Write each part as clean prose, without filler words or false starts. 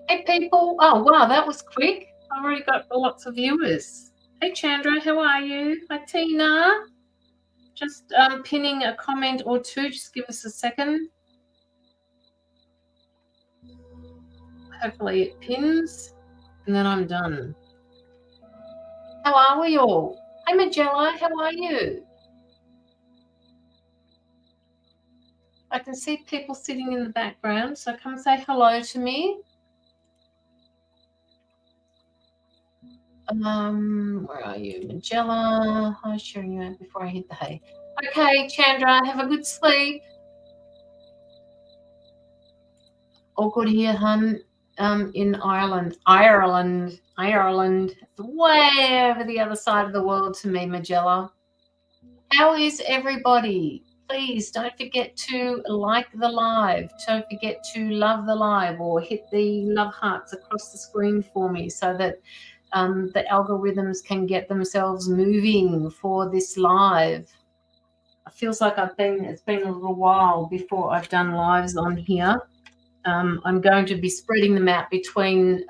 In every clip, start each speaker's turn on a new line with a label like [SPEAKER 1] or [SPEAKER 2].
[SPEAKER 1] Hey, people. Oh, wow, that was quick. I've already got lots of viewers. Hey, Chandra, how are you? Hi, Tina. Just pinning a comment or two. Just give us a second. Hopefully it pins, and then I'm done. How are we all? Hey, Magella, how are you? I can see people sitting in the background, so come say hello to me. Where are you? Magella. I was sharing you out before I hit the hay. Okay, Chandra, have a good sleep. All good here, hun. In Ireland. It's way over the other side of the world to me, Magella. How is everybody? Please don't forget to like the live. Don't forget to love the live or hit the love hearts across the screen for me so that the algorithms can get themselves moving for this live. It feels like it's been a little while before I've done lives on here. I'm going to be spreading them out between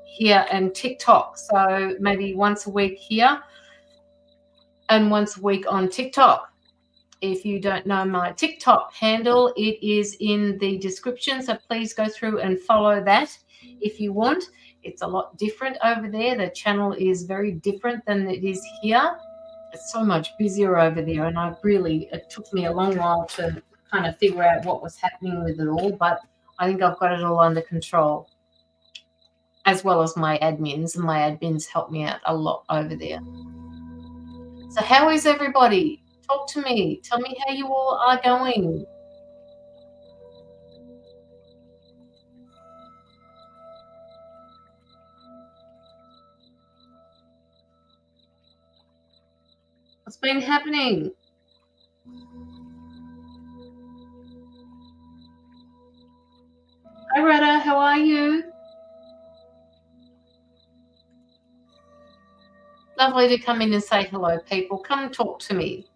[SPEAKER 1] here and TikTok. So maybe once a week here and once a week on TikTok. If you don't know my TikTok handle, it is in the description. So please go through and follow that if you want. It's a lot different over there. The channel is very different than it is here. It's so much busier over there. And it took me a long while to kind of figure out what was happening with it all. But I think I've got it all under control, as well as my admins. And my admins help me out a lot over there. So how is everybody? Talk to me. Tell me how you all are going. What's been happening? Hi, Rada. How are you? Lovely to come in and say hello, people. Come and talk to me.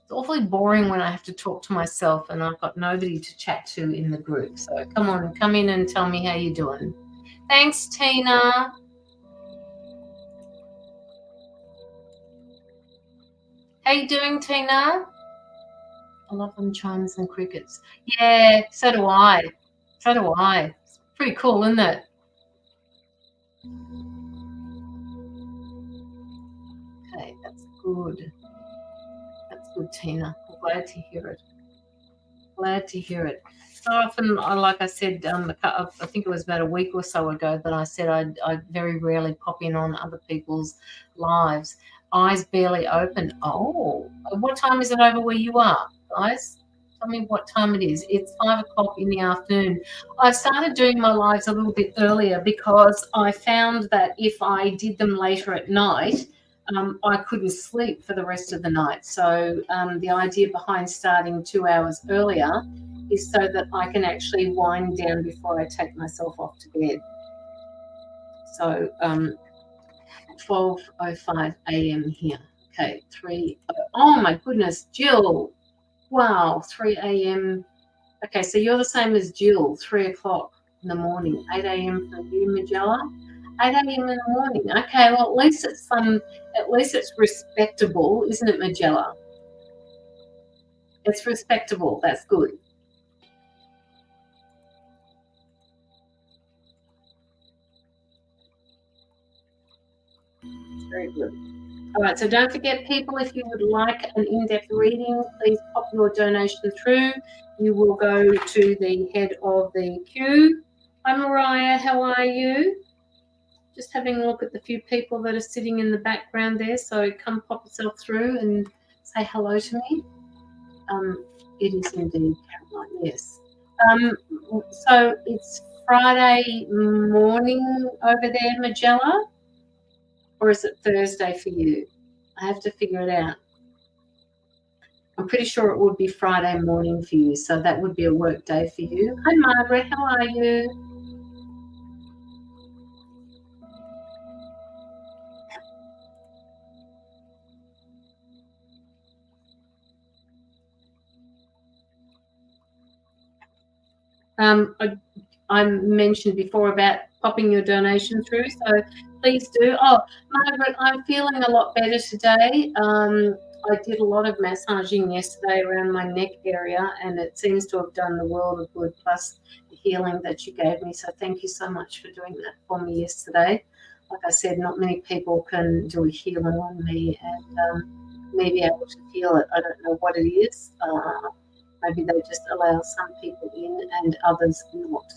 [SPEAKER 1] It's awfully boring when I have to talk to myself and I've got nobody to chat to in the group. So come on, come in and tell me how you're doing. Thanks, Tina. How you doing, Tina? I love them chimes and crickets. Yeah, so do I. So do I. It's pretty cool, isn't it? Okay, that's good. That's good, Tina. I'm glad to hear it. Glad to hear it. So often, like I said, I think it was about a week or so ago that I said I very rarely pop in on other people's lives. Eyes barely open. Oh, what time is it over where you are, guys? Tell me what time it is. It's 5 o'clock in the afternoon. I started doing my lives a little bit earlier because I found that if I did them later at night, I couldn't sleep for the rest of the night. So the idea behind starting 2 hours earlier is so that I can actually wind down before I take myself off to bed. So 12:05 a.m. here. Okay, 3. Oh my goodness, Jill. Wow, 3 a.m. Okay, so you're the same as Jill, 3 o'clock in the morning, 8 a.m. for you, Magella. 8 a.m. in the morning. Okay, well at least it's respectable, isn't it, Magella? It's respectable. That's good. It's very good. All right, so don't forget, people, if you would like an in-depth reading, please pop your donation through. You will go to the head of the queue. Hi, Mariah. How are you? Just having a look at the few people that are sitting in the background there. So come pop yourself through and say hello to me. It is indeed Caroline, yes. So it's Friday morning over there, Magella? Or is it Thursday for you? I have to figure it out. I'm pretty sure it would be Friday morning for you, so that would be a work day for you. Hi, Margaret. How are you? I mentioned before about popping your donation through, so please do. Oh, Margaret, I'm feeling a lot better today. I did a lot of massaging yesterday around my neck area, and it seems to have done the world of good, plus the healing that you gave me. So thank you so much for doing that for me yesterday. Like I said, not many people can do a healing on me, and me be able to feel it. I don't know what it is. Maybe they just allow some people in and others not.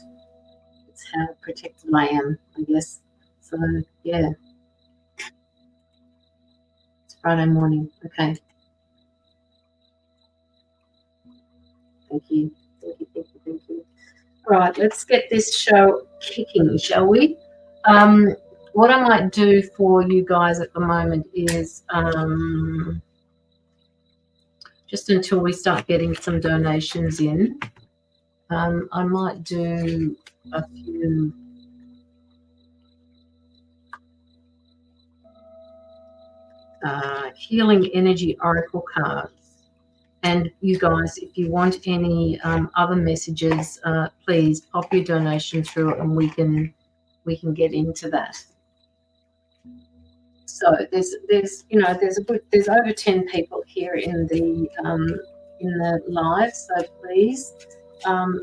[SPEAKER 1] It's how protected I am, I guess. So, yeah. It's Friday morning. Okay. Thank you. Thank you, thank you, thank you. All right, let's get this show kicking, shall we? What I might do for you guys at the moment is just until we start getting some donations in, I might do a few healing energy oracle cards. And you guys, if you want any other messages, please pop your donation through, and we can get into that. So there's over 10 people here in the live. So please,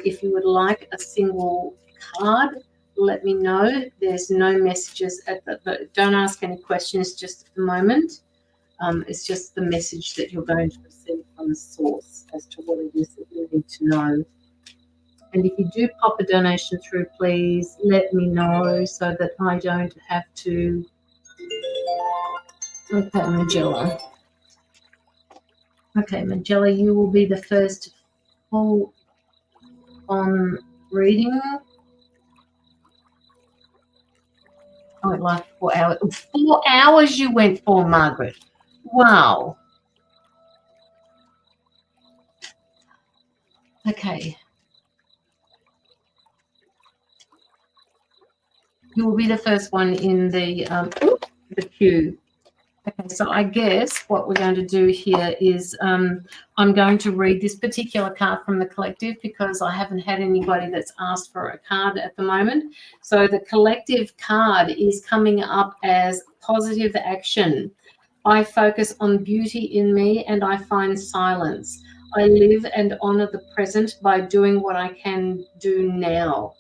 [SPEAKER 1] if you would like a single card, let me know. There's no messages don't ask any questions just at the moment. It's just the message that you're going to receive from the source as to what it is that you need to know. And if you do pop a donation through, please let me know so that I don't have to. Okay, Magella. Okay, Magella, you will be the first full on reading. I went like 4 hours. 4 hours you went for, Margaret. Wow. Okay. You will be the first one in the queue. Okay, so I guess what we're going to do here is I'm going to read this particular card from the collective because I haven't had anybody that's asked for a card at the moment. So the collective card is coming up as positive action. I focus on beauty in me and I find silence. I live and honor the present by doing what I can do now.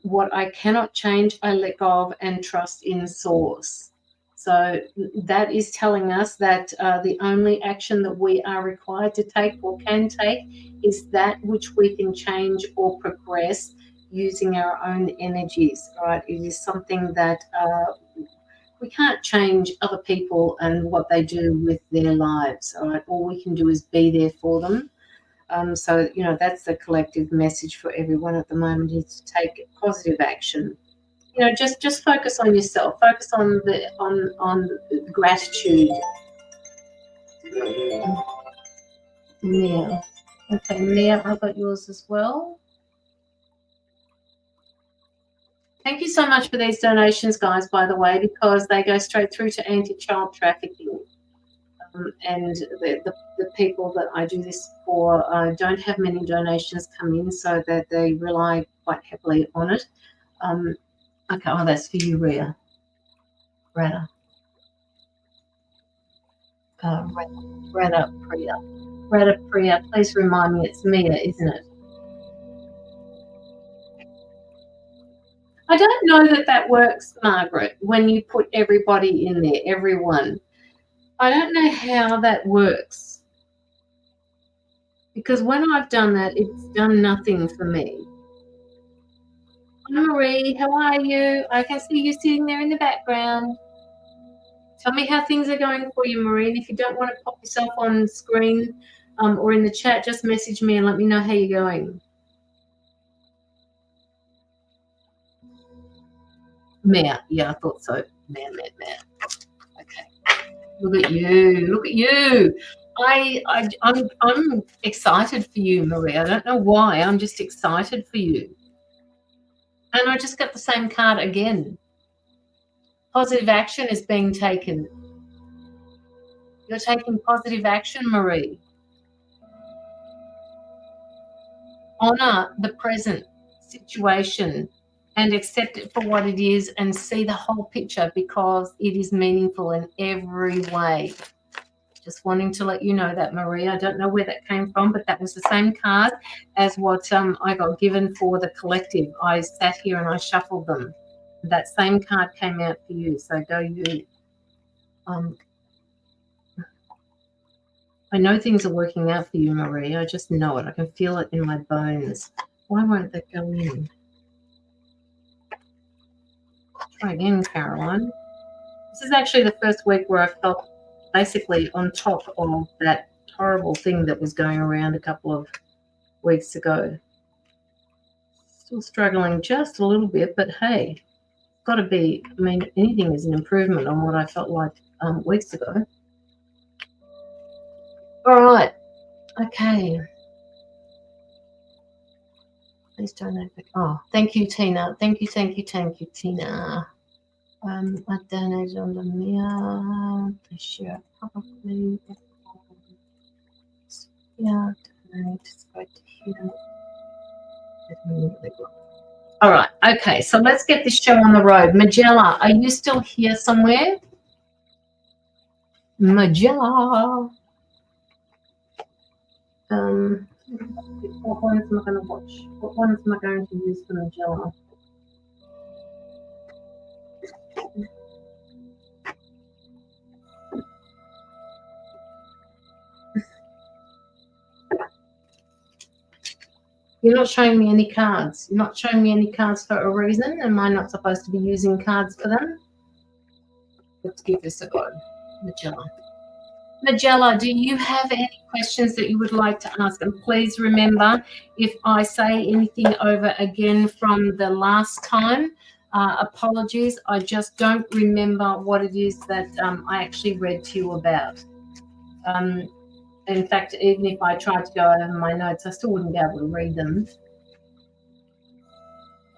[SPEAKER 1] What I cannot change, I let go of and trust in source. So that is telling us that the only action that we are required to take or can take is that which we can change or progress using our own energies, right? It is something that we can't change other people and what they do with their lives, all right? All we can do is be there for them. So, that's the collective message for everyone at the moment, is to take positive action. Just focus on yourself. Focus on gratitude. Mia. Okay, Mia, I got yours as well. Thank you so much for these donations, guys, by the way, because they go straight through to anti-child trafficking. And the people that I do this for don't have many donations come in, so that they rely quite heavily on it. Okay, that's for you, Rhea. Rada. Rada Priya. Rada Priya, please remind me it's Mia, isn't it? I don't know that works, Margaret, when you put everybody in there, everyone. I don't know how that works. Because when I've done that, it's done nothing for me. Hi, Marie, how are you? I can see you sitting there in the background. Tell me how things are going for you, Marie. And if you don't want to pop yourself on screen or in the chat, just message me and let me know how you're going. Mia, yeah, I thought so. Mia. Okay. Look at you. Look at you. I'm excited for you, Marie. I don't know why. I'm just excited for you. And I just got the same card again. Positive action is being taken. You're taking positive action, Marie. honor the present situation and accept it for what it is and see the whole picture, because it is meaningful in every way. Just wanting to let you know that, Maria. I don't know where that came from, but that was the same card as what I got given for the collective. I sat here and I shuffled them. That same card came out for you, so go you. I know things are working out for you, Maria. I just know it. I can feel it in my bones. Why won't that go in? Try again, Caroline. This is actually the first week where I felt basically on top of that horrible thing that was going around a couple of weeks ago. Still struggling just a little bit, but hey, got to be, I mean, anything is an improvement on what I felt like weeks ago. All right. Okay. Please don't open. Oh, thank you, Tina. Thank you, Tina. I donated on the mirror. Sure, probably. Yeah, donate. It's great to hear. All right. Okay. So let's get this show on the road. Magella, are you still here somewhere? Magella. What ones am I going to watch? What ones am I going to use for Magella? You're not showing me any cards. You're not showing me any cards for a reason. Am I not supposed to be using cards for them? Let's give this a go. Magella. Magella, do you have any questions that you would like to ask? And please remember, if I say anything over again from the last time, apologies. I just don't remember what it is that I actually read to you about. In fact, even if I tried to go over my notes, I still wouldn't be able to read them.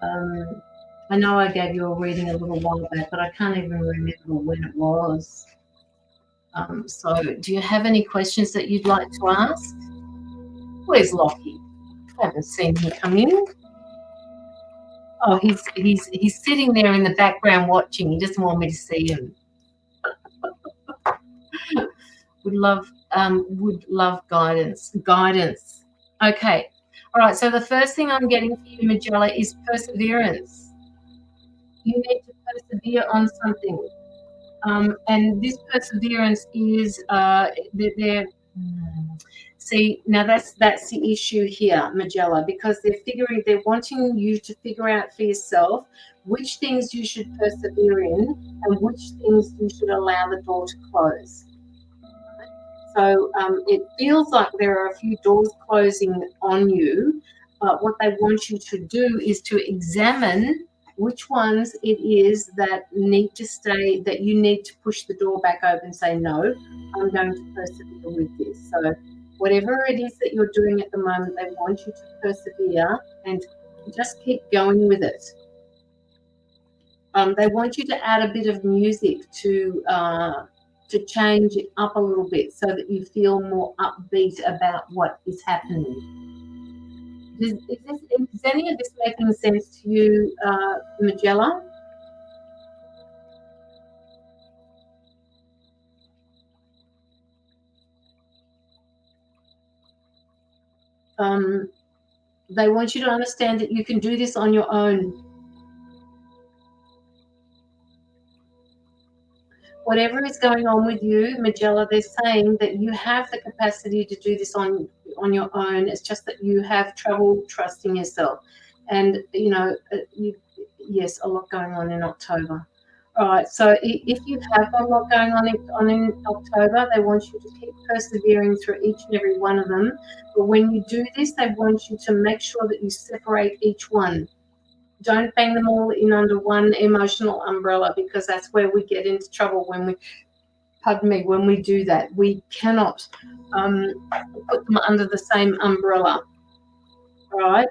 [SPEAKER 1] I know I gave you a reading a little while back, but I can't even remember when it was. So do you have any questions that you'd like to ask? Where's Lockie? I haven't seen him come in. Oh, he's sitting there in the background watching. He doesn't want me to see him. Would love guidance. Okay. All right. So the first thing I'm getting for you, Magella, is perseverance. You need to persevere on something. And this perseverance is see, now that's the issue here, Magella, because they're wanting you to figure out for yourself which things you should persevere in and which things you should allow the door to close. So it feels like there are a few doors closing on you, but what they want you to do is to examine which ones it is that need to stay, that you need to push the door back open and say, no, I'm going to persevere with this. So whatever it is that you're doing at the moment, they want you to persevere and just keep going with it. They want you to add a bit of music to change it up a little bit so that you feel more upbeat about what is happening. Is any of this making sense to you, Magella? They want you to understand that you can do this on your own. Whatever is going on with you, Magella, they're saying that you have the capacity to do this on your own. It's just that you have trouble trusting yourself. And, you know, yes, a lot going on in October. All right, so if you have a lot going on in October, they want you to keep persevering through each and every one of them. But when you do this, they want you to make sure that you separate each one. Don't bang them all in under one emotional umbrella, because that's where we get into trouble when we do that. We cannot put them under the same umbrella. Right?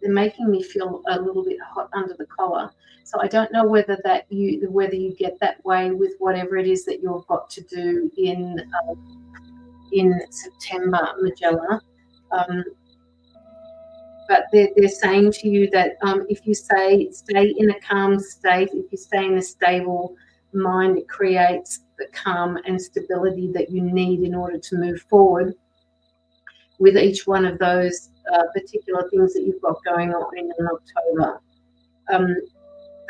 [SPEAKER 1] They're making me feel a little bit hot under the collar. So I don't know whether you get that way with whatever it is that you've got to do in September, Magella. But they're saying to you that if you stay in a calm state, if you stay in a stable mind, it creates the calm and stability that you need in order to move forward with each one of those particular things that you've got going on in October.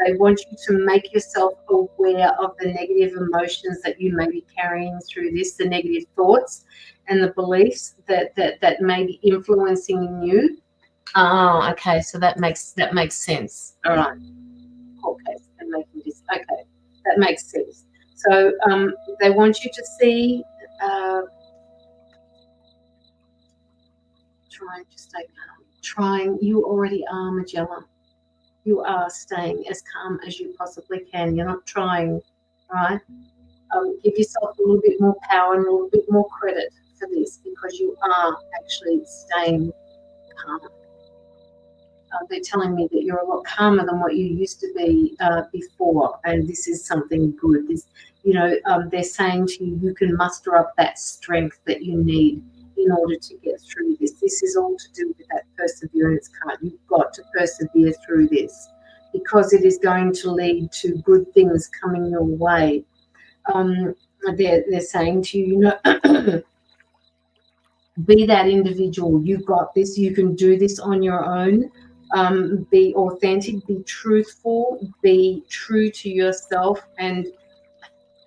[SPEAKER 1] They want you to make yourself aware of the negative emotions that you may be carrying through this, the negative thoughts and the beliefs that may be influencing you. Oh, okay. So that makes sense. All right. Okay. And making this. Okay, that makes sense. So they want you to see. Trying to stay calm. Trying. You already are, Magella. You are staying as calm as you possibly can. You're not trying, right? Give yourself a little bit more power and a little bit more credit for this, because you are actually staying calm. They're telling me that you're a lot calmer than what you used to be before, and this is something good. This, they're saying to you, you can muster up that strength that you need in order to get through this. This is all to do with that perseverance card. You've got to persevere through this, because it is going to lead to good things coming your way. They're saying to you, be that individual. You've got this. You can do this on your own. Be authentic, be truthful, be true to yourself. And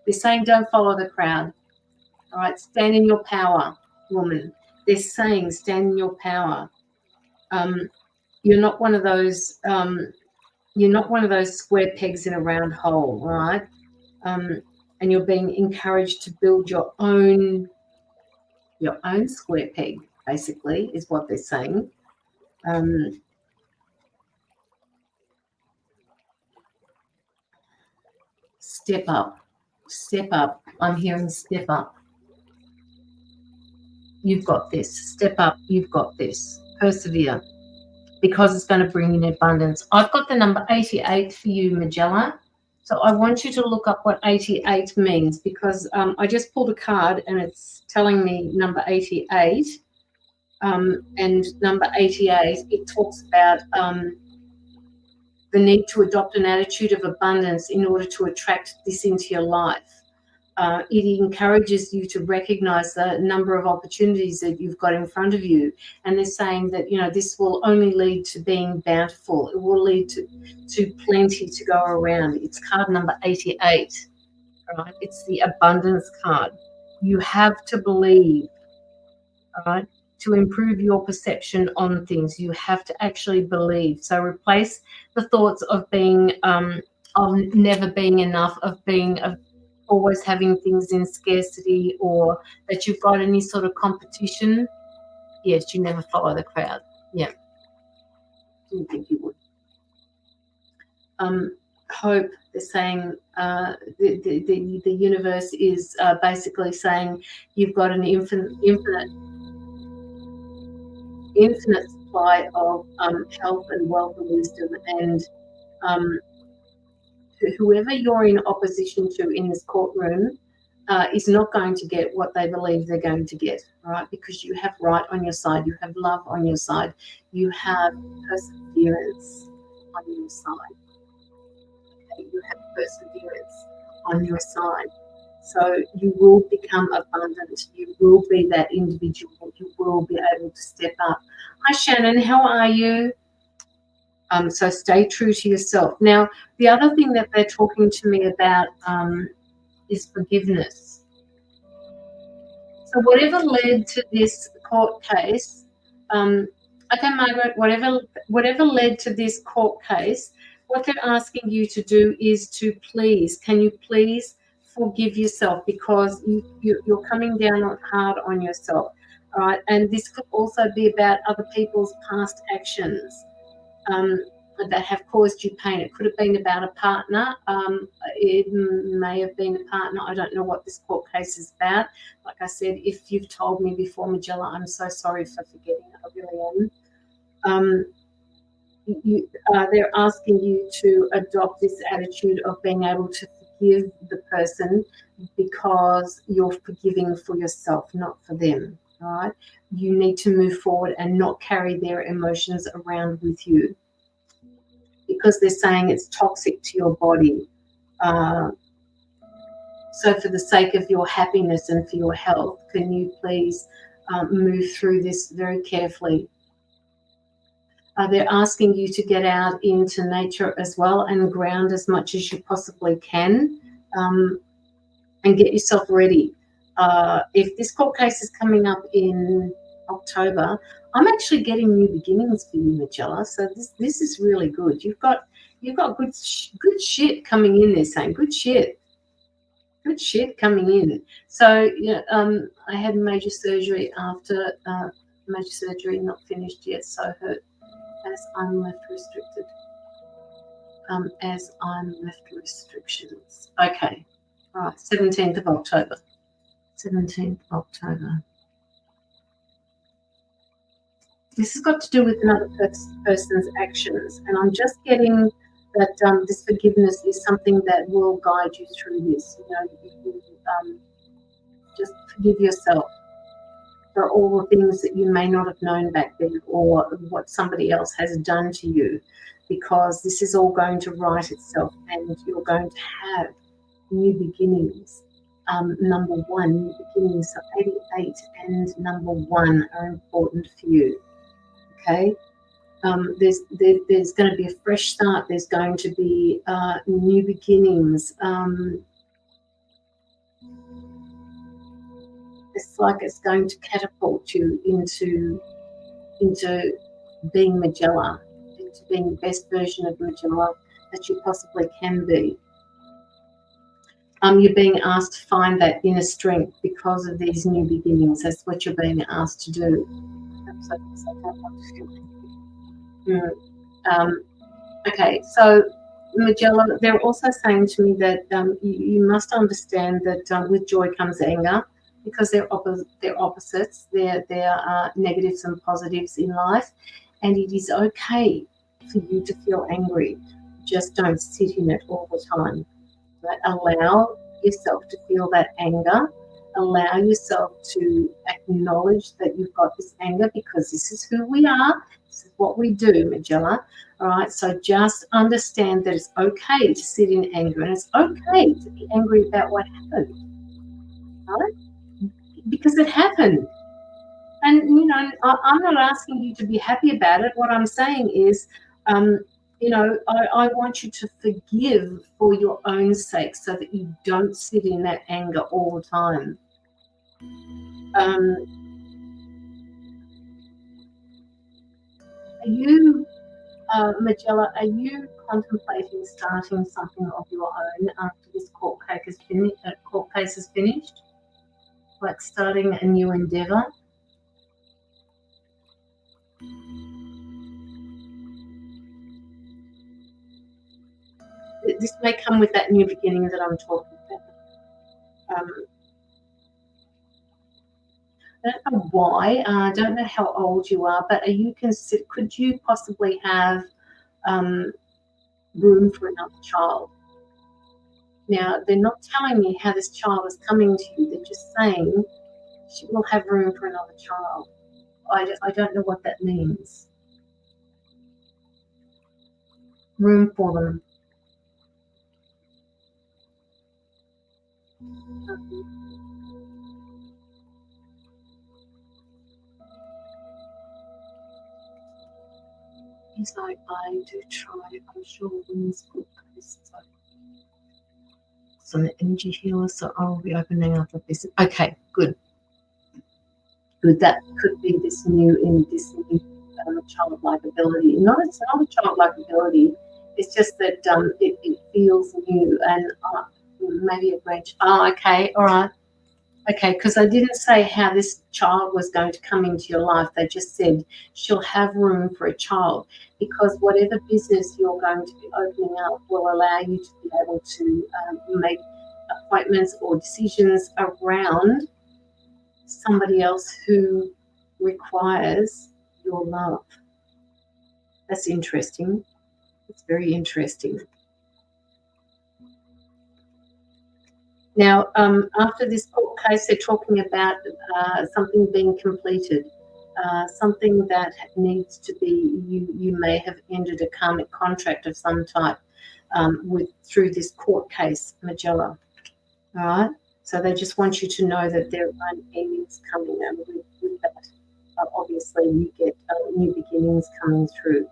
[SPEAKER 1] they're saying don't follow the crowd. All right, stand in your power, woman. They're saying stand in your power. You're not one of those. You're not one of those square pegs in a round hole, all right? And you're being encouraged to build your own square peg, basically, is what they're saying. Step up. Step up. I'm hearing step up. You've got this. Step up. You've got this. Persevere, because it's going to bring in abundance. I've got the number 88 for you, Magella. So I want you to look up what 88 means, because I just pulled a card and it's telling me number 88. And number 88, it talks about the need to adopt an attitude of abundance in order to attract this into your life. It encourages you to recognize the number of opportunities that you've got in front of you. And they're saying that, this will only lead to being bountiful. It will lead to plenty to go around. It's card number 88, right? It's the abundance card. You have to believe, all right? To improve your perception on things, you have to actually believe. So replace the thoughts of being, of never being enough, of being always having things in scarcity, or that you've got any sort of competition. Yes, you never follow the crowd. Yeah. Didn't think you would. Hope, they're saying the universe is basically saying you've got an infinite supply of health and wealth and wisdom, and whoever you're in opposition to in this courtroom is not going to get what they believe they're going to get, right? Because you have right on your side, you have love on your side, you have perseverance on your side. Okay? You have perseverance on your side. So you will become abundant. You will be that individual. You will be able to step up. Hi, Shannon. How are you? So stay true to yourself. Now, the other thing that they're talking to me about is forgiveness. So whatever led to this court case, okay, Margaret, whatever led to this court case, what they're asking you to do is to can you please forgive yourself, because you're coming down hard on yourself, all right? And this could also be about other people's past actions that have caused you pain. It could have been about a partner. It may have been a partner. I don't know what this court case is about. Like I said, if you've told me before, Magella, I'm so sorry for forgetting. I really am. they're asking you to adopt this attitude of being able to forgive the person because you're forgiving for yourself, not for them. All right. You need to move forward and not carry their emotions around with you, because they're saying it's toxic to your body. So for the sake of your happiness and for your health, can you please move through this very carefully? They're asking you to get out into nature as well and ground as much as you possibly can, and get yourself ready. If this court case is coming up in October, I'm actually getting new beginnings for you, Magella. So this is really good. You've got good shit coming in there, saying good shit coming in. So I had major surgery after major surgery, not finished yet, so hurt as I'm left restricted. As I'm left restrictions. Okay. All right. 17th of October. 17th of October. This has got to do with another person's actions, and I'm just getting that this forgiveness is something that will guide you through this. You just forgive yourself for all the things that you may not have known back then, or what somebody else has done to you, because this is all going to right itself and you're going to have new beginnings. Number one, new beginnings. So 88 and number 1 are important for you. Okay. There's going to be a fresh start. There's going to be new beginnings. It's like it's going to catapult you into being Magella, into being the best version of Magella that you possibly can be. You're being asked to find that inner strength because of these new beginnings. That's what you're being asked to do. Okay, so Magella, they're also saying to me that you must understand that with joy comes anger, because they're opposites. There are negatives and positives in life, and it is okay for you to feel angry. Just don't sit in it all the time. Right? Allow yourself to feel that anger. Allow yourself to acknowledge that you've got this anger, because this is who we are. This is what we do, Magella. All right, so just understand that it's okay to sit in anger, and it's okay to be angry about what happened. Right? Because it happened. And, I'm not asking you to be happy about it. What I'm saying is, I want you to forgive for your own sake, so that you don't sit in that anger all the time. Are you, Magella, are you contemplating starting something of your own after this court case is finished? Like starting a new endeavor? This may come with that new beginning that I'm talking about. I don't know why. I don't know how old you are, but could you possibly have room for another child? Now, they're not telling me how this child is coming to you. They're just saying she will have room for another child. I don't know what that means. Room for them. He's like, I do try. I'm sure women's good cases. So I'm an energy healer, so I'll be opening up a business. Okay, good. Good. That could be this new childlike ability. It's not a childlike ability. It's just that it feels new, and maybe a great. Oh, okay, all right. Okay, because they didn't say how this child was going to come into your life. They just said she'll have room for a child, because whatever business you're going to be opening up will allow you to be able to make appointments or decisions around somebody else who requires your love. That's interesting. It's very interesting. Now, after this court case, they're talking about something being completed, something that needs to be, you may have ended a karmic contract of some type through this court case, Magella. All right? So they just want you to know that there are endings coming, and with that, obviously, you get new beginnings coming through.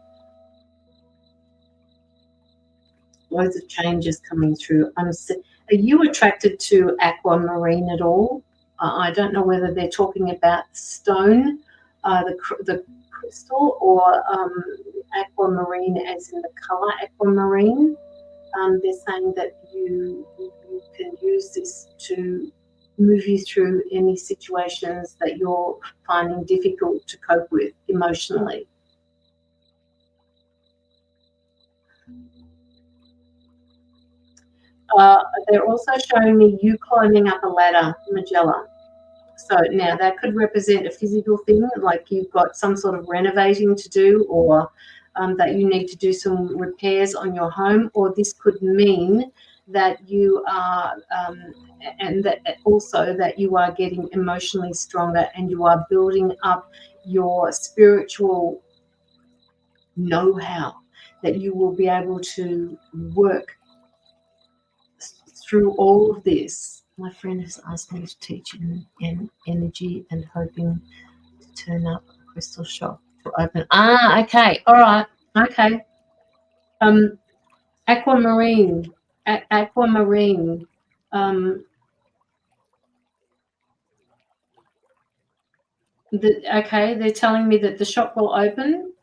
[SPEAKER 1] Loads of changes coming through. Are you attracted to aquamarine at all? I don't know whether they're talking about stone, the crystal, or aquamarine as in the color aquamarine. They're saying that you can use this to move you through any situations that you're finding difficult to cope with emotionally. They're also showing me you climbing up a ladder, Magella. So now that could represent a physical thing, like you've got some sort of renovating to do, or that you need to do some repairs on your home, or this could mean that you are, and that also that you are getting emotionally stronger and you are building up your spiritual know-how, that you will be able to work through all of this. My friend has asked me to teach in energy and hoping to turn up a crystal shop to open. Okay. All right. Okay. Aquamarine. Aquamarine. Okay, they're telling me that the shop will open,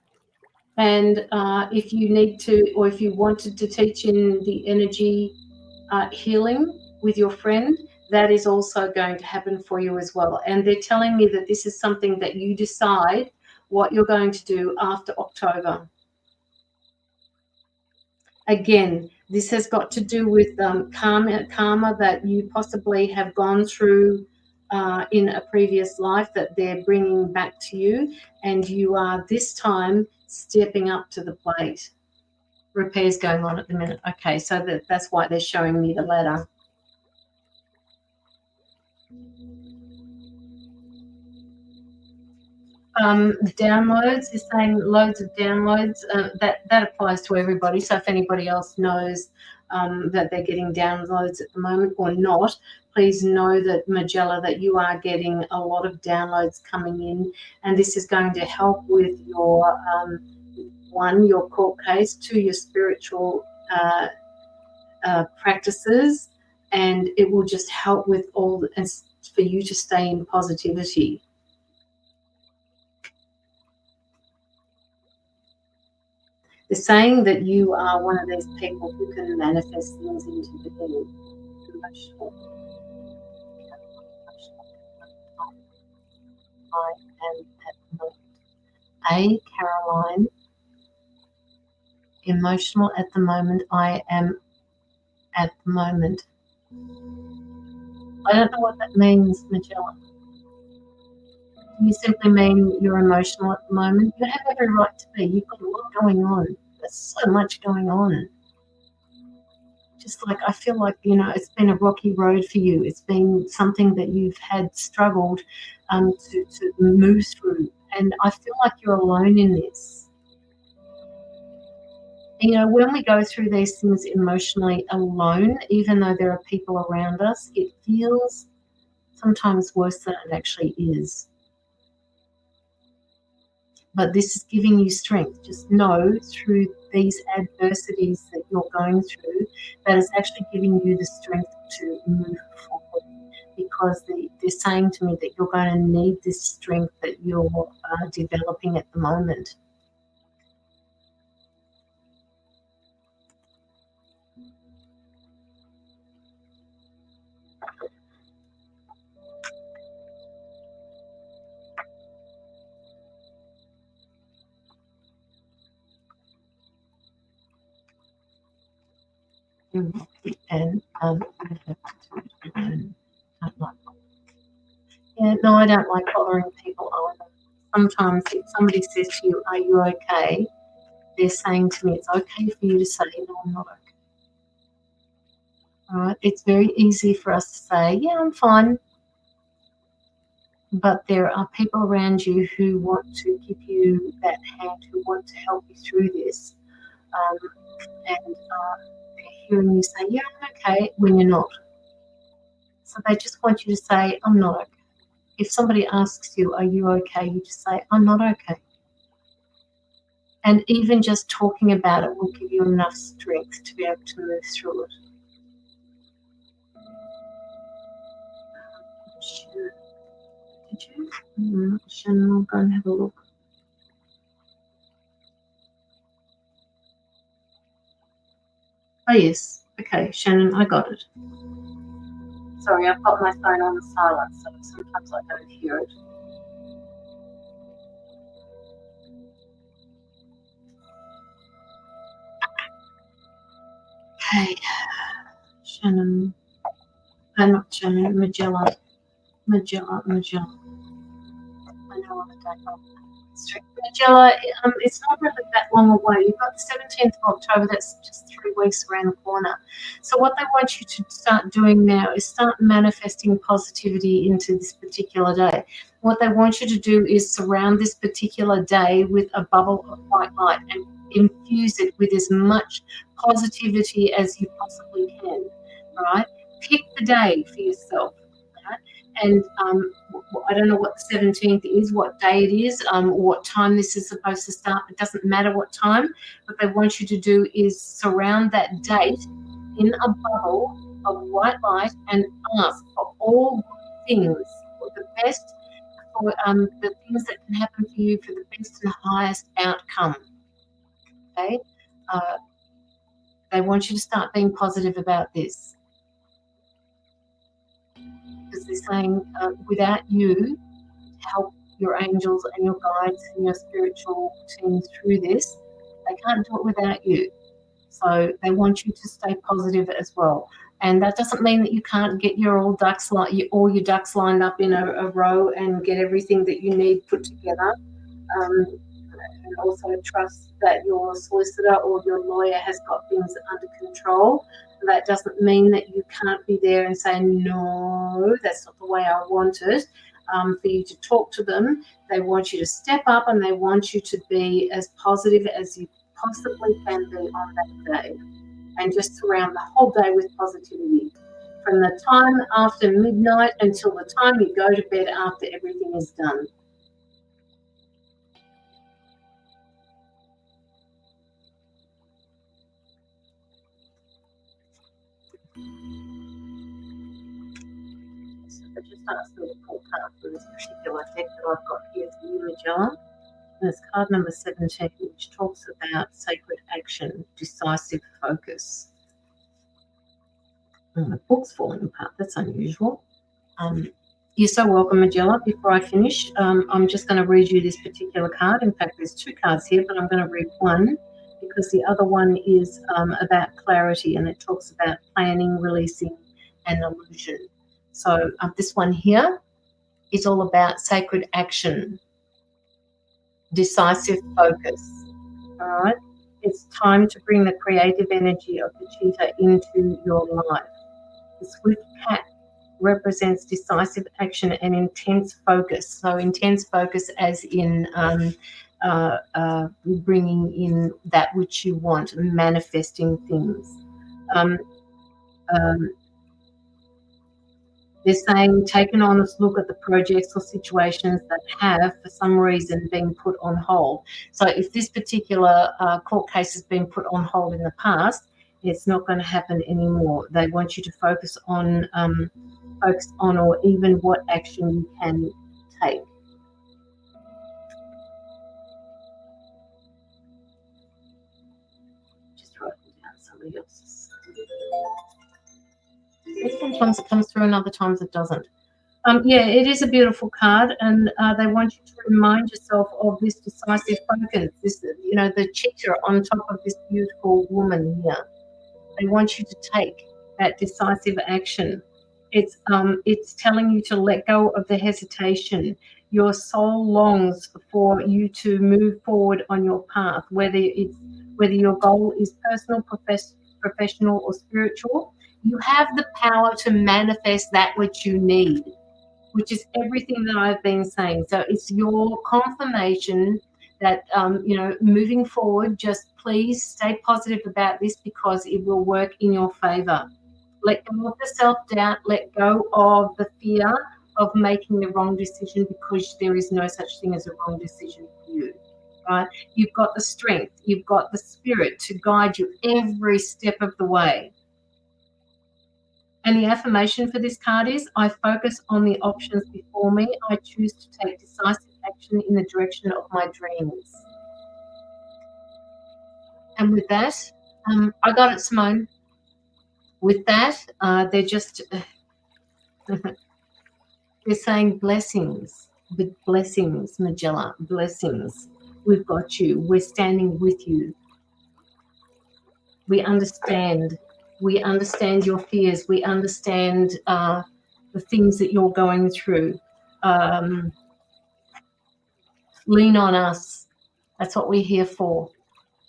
[SPEAKER 1] and if you need to, or if you wanted to teach in the energy healing with your friend, that is also going to happen for you as well. And they're telling me that this is something that you decide what you're going to do after October. Again, this has got to do with karma that you possibly have gone through in a previous life that they're bringing back to you, and you are this time stepping up to the plate. Repairs going on at the minute. Okay, so that's why they're showing me the ladder. The downloads is saying loads of downloads. That applies to everybody. So if anybody else knows that they're getting downloads at the moment or not, please know that Magella, that you are getting a lot of downloads coming in, and this is going to help with your one, your court case, two, your spiritual practices, and it will just help with all and for you to stay in positivity. They're saying that you are one of these people who can manifest things into being. I am at the moment. Caroline. Emotional at the moment. I am at the moment. I don't know what that means, Magella. You simply mean you're emotional at the moment. You have every right to be. You've got a lot going on. There's so much going on. Just like I feel like, it's been a rocky road for you. It's been something that you've had struggled to move through. And I feel like you're alone in this. When we go through these things emotionally alone, even though there are people around us, it feels sometimes worse than it actually is. But this is giving you strength. Just know through these adversities that you're going through, that is actually giving you the strength to move forward, because they're saying to me that you're going to need this strength that you're developing at the moment. And no, I don't like bothering people either. Sometimes if somebody says to you, "Are you okay?" they're saying to me it's okay for you to say, no, I'm not okay. All right? It's very easy for us to say, yeah, I'm fine. But there are people around you who want to give you that hand, who want to help you through this. And they're hearing you say, yeah, I'm okay, when you're not. So they just want you to say, I'm not okay. If somebody asks you, are you okay? You just say, I'm not okay. And even just talking about it will give you enough strength to be able to move through it. Did you? Shannon, I'll go and have a look. Oh, yes. Okay, Shannon, I got it. Sorry, I've got my phone on silent, so sometimes I don't hear it. Okay, Shannon. Not Shannon, Magellan. I know I don't know. Magella, it's not really that long away. You've got the 17th of October, that's just 3 weeks around the corner. So what they want you to start doing now is start manifesting positivity into this particular day. What they want you to do is surround this particular day with a bubble of white light and infuse it with as much positivity as you possibly can, right? Pick the day for yourself, right? And I don't know what the 17th is, what day it is, what time this is supposed to start. It doesn't matter what time. What they want you to do is surround that date in a bubble of white light and ask for all good things, for the best, for the things that can happen for you for the best and highest outcome. Okay? They want you to start being positive about this. Because they're saying without you to help your angels and your guides and your spiritual team through this, they can't do it without you. So they want you to stay positive as well. And that doesn't mean that you can't get all your ducks lined up in a row and get everything that you need put together. And also trust that your solicitor or your lawyer has got things under control. That doesn't mean that you can't be there and say, no, that's not the way I want it. For you to talk to them, they want you to step up and they want you to be as positive as you possibly can be on that day, and just surround the whole day with positivity from the time after midnight until the time you go to bed after everything is done. So I just asked me to pull card from this particular deck that I've got here for you, Magellan. And it's card number 17, which talks about sacred action, decisive focus. Oh, my book's falling apart. That's unusual. You're so welcome, Magella. Before I finish, I'm just going to read you this particular card. In fact, there's 2 cards here, but I'm going to read one because the other one is about clarity, and it talks about planning, releasing, and illusion. So this one here is all about sacred action, decisive focus. All right. It's time to bring the creative energy of the cheetah into your life. The swift cat represents decisive action and intense focus. So intense focus as in bringing in that which you want, manifesting things. They're saying take an honest look at the projects or situations that have, for some reason, been put on hold. So if this particular court case has been put on hold in the past, it's not going to happen anymore. They want you to focus on or even what action you can take. Just writing down somebody else's. Sometimes it comes through and other times it doesn't. Yeah, it is a beautiful card, and they want you to remind yourself of this decisive focus, this, the cheetah on top of this beautiful woman here. They want you to take that decisive action. It's telling you to let go of the hesitation. Your soul longs for you to move forward on your path, whether your goal is personal, professional, or spiritual. You have the power to manifest that which you need, which is everything that I've been saying. So it's your confirmation that, moving forward, just please stay positive about this, because it will work in your favor. Let go of the self-doubt, let go of the fear of making the wrong decision, because there is no such thing as a wrong decision for you, right? You've got the strength, you've got the spirit to guide you every step of the way. And the affirmation for this card is, I focus on the options before me. I choose to take decisive action in the direction of my dreams. And with that, I got it, Simone. With that, they're just, they're saying blessings, with blessings, Magella, blessings. We've got you. We're standing with you. We understand. We understand your fears. We understand the things that you're going through. Lean on us. That's what we're here for.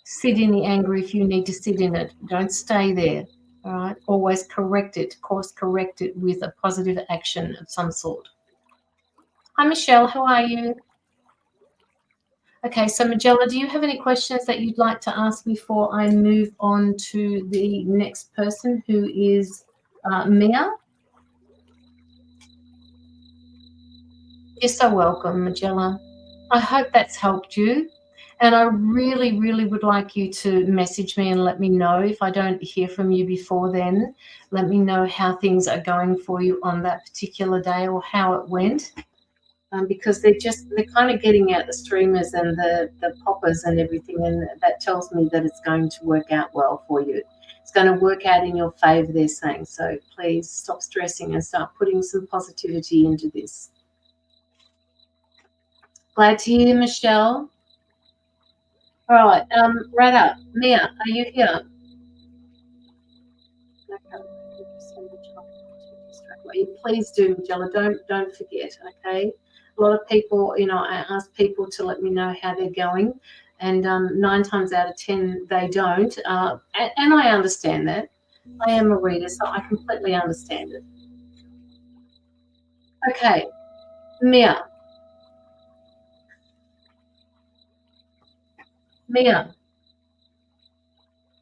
[SPEAKER 1] Sit in the anger if you need to sit in it. Don't stay there. All right. Always correct it. Course correct it with a positive action of some sort. Hi, Michelle. How are you? Okay, so Magella, do you have any questions that you'd like to ask before I move on to the next person, who is Mia? You're so welcome, Magella. I hope that's helped you. And I really, really would like you to message me and let me know. If I don't hear from you before then, let me know how things are going for you on that particular day, or how it went. Because they're kind of getting out the streamers and the poppers and everything, and that tells me that it's going to work out well for you. It's going to work out in your favor, they're saying. So please stop stressing and start putting some positivity into this. Glad to hear, Michelle. All right, Radha, Mia, are you here? Please do, Magella. Don't forget, okay? A lot of people, I ask people to let me know how they're going, and 9 times out of 10 they don't, and I understand that. I am a reader, so I completely understand it. Okay, Mia. Mia,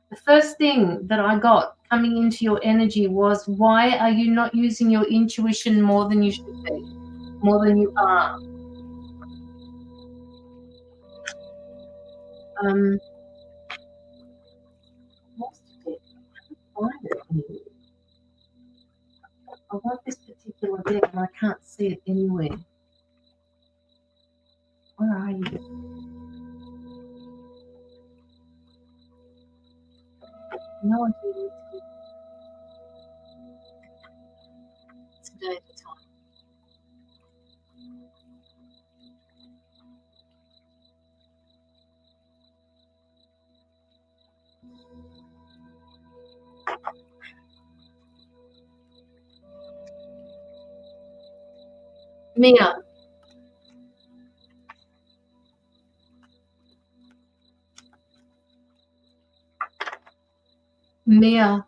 [SPEAKER 1] the first thing that I got coming into your energy was, why are you not using your intuition more than you should be, more than you are? I want this particular deck and I can't see it anywhere. Where are you? No idea. It's a day at a time. Mia. Mia.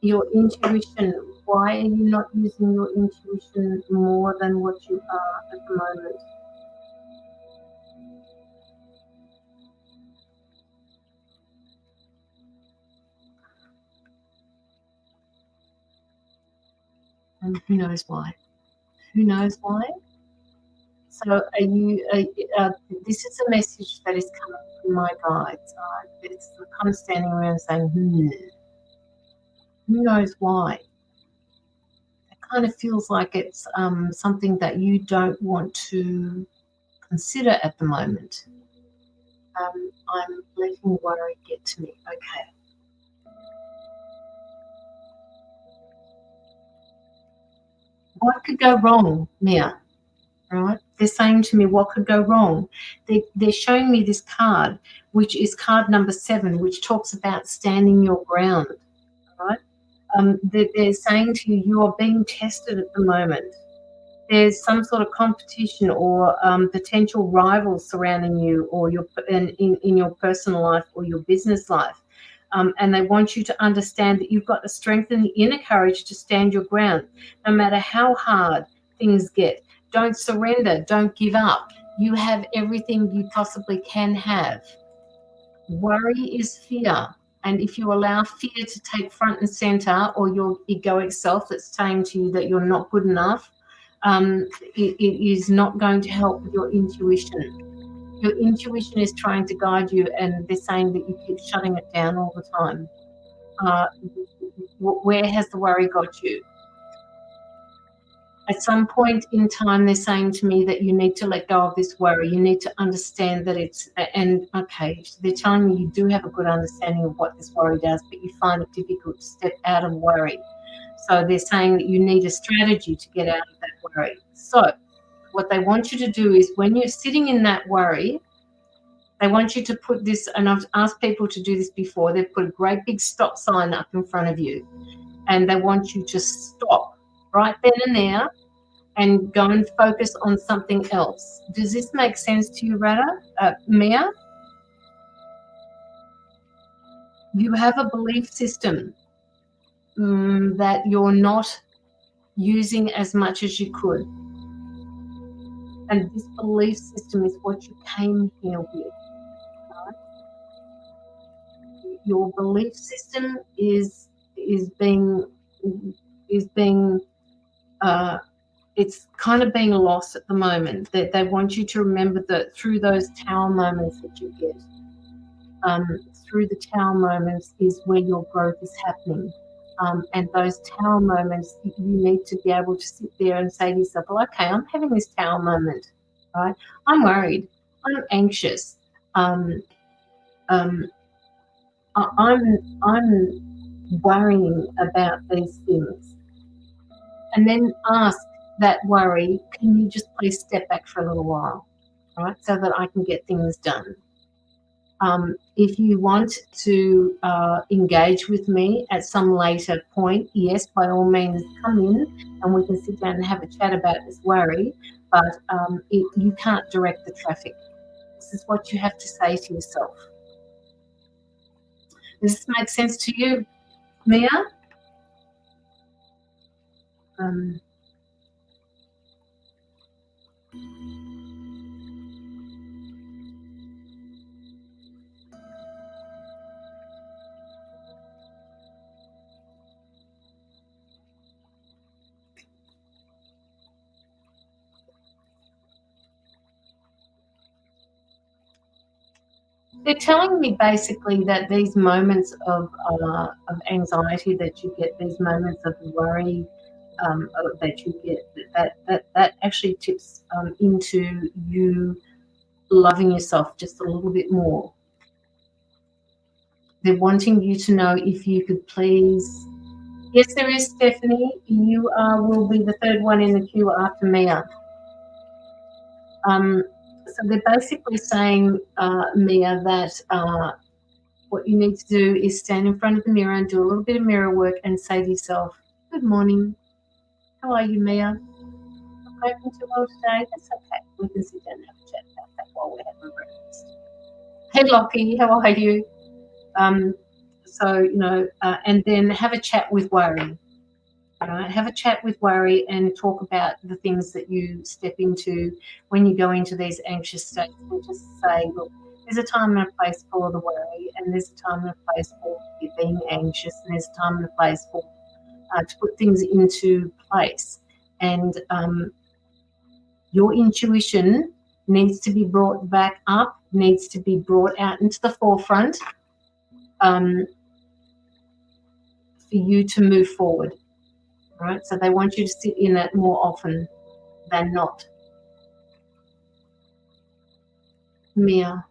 [SPEAKER 1] Your intuition. Why are you not using your intuition more than what you are at the moment? And who knows why? Who knows why? So are you? This is a message that is coming from my guides. It's kind of standing around saying, who knows why? It kind of feels like it's something that you don't want to consider at the moment. I'm letting worry get to me. Okay. What could go wrong, Mia? Right? They're saying to me, what could go wrong? They're showing me this card, which is card number 7, which talks about standing your ground. Right? They're saying to you, you are being tested at the moment. there's some sort of competition or potential rivals surrounding you, or in your personal life or your business life. And they want you to understand that you've got the strength and the inner courage to stand your ground, no matter how hard things get. Don't surrender. Don't give up. You have everything you possibly can have. Worry is fear. And if you allow fear to take front and center, or your egoic self that's saying to you that you're not good enough, it is not going to help with your intuition. Your intuition is trying to guide you, and they're saying that you keep shutting it down all the time. Where has the worry got you? At some point in time, they're saying to me that you need to let go of this worry. You need to understand that it's, and okay, they're telling me you do have a good understanding of what this worry does, but you find it difficult to step out of worry. So they're saying that you need a strategy to get out of that worry. So what they want you to do is, when you're sitting in that worry, they want you to put this, and I've asked people to do this before, they've put a great big stop sign up in front of you, and they want you to stop right then and there and go and focus on something else. Does this make sense to you, Mia? You have a belief system that you're not using as much as you could. And this belief system is what you came here with. Right? Your belief system is being it's kind of being lost at the moment. That they want you to remember that through those tower moments that you get, through the tower moments is where your growth is happening. And those tower moments, you need to be able to sit there and say to yourself, well, okay, I'm having this tower moment, right? I'm worried. I'm anxious. I'm worrying about these things. And then ask that worry, can you just please step back for a little while, right, so that I can get things done. If you want to engage with me at some later point, yes, by all means, come in and we can sit down and have a chat about this worry, but you can't direct the traffic. This is what you have to say to yourself. Does this make sense to you, Mia? They're telling me basically that these moments of anxiety that you get, these moments of worry that you get, that actually tips into you loving yourself just a little bit more. They're wanting you to know, if you could please. Yes, there is, Stephanie. You will be the third one in the queue after Mia. So they're basically saying, Mia, that what you need to do is stand in front of the mirror and do a little bit of mirror work and say to yourself, good morning. How are you, Mia? Not coping too well today? That's okay. We can sit down and have a chat about that while we're having breakfast. Hey, Lockie, how are you? So, you know, and then have a chat with worry. Have a chat with worry and talk about the things that you step into when you go into these anxious states, and just say, look, there's a time and a place for the worry, and there's a time and a place for being anxious, and there's a time and a place for to put things into place. And your intuition needs to be brought back up, needs to be brought out into the forefront for you to move forward. Right? So they want you to sit in it more often than not. Mia.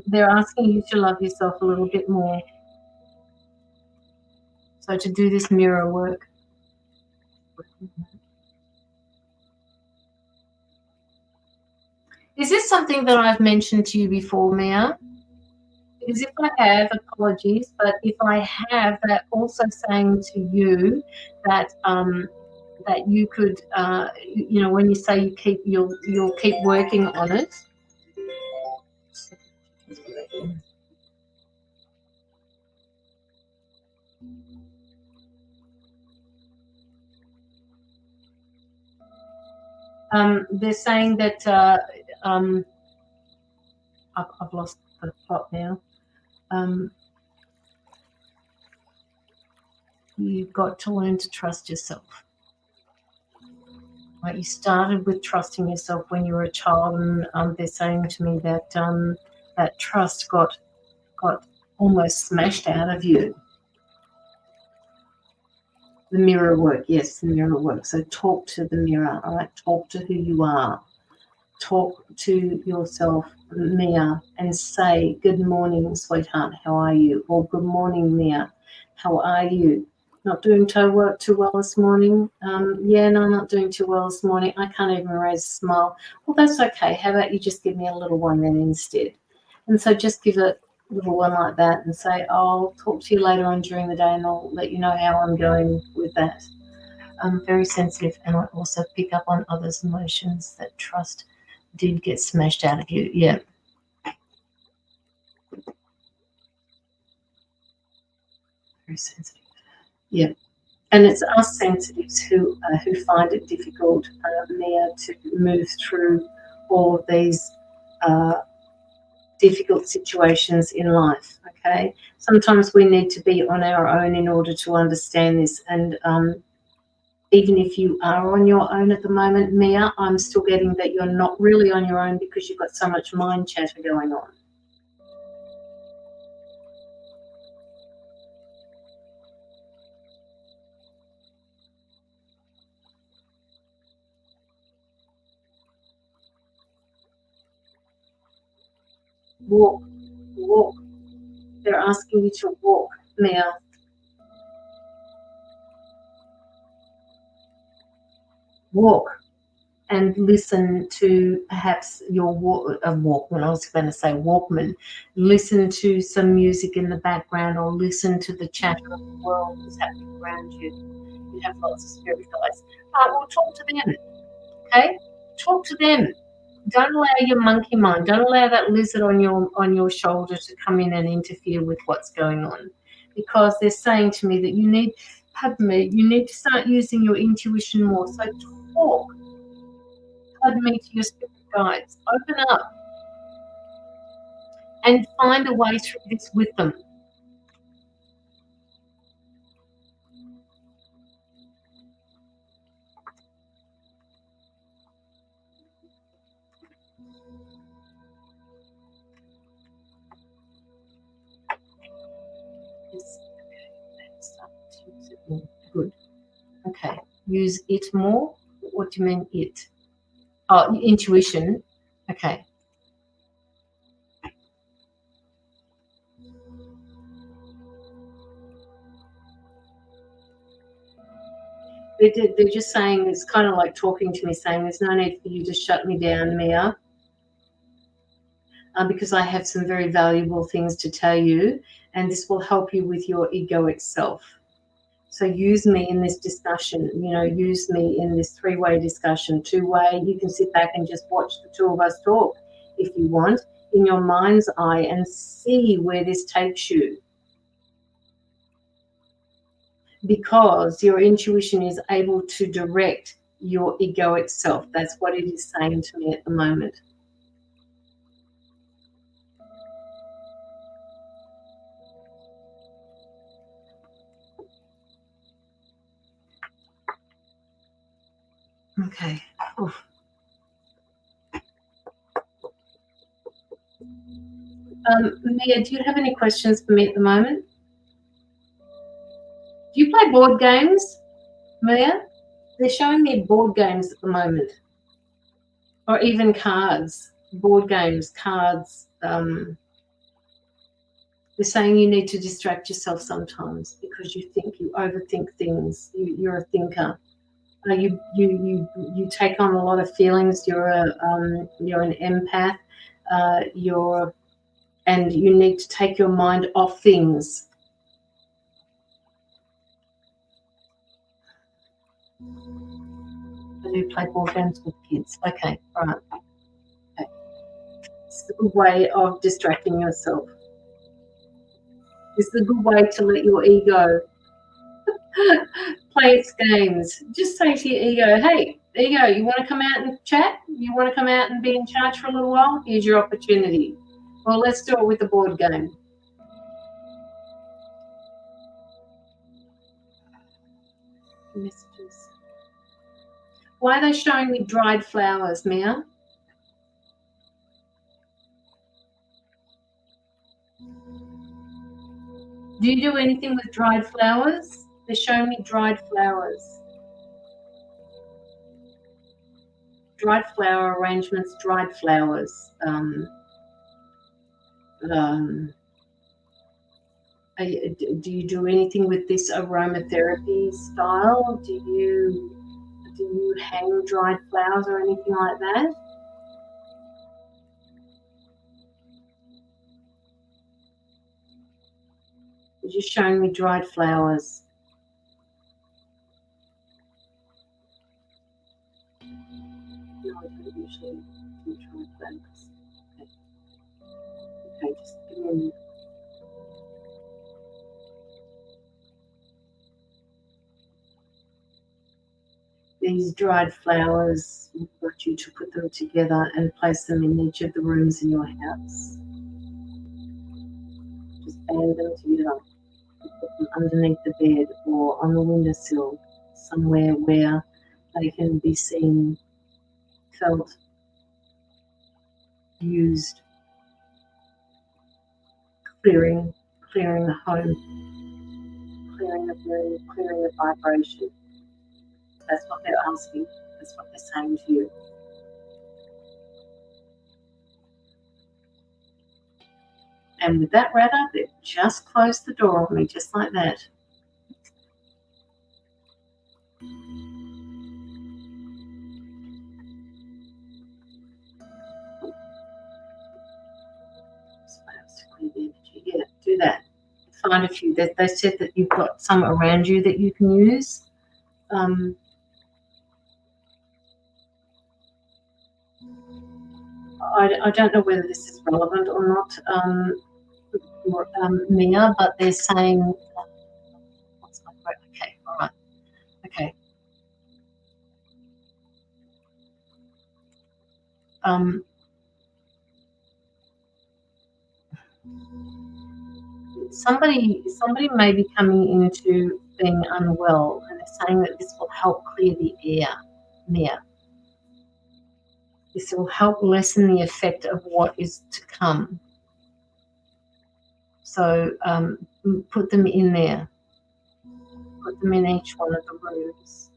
[SPEAKER 1] They're asking you to love yourself a little bit more. So to do this mirror work. Is this something that I've mentioned to you before, Mia? Because if I have, apologies, but if I have, that also saying to you that that you could, you know, when you say you'll keep working on it. They're saying that I've lost the plot now. You've got to learn to trust yourself. Right, you started with trusting yourself when you were a child, and they're saying to me that that trust got almost smashed out of you. The mirror work, yes, the mirror work. So talk to the mirror, all right? Talk to who you are. Talk to yourself, Mia, and say, good morning, sweetheart, how are you? Or good morning, Mia, how are you? Not doing too well this morning? Yeah, no, I'm not doing too well this morning. I can't even raise a smile. Well, that's okay. How about you just give me a little one then instead? And so just give a little one like that and say, I'll talk to you later on during the day and I'll let you know how I'm going with that. I'm very sensitive and I also pick up on others' emotions. That trust did get smashed out of you. Yeah. Very sensitive. Yeah. And it's us sensitives who find it difficult, Mia, to move through all of these difficult situations in life. Okay, sometimes we need to be on our own in order to understand this. And even if you are on your own at the moment, Mia, I'm still getting that you're not really on your own because you've got so much mind chatter going on. Walk. They're asking you to walk, Mia. Walk and listen to perhaps your Walkman. I was going to say Walkman. Listen to some music in the background or listen to the chatter of the world that's happening around you. You have lots of spirit guides. Well, talk to them, okay? Talk to them. Don't allow your monkey mind, don't allow that lizard on your shoulder to come in and interfere with what's going on. Because they're saying to me that you need to start using your intuition more. So talk. Pardon me to your spirit guides. Open up and find a way through this with them. Good. Okay. Use it more. What do you mean it? Oh, intuition. Okay. They're just saying, it's kind of like talking to me, saying there's no need for you to shut me down, Mia, because I have some very valuable things to tell you, and this will help you with your egoic self. So use me in this discussion, use me in this three-way discussion, two-way. You can sit back and just watch the two of us talk if you want, in your mind's eye, and see where this takes you. Because your intuition is able to direct your egoic self. That's what it is saying to me at the moment. Okay. Oof. Mia, do you have any questions for me at the moment? Do you play board games, Mia? They're showing me board games at the moment. Or even cards, board games, cards. They're saying you need to distract yourself sometimes because you overthink things. You're a thinker. You take on a lot of feelings. You're an empath. And you need to take your mind off things. I do play board games with kids. Okay, all right. Okay. It's a good way of distracting yourself. It's a good way to let your ego play its games. Just say to your ego, hey, ego, you want to come out and chat? You want to come out and be in charge for a little while? Here's your opportunity. Well, let's do it with the board game. Messages. Why are they showing me dried flowers, Mia? Do you do anything with dried flowers? They're showing me dried flowers. Dried flower arrangements, dried flowers. Do you do anything with this aromatherapy style? Do you hang dried flowers or anything like that? You're just showing me dried flowers. No, I don't usually do dried flowers. Okay, just give me a minute. These dried flowers, I want you to put them together and place them in each of the rooms in your house. Just band them together. Put them underneath the bed or on the windowsill, somewhere where they can be seen, felt, used, clearing the home, clearing the room, clearing the vibration. That's what they're asking. That's what they're saying to you. And with that ratter, they've just closed the door on me, just like that. Yeah, do that. Find a few. They said that you've got some around you that you can use. I don't know whether this is relevant or not, Mia, but they're saying, what's my quote? Okay, all right. Okay. Somebody may be coming into being unwell, and they're saying that this will help clear the air, Mia. This will help lessen the effect of what is to come. So put them in there. Put them in each one of the rooms.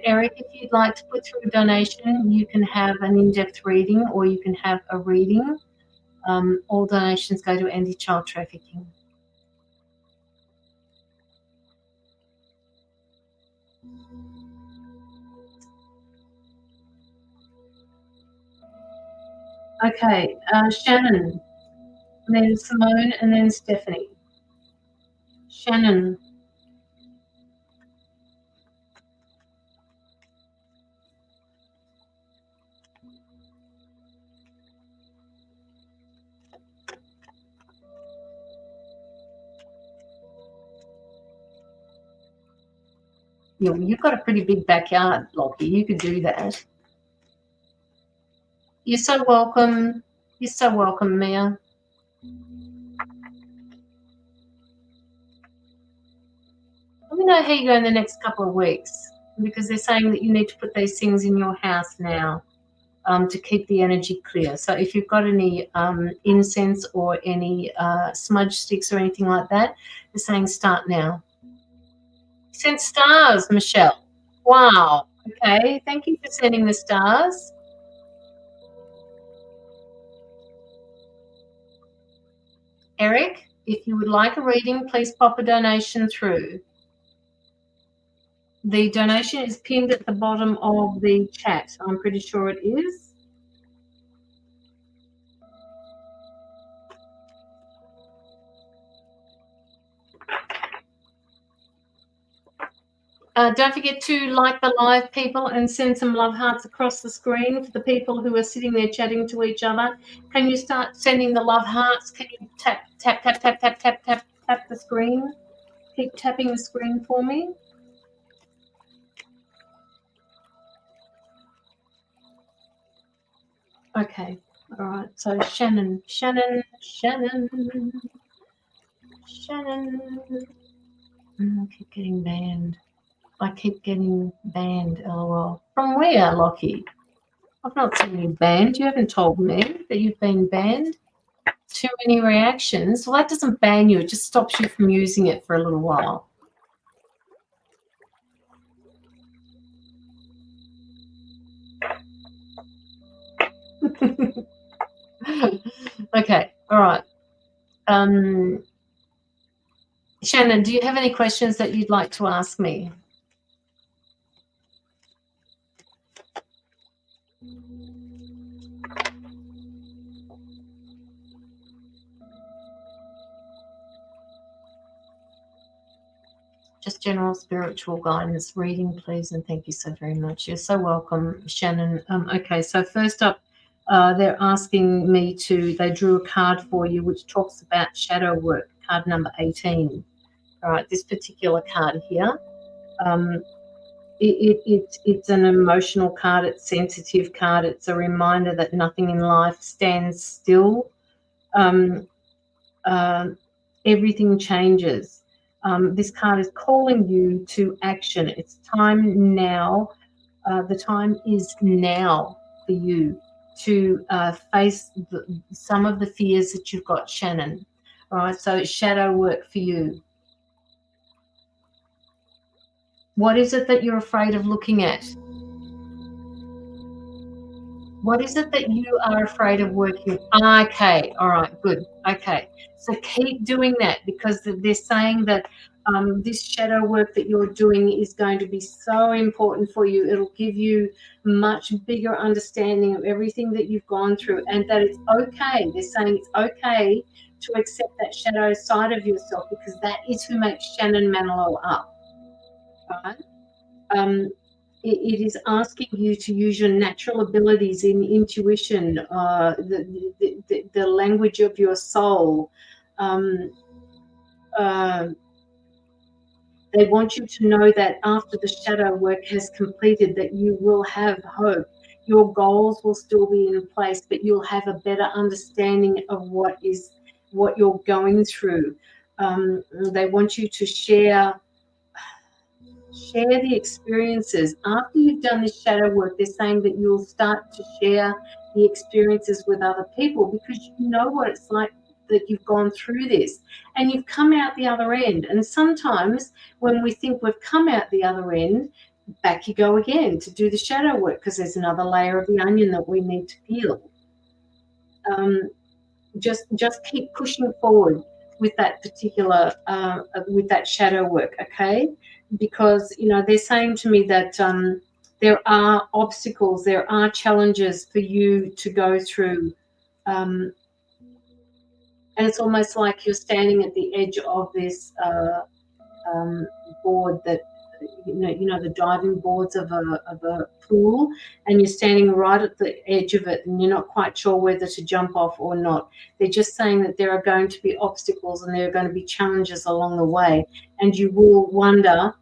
[SPEAKER 1] Eric, if you'd like to put through a donation, you can have an in-depth reading or you can have a reading. All donations go to anti-child trafficking. Okay, Shannon, and then Simone, and then Stephanie. Shannon. Yeah, well, you've got a pretty big backyard, Lockie. You could do that. You're so welcome. You're so welcome, Mia. Let me know how you go in the next couple of weeks, because they're saying that you need to put these things in your house now to keep the energy clear. So if you've got any incense or any smudge sticks or anything like that, they're saying start now. Sent stars, Michelle. Wow. Okay. Thank you for sending the stars. Eric, if you would like a reading, please pop a donation through. The donation is pinned at the bottom of the chat. I'm pretty sure it is. Don't forget to like the live, people, and send some love hearts across the screen for the people who are sitting there chatting to each other. Can you start sending the love hearts? Can you tap, tap, tap, tap, tap, tap, tap, tap the screen? Keep tapping the screen for me. Okay. All right. So Shannon. I keep getting banned. LOL. From where, Lockie? I've not seen you banned. You haven't told me that you've been banned. Too many reactions. Well, that doesn't ban you. It just stops you from using it for a little while. Okay. All right. Shannon, do you have any questions that you'd like to ask me? Just general spiritual guidance reading, please, and thank you so very much. You're so welcome, Shannon. Okay, so first up, they're asking me they drew a card for you which talks about shadow work, card number 18. All right, this particular card here, it's an emotional card, it's a sensitive card, it's a reminder that nothing in life stands still. Everything changes. This card is calling you to action. It's time now. The time is now for you to face some of the fears that you've got, Shannon. All right, so it's shadow work for you. What is it that you're afraid of looking at? What is it that you are afraid of working? Okay, all right, good. Okay, so keep doing that, because they're saying that this shadow work that you're doing is going to be so important for you. It'll give you much bigger understanding of everything that you've gone through, and that it's okay. They're saying it's okay to accept that shadow side of yourself, because that is who makes Shannon Manilow up. Right? It is asking you to use your natural abilities in intuition, the language of your soul. They want you to know that after the shadow work has completed, that you will have hope. Your goals will still be in place, but you'll have a better understanding of what you're going through. They want you to share the experiences. After you've done this shadow work, they're saying that you'll start to share the experiences with other people, because you know what it's like that you've gone through this and you've come out the other end. And sometimes when we think we've come out the other end, back you go again to do the shadow work, because there's another layer of the onion that we need to peel. Just keep pushing forward with that particular with that shadow work, okay? Because they're saying to me that there are obstacles, there are challenges for you to go through, and it's almost like you're standing at the edge of this board that the diving boards of a pool, and you're standing right at the edge of it and you're not quite sure whether to jump off or not. They're just saying that there are going to be obstacles and there are going to be challenges along the way, and you will wonder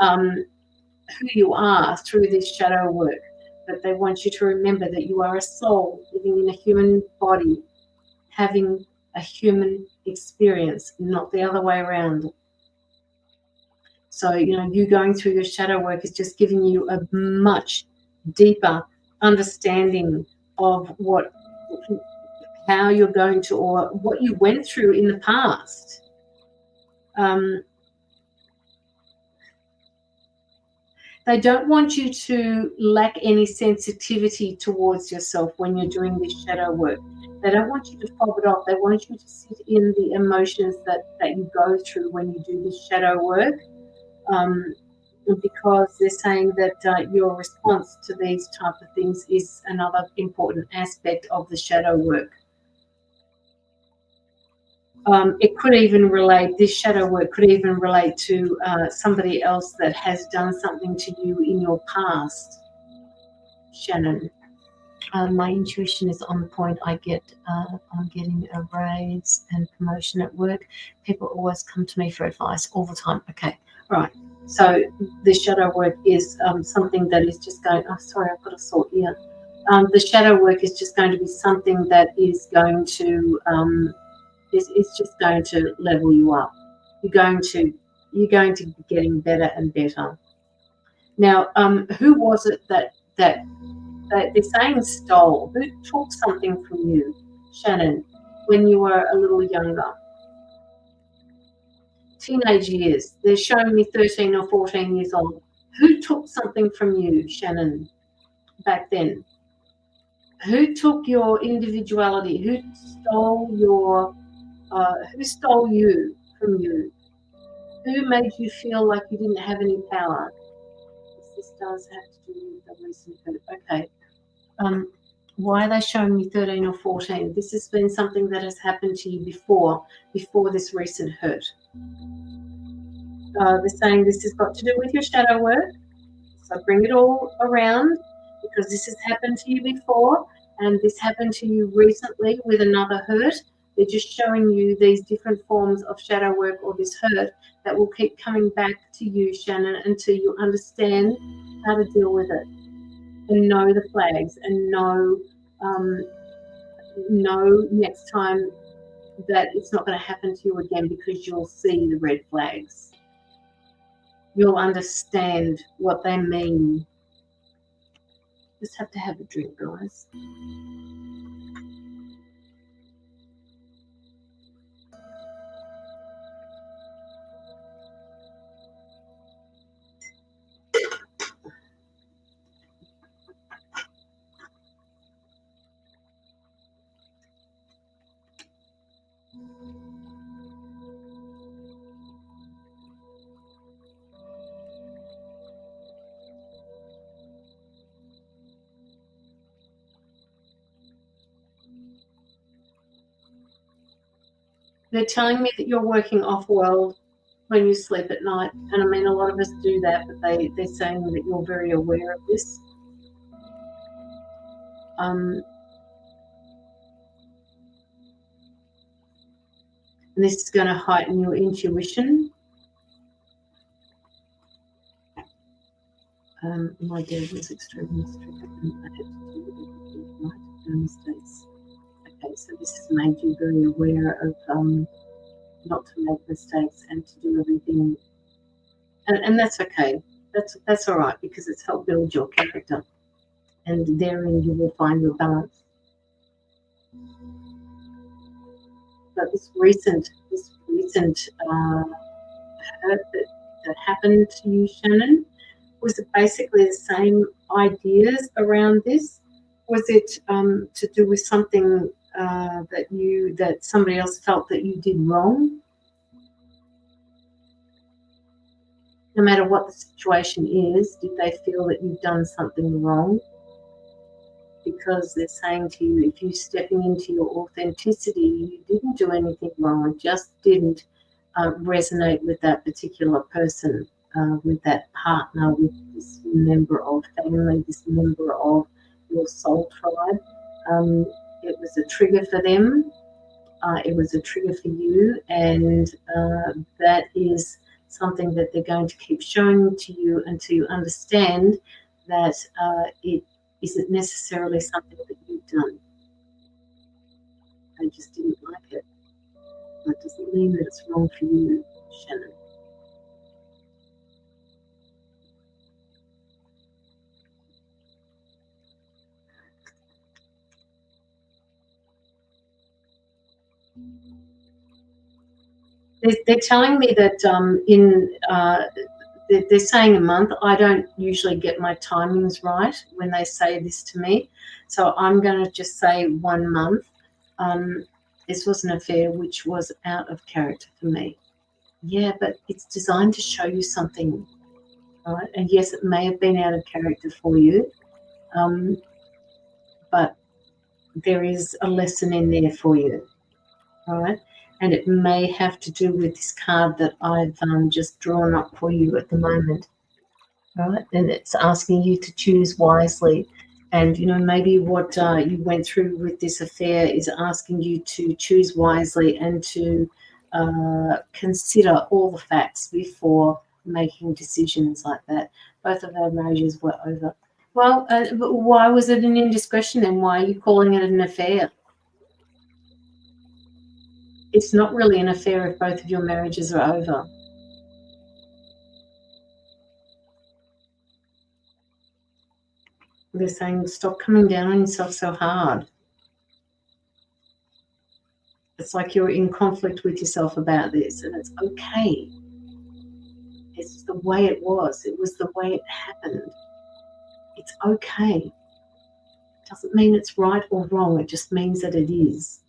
[SPEAKER 1] who you are through this shadow work. But they want you to remember that you are a soul living in a human body, having a human experience, not the other way around. So, you going through your shadow work is just giving you a much deeper understanding of how you're going to, or what you went through in the past. They don't want you to lack any sensitivity towards yourself when you're doing this shadow work. They don't want you to fob it off. They want you to sit in the emotions that you go through when you do this shadow work. because they're saying that your response to these type of things is another important aspect of the shadow work. It could even relate, this shadow work could even relate to somebody else that has done something to you in your past, Shannon. My intuition is on point. I'm getting a raise and promotion at work. People always come to me for advice all the time. Okay, right. So the shadow work is something that is just going, oh, sorry, I've got a sore ear. The shadow work is just going to be something that is going to, it's just going to level you up. You're going to be getting better and better. Now, who was it that they're saying stole? Who took something from you, Shannon, when you were a little younger? Teenage years. They're showing me 13 or 14 years old. Who took something from you, Shannon, back then? Who took your individuality? Who stole who stole you from you? Who made you feel like you didn't have any power? This does have to do with the recent hurt. Okay. Why are they showing me 13 or 14? This has been something that has happened to you before this recent hurt. They're saying this has got to do with your shadow work. So bring it all around, because this has happened to you before, and this happened to you recently with another hurt. They're just showing you these different forms of shadow work or this hurt that will keep coming back to you, Shannon, until you understand how to deal with it and know the flags and know next time that it's not going to happen to you again, because you'll see the red flags. You'll understand what they mean. Just have to have a drink, guys. They're telling me that you're working off-world when you sleep at night. And I mean, a lot of us do that, but they're saying that you're very aware of this. And this is going to heighten your intuition. My dad was extremely strict and I had to do everything right, no mistakes. Okay, so this has made you very aware of not to make mistakes and to do everything, and that's okay. That's all right, because it's helped build your character, and therein you will find your balance. But this recent hurt that happened to you, Shannon, was it basically the same ideas around this? Was it to do with something that somebody else felt that you did wrong? No matter what the situation is, did they feel that you've done something wrong? Because they're saying to you, if you're stepping into your authenticity, you didn't do anything wrong. It just didn't resonate with that particular person, with that partner, with this member of family, this member of your soul tribe. It was a trigger for them. It was a trigger for you, and that is something that they're going to keep showing to you until you understand that it isn't necessarily something that you've done. They just didn't like it. That doesn't mean that it's wrong for you, Shannon. They're telling me that they're saying a month. I don't usually get my timings right when they say this to me, so I'm going to just say 1 month. This was an affair which was out of character for me. Yeah, but it's designed to show you something. right? And yes, it may have been out of character for you, but there is a lesson in there for you, right? And it may have to do with this card that I've just drawn up for you at the moment, right? And it's asking you to choose wisely. And, you know, maybe what you went through with this affair is asking you to choose wisely and to consider all the facts before making decisions like that. Both of our marriages were over. Well, but why was it an indiscretion and why are you calling it an affair? It's not really an affair if both of your marriages are over. They're saying stop coming down on yourself so hard. It's like you're in conflict with yourself about this, and it's okay. It's the way it was. It was the way it happened. It's okay. It doesn't mean it's right or wrong. It just means that it is.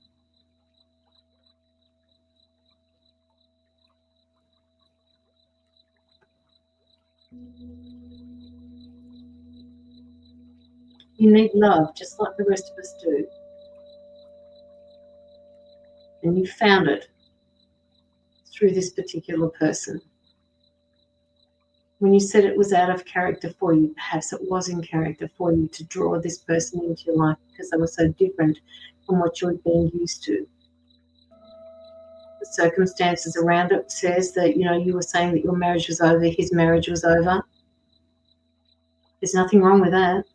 [SPEAKER 1] You need love, just like the rest of us do. And you found it through this particular person. When you said it was out of character for you, perhaps it was in character for you to draw this person into your life because they were so different from what you're being used to. The circumstances around it says that, you know, you were saying that your marriage was over, his marriage was over. There's nothing wrong with that.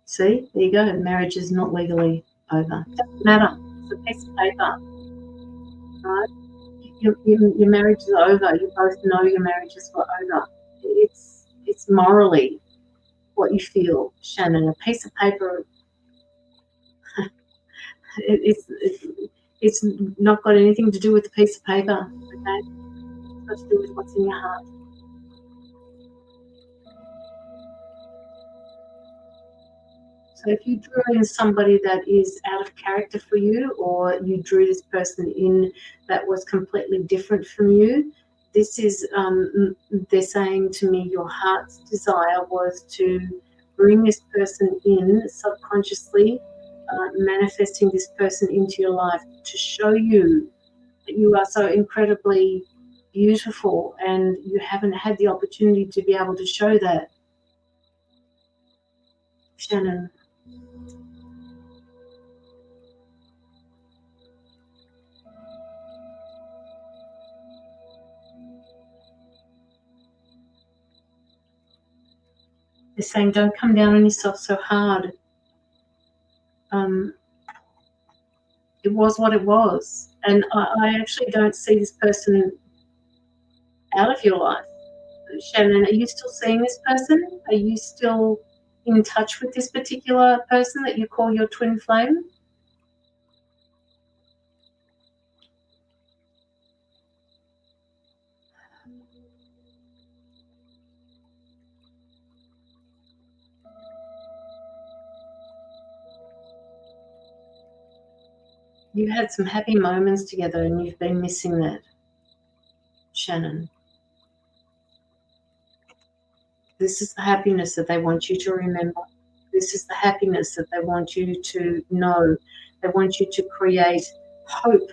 [SPEAKER 1] See, there you go. Marriage is not legally over. It doesn't matter. It's a piece of paper, right? Your marriage is over. You both know your marriages were over. It's morally what you feel, Shannon. A piece of paper. It's not got anything to do with the piece of paper. Okay, it's got to do with what's in your heart. So if you drew in somebody that is out of character for you, or you drew this person in that was completely different from you, this is, they're saying to me, your heart's desire was to bring this person in subconsciously, manifesting this person into your life to show you that you are so incredibly beautiful, and you haven't had the opportunity to be able to show that, Shannon. They're saying, don't come down on yourself so hard. It was what it was. And I actually don't see this person out of your life. Shannon, are you still seeing this person? Are you still in touch with this particular person that you call your twin flame? You had some happy moments together and you've been missing that, Shannon. This is the happiness that they want you to remember. This is the happiness that they want you to know. They want you to create hope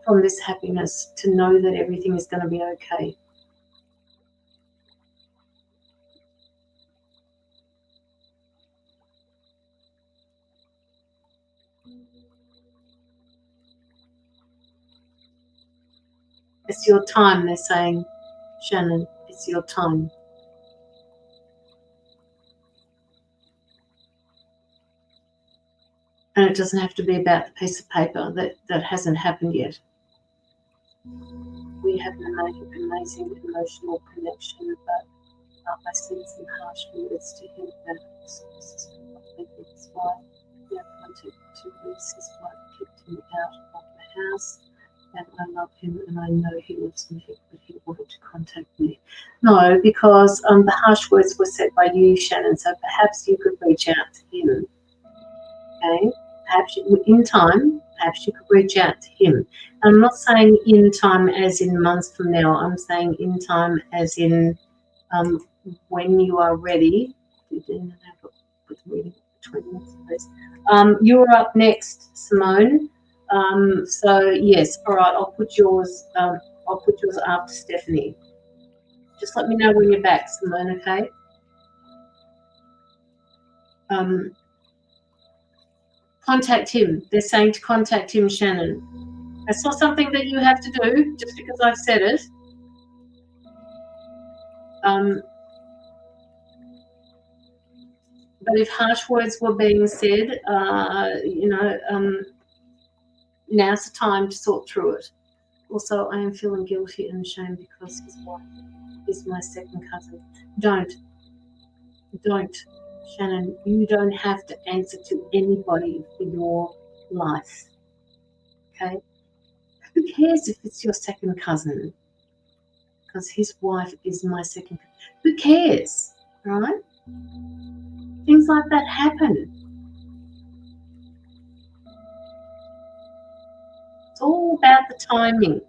[SPEAKER 1] from this happiness, to know that everything is going to be okay. It's your time, they're saying, Shannon, it's your time. And it doesn't have to be about the piece of paper that hasn't happened yet. We have an amazing emotional connection, but I sent some harsh words to him that his wife, no contact to his wife kept him out of the house. And I love him and I know he loves me, but he wanted to contact me. No, because the harsh words were said by you, Shannon, so perhaps you could reach out to him. Okay? Perhaps in time, perhaps you could reach out to him. I'm not saying in time as in months from now. I'm saying in time as in when you are ready. You're up next, Simone. So yes, all right. I'll put yours after Stephanie. Just let me know when you're back, Simone. Okay. Contact him. They're saying to contact him, Shannon. It's not something that you have to do just because I've said it. But if harsh words were being said, now's the time to sort through it. Also, I am feeling guilty and ashamed because his wife is my second cousin. Don't, Shannon, you don't have to answer to anybody for your life, okay? Who cares if it's your second cousin? Because his wife is my second cousin. Who cares, right? Things like that happen. It's all about the timing.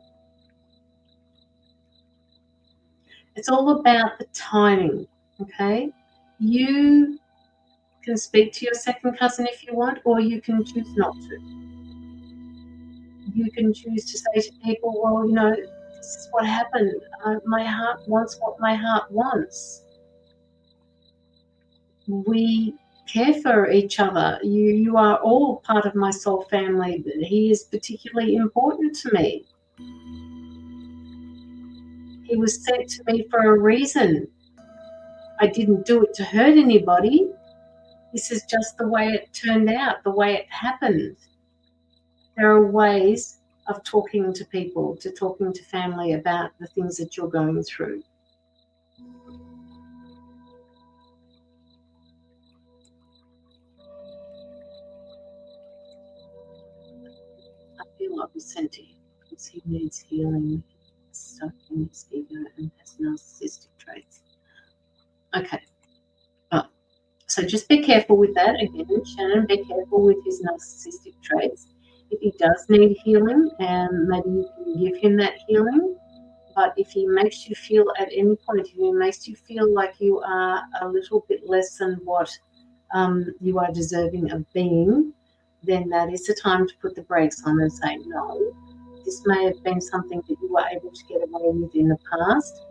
[SPEAKER 1] It's all about the timing, okay? You can speak to your second cousin if you want, or you can choose not to. You can choose to say to people, well, this is what happened. My heart wants what my heart wants. We care for each other. You are all part of my soul family. He is particularly important to me. He was sent to me for a reason. I didn't do it to hurt anybody. This is just the way it turned out, the way it happened. There are ways of talking to people, talking to family about the things that you're going through. I feel like we sent to him because he needs healing. He's stuck in his ego and has narcissistic traits. Okay. So just be careful with that. Again, Shannon, be careful with his narcissistic traits. If he does need healing, maybe you can give him that healing. But if he makes you feel at any point, if he makes you feel like you are a little bit less than what you are deserving of being, then that is the time to put the brakes on and say, no, this may have been something that you were able to get away with in the past,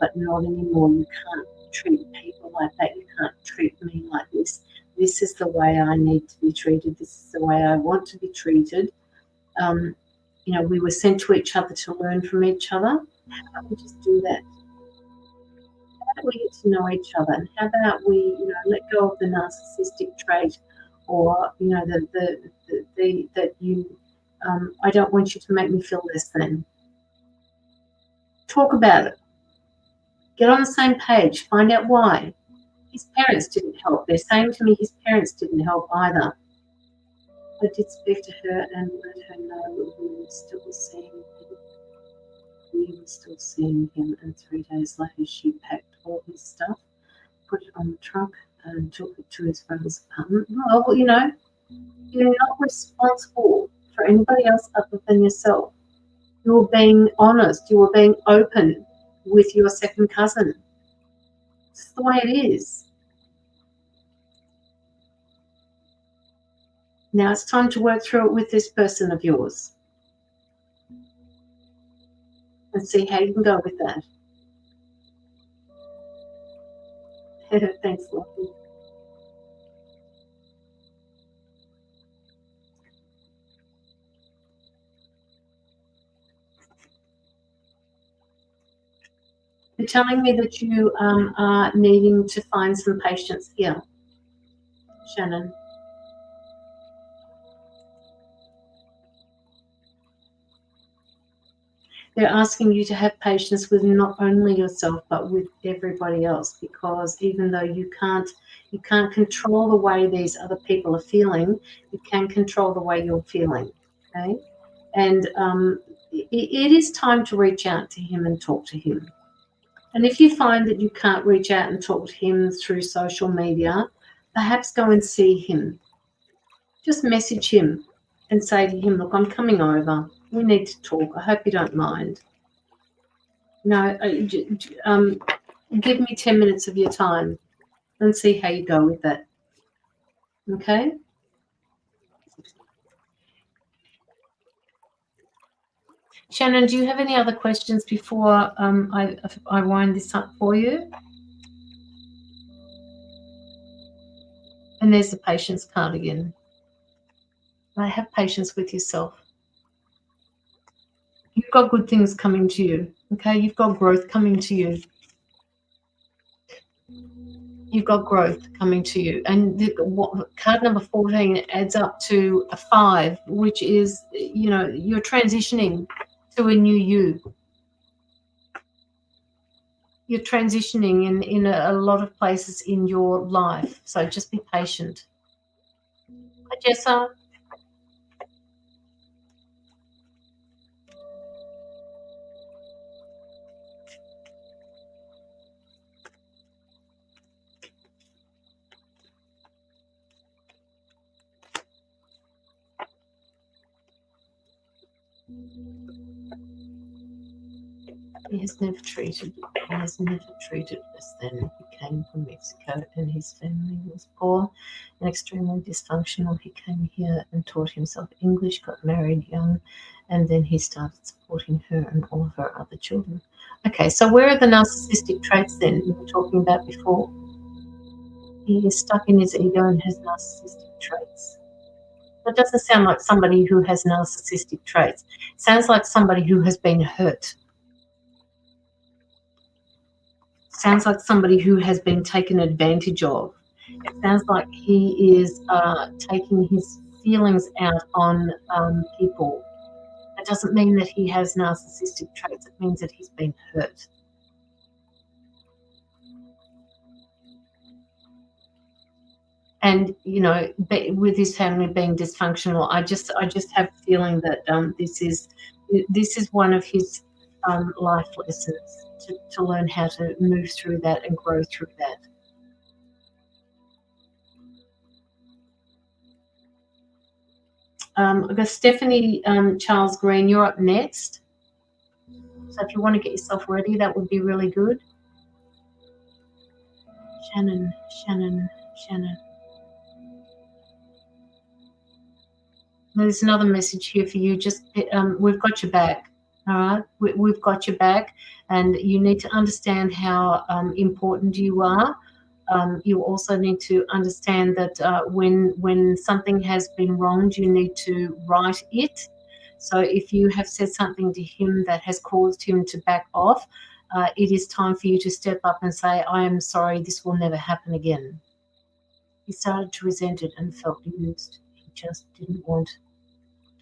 [SPEAKER 1] but not anymore. You can't treat people like that. You can't treat me like this. This is the way I need to be treated. This is the way I want to be treated. We were sent to each other to learn from each other. How about we just do that? How about we get to know each other? And how about we, let go of the narcissistic trait, or that you, I don't want you to make me feel less than. Talk about it. Get on the same page. Find out why. His parents didn't help. They're saying to me his parents didn't help either. I did speak to her and let her know we were still seeing him. We were still seeing him, and 3 days later she packed all his stuff, put it on the truck, and took it to his friend's apartment. Well, you're not responsible for anybody else other than yourself. You were being honest. You were being open with your second cousin. It's the way it is. Now it's time to work through it with this person of yours and see how you can go with that. Thanks, Lottie. You're telling me that you are needing to find some patience here, Shannon. They're asking you to have patience with not only yourself but with everybody else, because even though you can't control the way these other people are feeling, you can control the way you're feeling. Okay, and it is time to reach out to him and talk to him. And if you find that you can't reach out and talk to him through social media, perhaps go and see him. Just message him and say to him, look, I'm coming over. We need to talk. I hope you don't mind. No, give me 10 minutes of your time and see how you go with that. Okay? Shannon, do you have any other questions before I wind this up for you? And there's the patience card again. Have patience with yourself. You've got good things coming to you, okay? You've got growth coming to you. You've got growth coming to you. And card number 14 adds up to a 5, which is, you know, you're transitioning to a new you. You're transitioning in a lot of places in your life. So just be patient. Hi, Jessa. He has never treated us then. He came from Mexico and his family was poor and extremely dysfunctional. He came here and taught himself English, got married young, and then he started supporting her and all of her other children. Okay, so where are the narcissistic traits then you were talking about before? He is stuck in his ego and has narcissistic traits. That doesn't sound like somebody who has narcissistic traits. It sounds like somebody who has been hurt. Sounds like somebody who has been taken advantage of. It sounds like he is taking his feelings out on people. That doesn't mean that he has narcissistic traits. It means that he's been hurt. And, you know, with his family being dysfunctional, I just have a feeling that this is one of his life lessons. To learn how to move through that and grow through that. I've got Stephanie Charles Green, you're up next. So if you want to get yourself ready, that would be really good. Shannon. There's another message here for you. Just we've got your back. All right, we've got your back, and you need to understand how important you are. You also need to understand that when something has been wronged, you need to right it. So if you have said something to him that has caused him to back off, it is time for you to step up and say, I am sorry, this will never happen again. He started to resent it and felt used. He just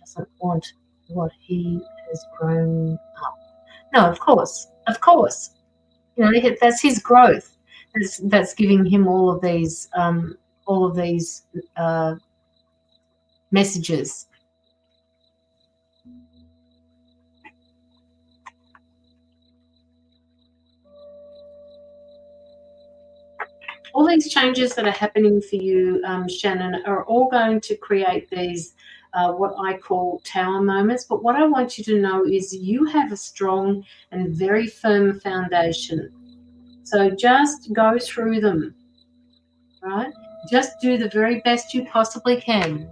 [SPEAKER 1] doesn't want what he has grown up. No, of course. You know, that's his growth. That's giving him all of these messages. All these changes that are happening for you, Shannon, are all going to create these what I call tower moments. But what I want you to know is you have a strong and very firm foundation. So just go through them, right? Just do the very best you possibly can.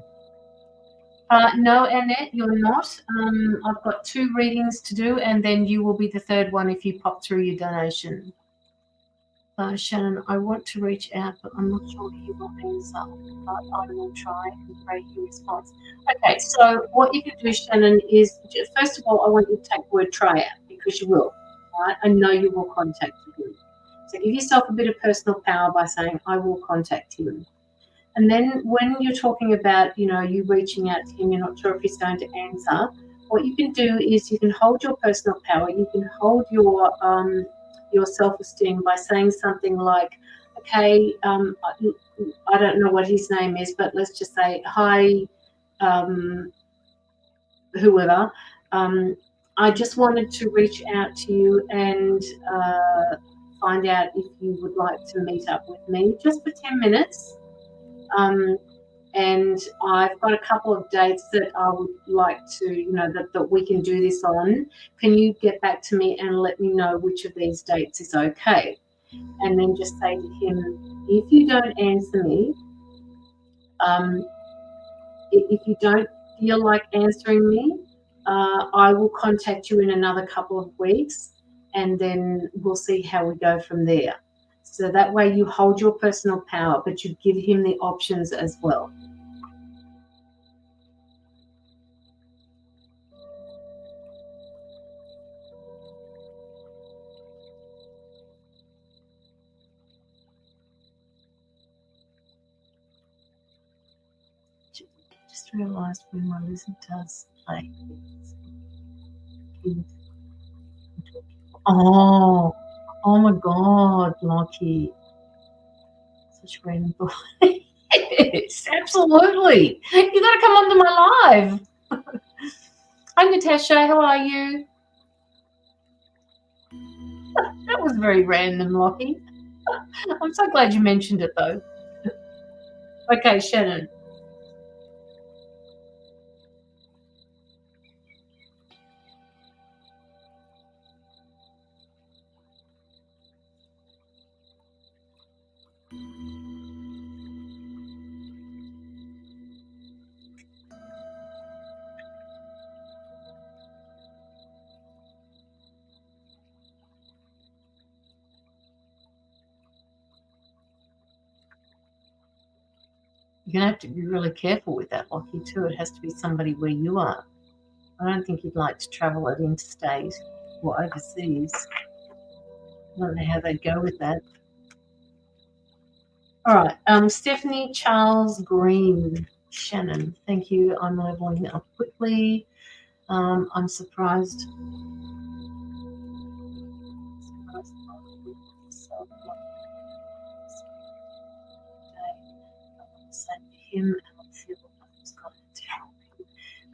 [SPEAKER 1] No, Annette, you're not. I've got 2 readings to do, and then you will be the 3rd one if you pop through your donation. Shannon, I want to reach out, but I'm not sure he will answer, but I will try and pray he responds. Okay, so what you can do, Shannon, is, first of all, I want you to take the word try out, because you will, right? I know you will contact him. So give yourself a bit of personal power by saying, I will contact him. And then when you're talking about, you know, you reaching out to him, you're not sure if he's going to answer, what you can do is you can hold your personal power, you can hold your self-esteem by saying something like, okay, I don't know what his name is, but let's just say, hi, whoever, I just wanted to reach out to you and find out if you would like to meet up with me just for 10 minutes. and I've got a couple of dates that I would like to, you know, that we can do this on. Can you get back to me and let me know which of these dates is okay? And then just say to him, if you don't answer me, if you don't feel like answering me, I will contact you in another couple of weeks, and then we'll see how we go from there. So that way you hold your personal power, but you give him the options as well. Just realised when my lizard does play. Oh my God, Lockie. Such random boy. Yes, absolutely. You got to come onto my live. Hi, Natasha. How are you? That was very random, Lockie. I'm so glad you mentioned it, though. Okay, Shannon. You're going to have to be really careful with that, Lockie, too. It has to be somebody where you are. I don't think you'd like to travel at interstate or overseas. I don't know how they'd go with that. All right, Stephanie Charles Green. Shannon, thank you. I'm leveling up quickly. I'm surprised. Say to him, and I feel like it's got to help him.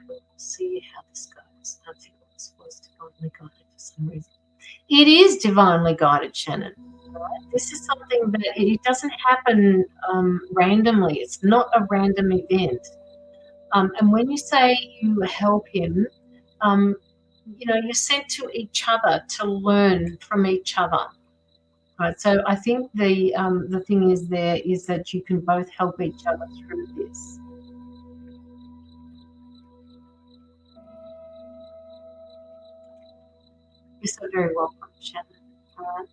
[SPEAKER 1] We'll see how this goes. I feel this was divinely guided for some reason. It is divinely guided, Shannon. Right? This is something that it doesn't happen randomly. It's not a random event. And when you say you help him, you know, you're sent to each other to learn from each other. Right. So I think the thing is there is that you can both help each other through this. You're so very welcome, Shannon. All right.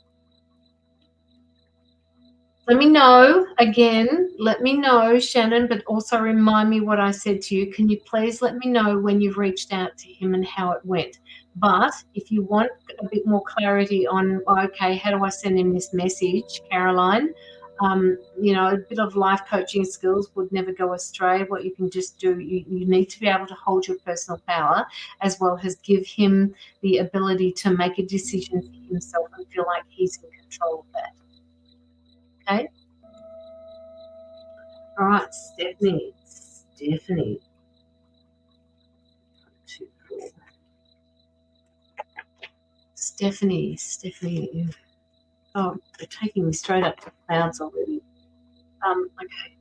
[SPEAKER 1] Let me know again. Let me know, Shannon, but also remind me what I said to you. Can you please let me know when you've reached out to him and how it went? But if you want a bit more clarity on, okay, how do I send him this message, Caroline? You know, a bit of life coaching skills would never go astray. What you can just do, you need to be able to hold your personal power as well as give him the ability to make a decision for himself and feel like he's in control of that. Okay? All right, Stephanie. Stephanie. Oh, they're taking me straight up to the clouds already. Okay.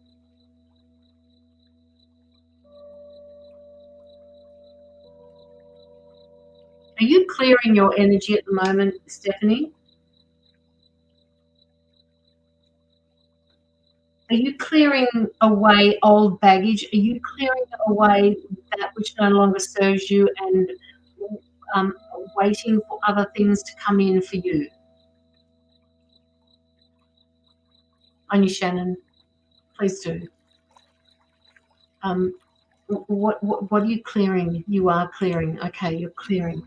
[SPEAKER 1] Are you clearing your energy at the moment, Stephanie? Are you clearing away old baggage? Are you clearing away that which no longer serves you and waiting for other things to come in for you? On you, Shannon. Please do. What are you clearing? You are clearing. Okay, you're clearing.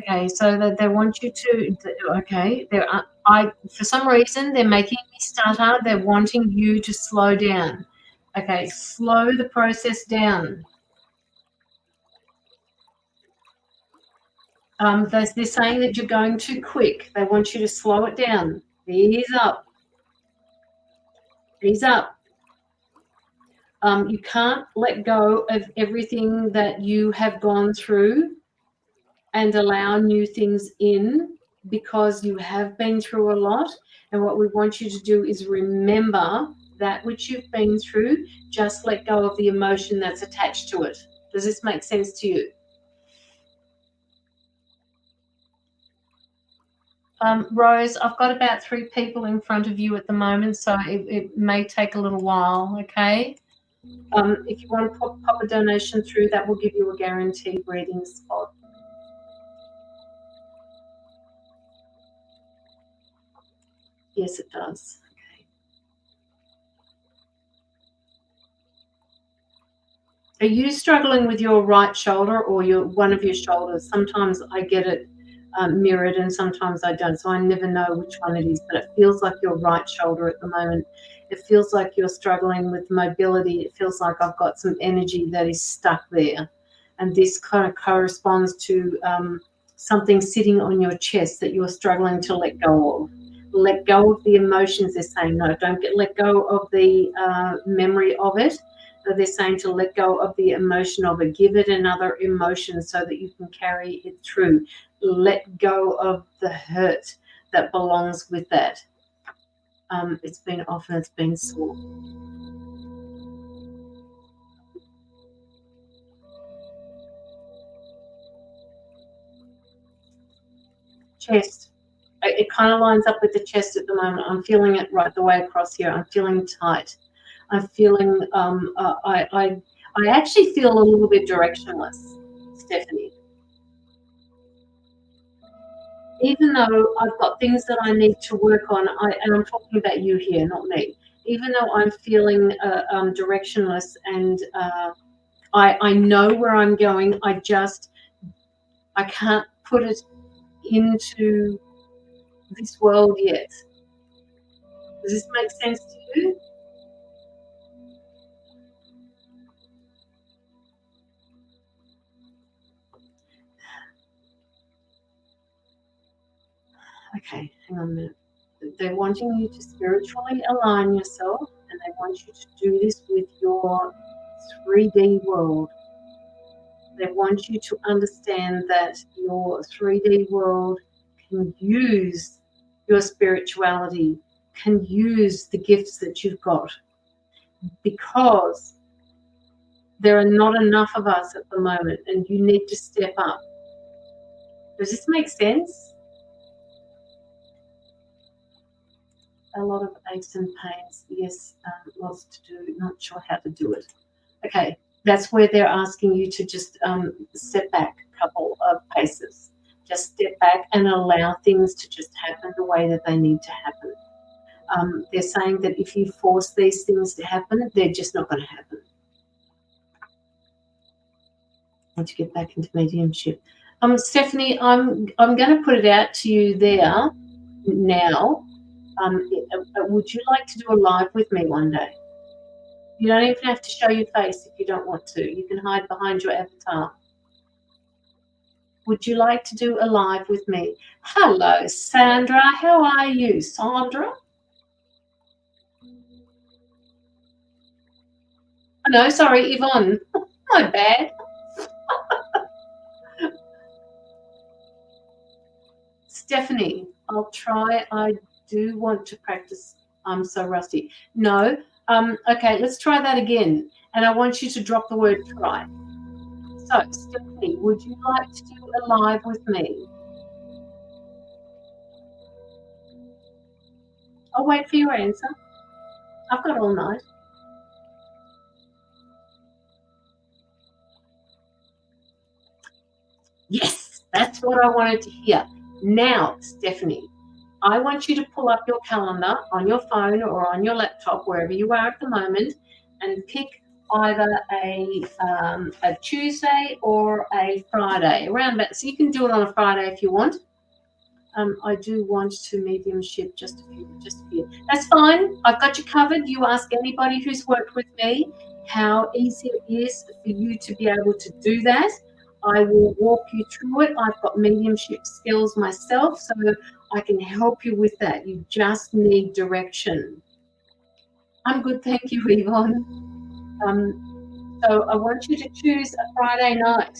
[SPEAKER 1] Okay, so that they want you to. Okay, for some reason they're making me stutter. They're wanting you to slow down. Okay, slow the process down. They're saying that you're going too quick. They want you to slow it down. Ease up. Ease up. You can't let go of everything that you have gone through and allow new things in because you have been through a lot And what we want you to do is remember that which you've been through, just let go of the emotion that's attached to it. Does this make sense to you? Rose, I've got about 3 people in front of you at the moment, so it may take a little while, okay? If you want to pop a donation through, that will give you a guaranteed reading spot. Yes, it does. Okay. Are you struggling with your right shoulder or one of your shoulders? Sometimes I get it mirrored and sometimes I don't, so I never know which one it is, but it feels like your right shoulder at the moment. It feels like you're struggling with mobility. It feels like I've got some energy that is stuck there, and this kind of corresponds to something sitting on your chest that you're struggling to let go of. Let go of the emotions. They're saying no, don't let go of the memory of it. They're saying to let go of the emotion of it. Give it another emotion so that you can carry it through. Let go of the hurt that belongs with that. It's been often, it's been sore. Chest. It kind of lines up with the chest at the moment. I'm feeling it right the way across here. I'm feeling tight. I'm feeling, I actually feel a little bit directionless, Stephanie. Even though I've got things that I need to work on, and I'm talking about you here, not me. Even though I'm feeling directionless and I know where I'm going, I can't put it into this world yet. Does this make sense to you? Okay, hang on a minute. They're wanting you to spiritually align yourself, and they want you to do this with your 3D world. They want you to understand that your 3D world can use your spirituality, can use the gifts that you've got, because there are not enough of us at the moment, and you need to step up. Does this make sense? A lot of aches and pains. Yes, lots to do. Not sure how to do it. Okay, that's where they're asking you to just step back a couple of paces. Just step back and allow things to just happen the way that they need to happen. They're saying that if you force these things to happen, they're just not going to happen. I want to get back into mediumship. Stephanie, I'm going to put it out to you there now. Would you like to do a live with me one day? You don't even have to show your face if you don't want to. You can hide behind your avatar. Would you like to do a live with me? Hello, Sandra. How are you, Sandra? Oh, no, sorry, Yvonne. My bad. Stephanie, I'll try. I do want to practice. I'm so rusty. No. Okay, let's try that again. And I want you to drop the word try. So, Stephanie, would you like to do a live with me? I'll wait for your answer. I've got all night. Yes, that's what I wanted to hear. Now, Stephanie, I want you to pull up your calendar on your phone or on your laptop, wherever you are at the moment, and pick either a Tuesday or a Friday, around about. So you can do it on a Friday if you want. I do want to mediumship just a few. That's fine. I've got you covered. You ask anybody who's worked with me how easy it is for you to be able to do that. I will walk you through it. I've got mediumship skills myself, so I can help you with that. You just need direction. I'm good, thank you, Yvonne. So I want you to choose a Friday night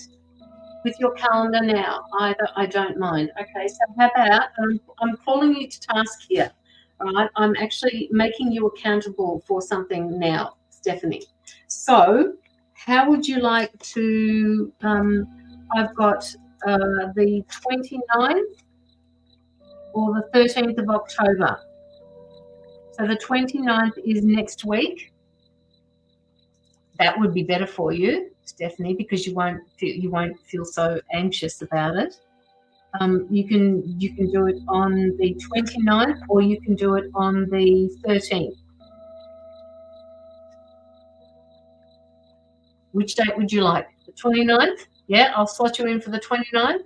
[SPEAKER 1] with your calendar now. Either I don't mind. Okay, so how about I'm calling you to task here. All right, I'm actually making you accountable for something now, Stephanie. So how would you like to, I've got the 29th or the 13th of October. So the 29th is next week. That would be better for you, Stephanie, because you won't feel so anxious about it. You can do it on the 29th or you can do it on the 13th. Which date would you like? The 29th? Yeah, I'll slot you in for the 29th.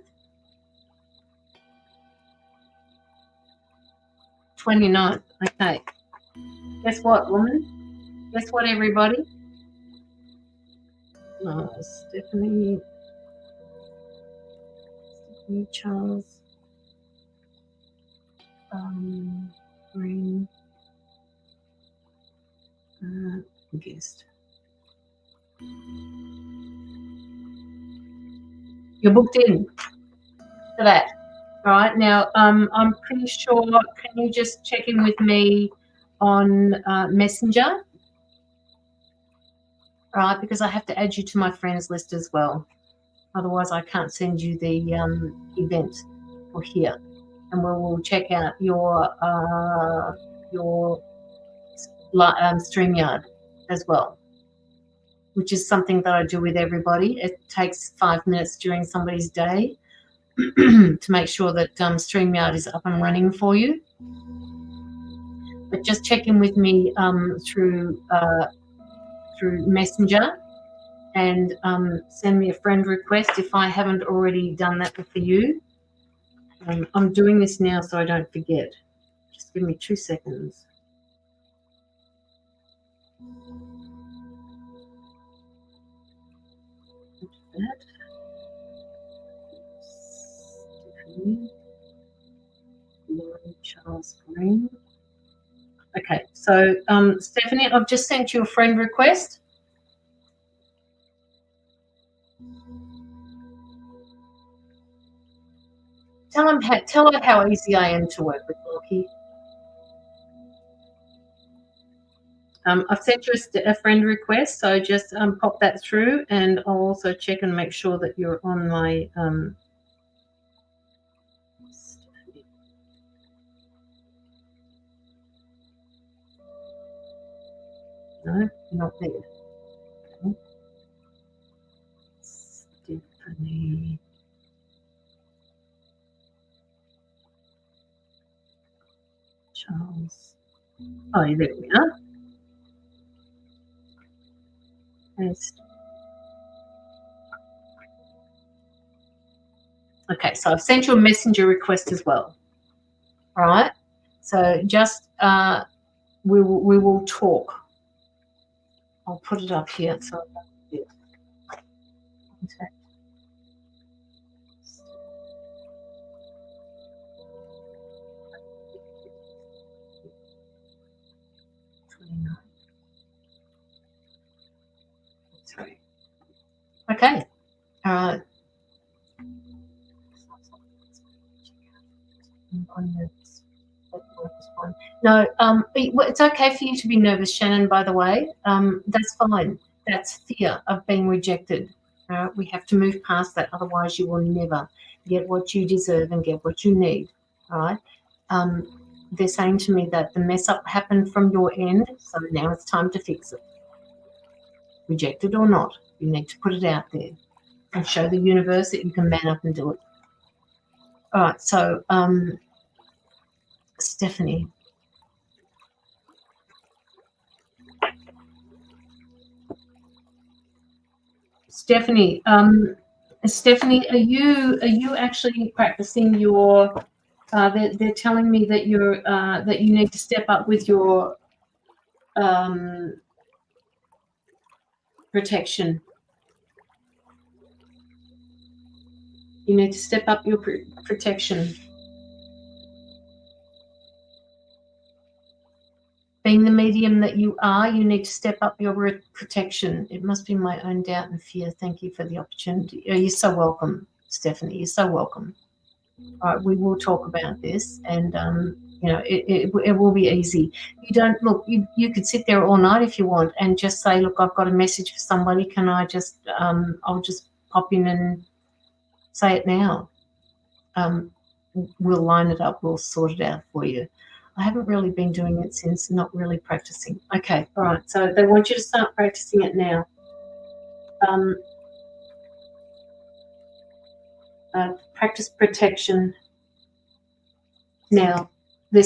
[SPEAKER 1] 29th. Okay. Guess what, woman? Guess what, everybody? Stephanie Charles. Green. Guest. You're booked in for that. All right. Now, I'm pretty sure. Can you just check in with me on Messenger? All right, because I have to add you to my friends list as well. Otherwise, I can't send you the event for here. And we'll check out your StreamYard as well, which is something that I do with everybody. It takes 5 minutes during somebody's day to make sure that StreamYard is up and running for you. But just check in with me through Messenger and send me a friend request if I haven't already done that for you. I'm doing this now so I don't forget. Just give me 2 seconds. Charles Green. Okay, so Stephanie, I've just sent you a friend request. Tell her how easy I am to work with, Lockie. I've sent you a friend request, so just pop that through, and I'll also check and make sure that you're on my no, you're not there. Okay. Stephanie. Charles. Oh, there we are. Okay, so I've sent you a messenger request as well. All right. So just we will talk. I'll put it up here. So yeah. Contact. Sorry. Okay. All right. No, it's okay for you to be nervous, Shannon, by the way. That's fine. That's fear of being rejected. We have to move past that. Otherwise, you will never get what you deserve and get what you need. All right. They're saying to me that the mess up happened from your end, so now it's time to fix it. Rejected or not, you need to put it out there and show the universe that you can man up and do it. All right. So, Stephanie. Stephanie, are you actually practicing your? They're telling me that you're that you need to step up with your protection. You need to step up your protection. Being the medium that you are, you need to step up your protection. It must be my own doubt and fear. Thank you for the opportunity. Oh, you're so welcome, Stephanie. You're so welcome. All right, we will talk about this. And it will be easy. You don't look. You could sit there all night if you want and just say, look, I've got a message for somebody. Can I just? I'll just pop in and say it now. We'll line it up. We'll sort it out for you. I haven't really been doing it since, not really practicing. Okay, all right. So they want you to start practicing it now. Practice protection now. They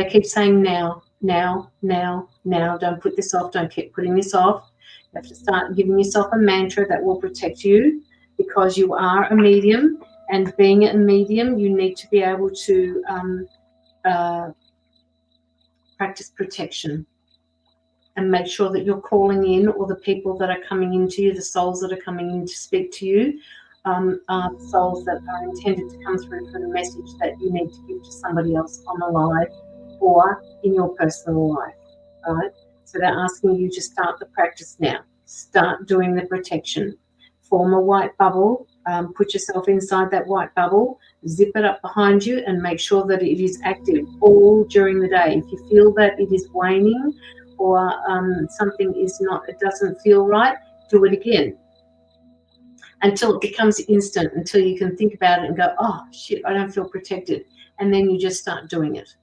[SPEAKER 1] keep saying now. Don't put this off. Don't keep putting this off. You have to start giving yourself a mantra that will protect you, because you are a medium, and being a medium, you need to be able to practice protection and make sure that you're calling in, or the people that are coming into you, the souls that are coming in to speak to you, are souls that are intended to come through for the message that you need to give to somebody else on the live or in your personal life, right? So they're asking you to start the practice now. Start doing the protection. Form a white bubble. Put yourself inside that white bubble. Zip it up behind you and make sure that it is active all during the day. If you feel that it is waning or something is not, it doesn't feel right, do it again until it becomes instant, until you can think about it and go, oh, shit, I don't feel protected. And then you just start doing it.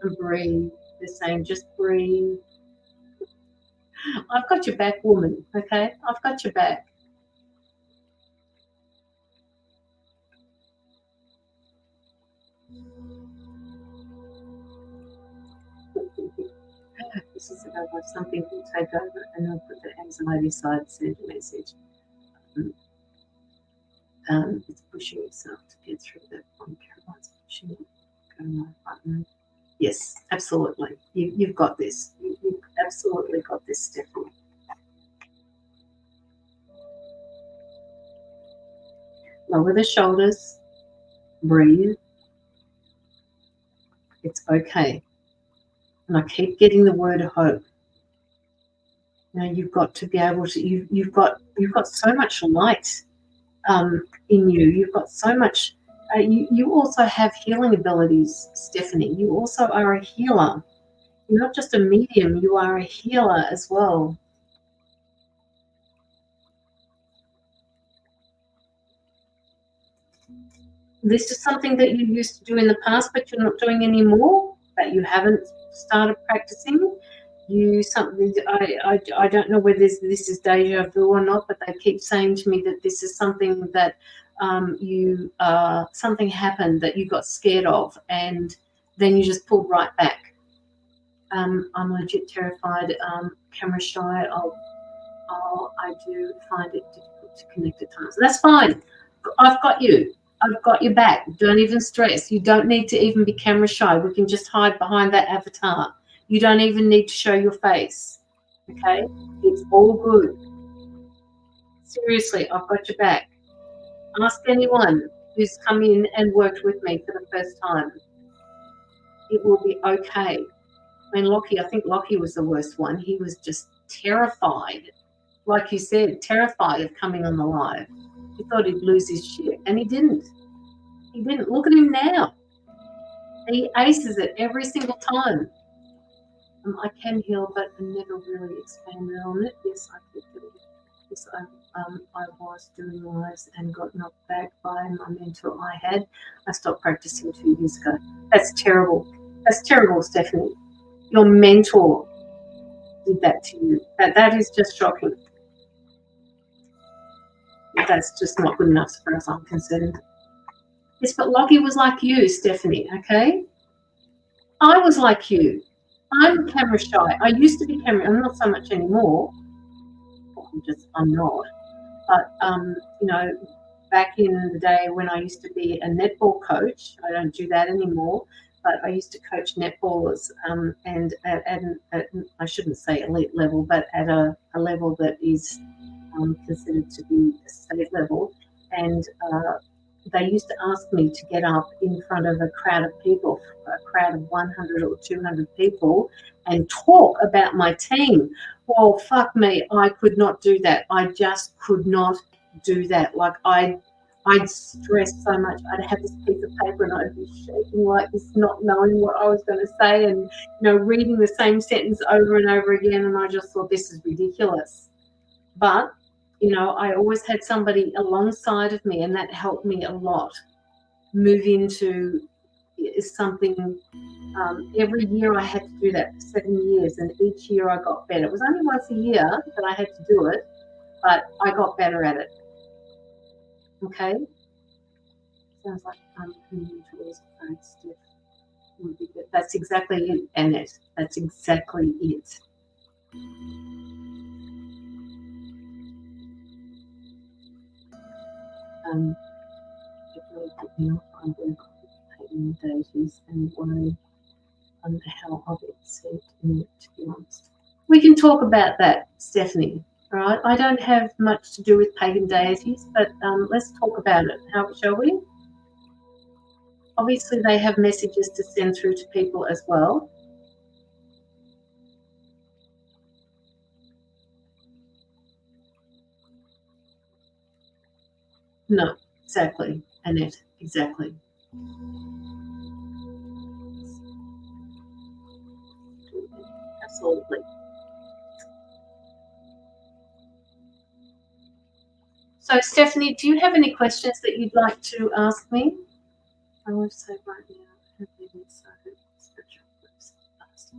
[SPEAKER 1] And breathe. They're saying, just breathe. I've got your back, woman, okay? I've got your back. This is about why something will take over and I'll put the anxiety side, send a message. It's pushing yourself to get through that one. Caroline's pushing it. Go my button. Yes, absolutely. You've got this. You've absolutely got this, Stephanie. Lower the shoulders. Breathe. It's okay. And I keep getting the word hope. Now you've got to be able to. You've got so much light in you. You've got so much. You also have healing abilities, Stephanie. You also are a healer. You're not just a medium. You are a healer as well. This is something that you used to do in the past, but you're not doing anymore. That you haven't started practicing. I don't know whether this is deja vu or not, but they keep saying to me that this is something that something happened that you got scared of, and then you just pulled right back. I'm legit terrified, camera shy. I do find it difficult to connect at times. That's fine. I've got you. I've got your back. Don't even stress. You don't need to even be camera shy. We can just hide behind that avatar. You don't even need to show your face. Okay? It's all good. Seriously, I've got your back. Ask anyone who's come in and worked with me for the first time. It will be okay. I mean, I think Lockie was the worst one. He was just terrified. Like you said, terrified of coming on the live. He thought he'd lose his shit, and he didn't. He didn't. Look at him now. He aces it every single time. I can heal, but I never really expanded on it. Yes, I could do it. Yes, I was doing lives and got knocked back by my mentor I had. I stopped practicing 2 years ago. That's terrible. That's terrible, Stephanie. Your mentor did that to you. That is just shocking. That's just not good enough as far as I'm concerned. Yes, but Lockie was like you, Stephanie, okay? I was like you. I'm camera shy. I used to be camera. I'm not so much anymore. I'm not. But, back in the day when I used to be a netball coach, I don't do that anymore, but I used to coach netballers and at I shouldn't say elite level, but at a level that is considered to be a state level. And they used to ask me to get up in front of a crowd of people, a crowd of 100 or 200 people, and talk about my team. Well, fuck me, I could not do that. I just could not do that. Like, I'd stress so much. I'd have this piece of paper and I'd be shaking like this, not knowing what I was going to say, and reading the same sentence over and over again. And I just thought, this is ridiculous. But I always had somebody alongside of me, and that helped me a lot move into something. Every year I had to do that for 7 years, and each year I got better. It was only once a year that I had to do it, but I got better at it. Okay? Sounds like mentors. That's exactly it, Annette. That's exactly it. Definitely put me off. I'm very complicating deities and worry on how I'll get saved in it, to be honest. We can talk about that, Stephanie. All right. I don't have much to do with pagan deities, but let's talk about it. How shall we? Obviously, they have messages to send through to people as well. No, exactly, Annette, exactly. Absolutely. So, Stephanie, do you have any questions that you'd like to ask me? I want to say right now, have been started spiritual groups past.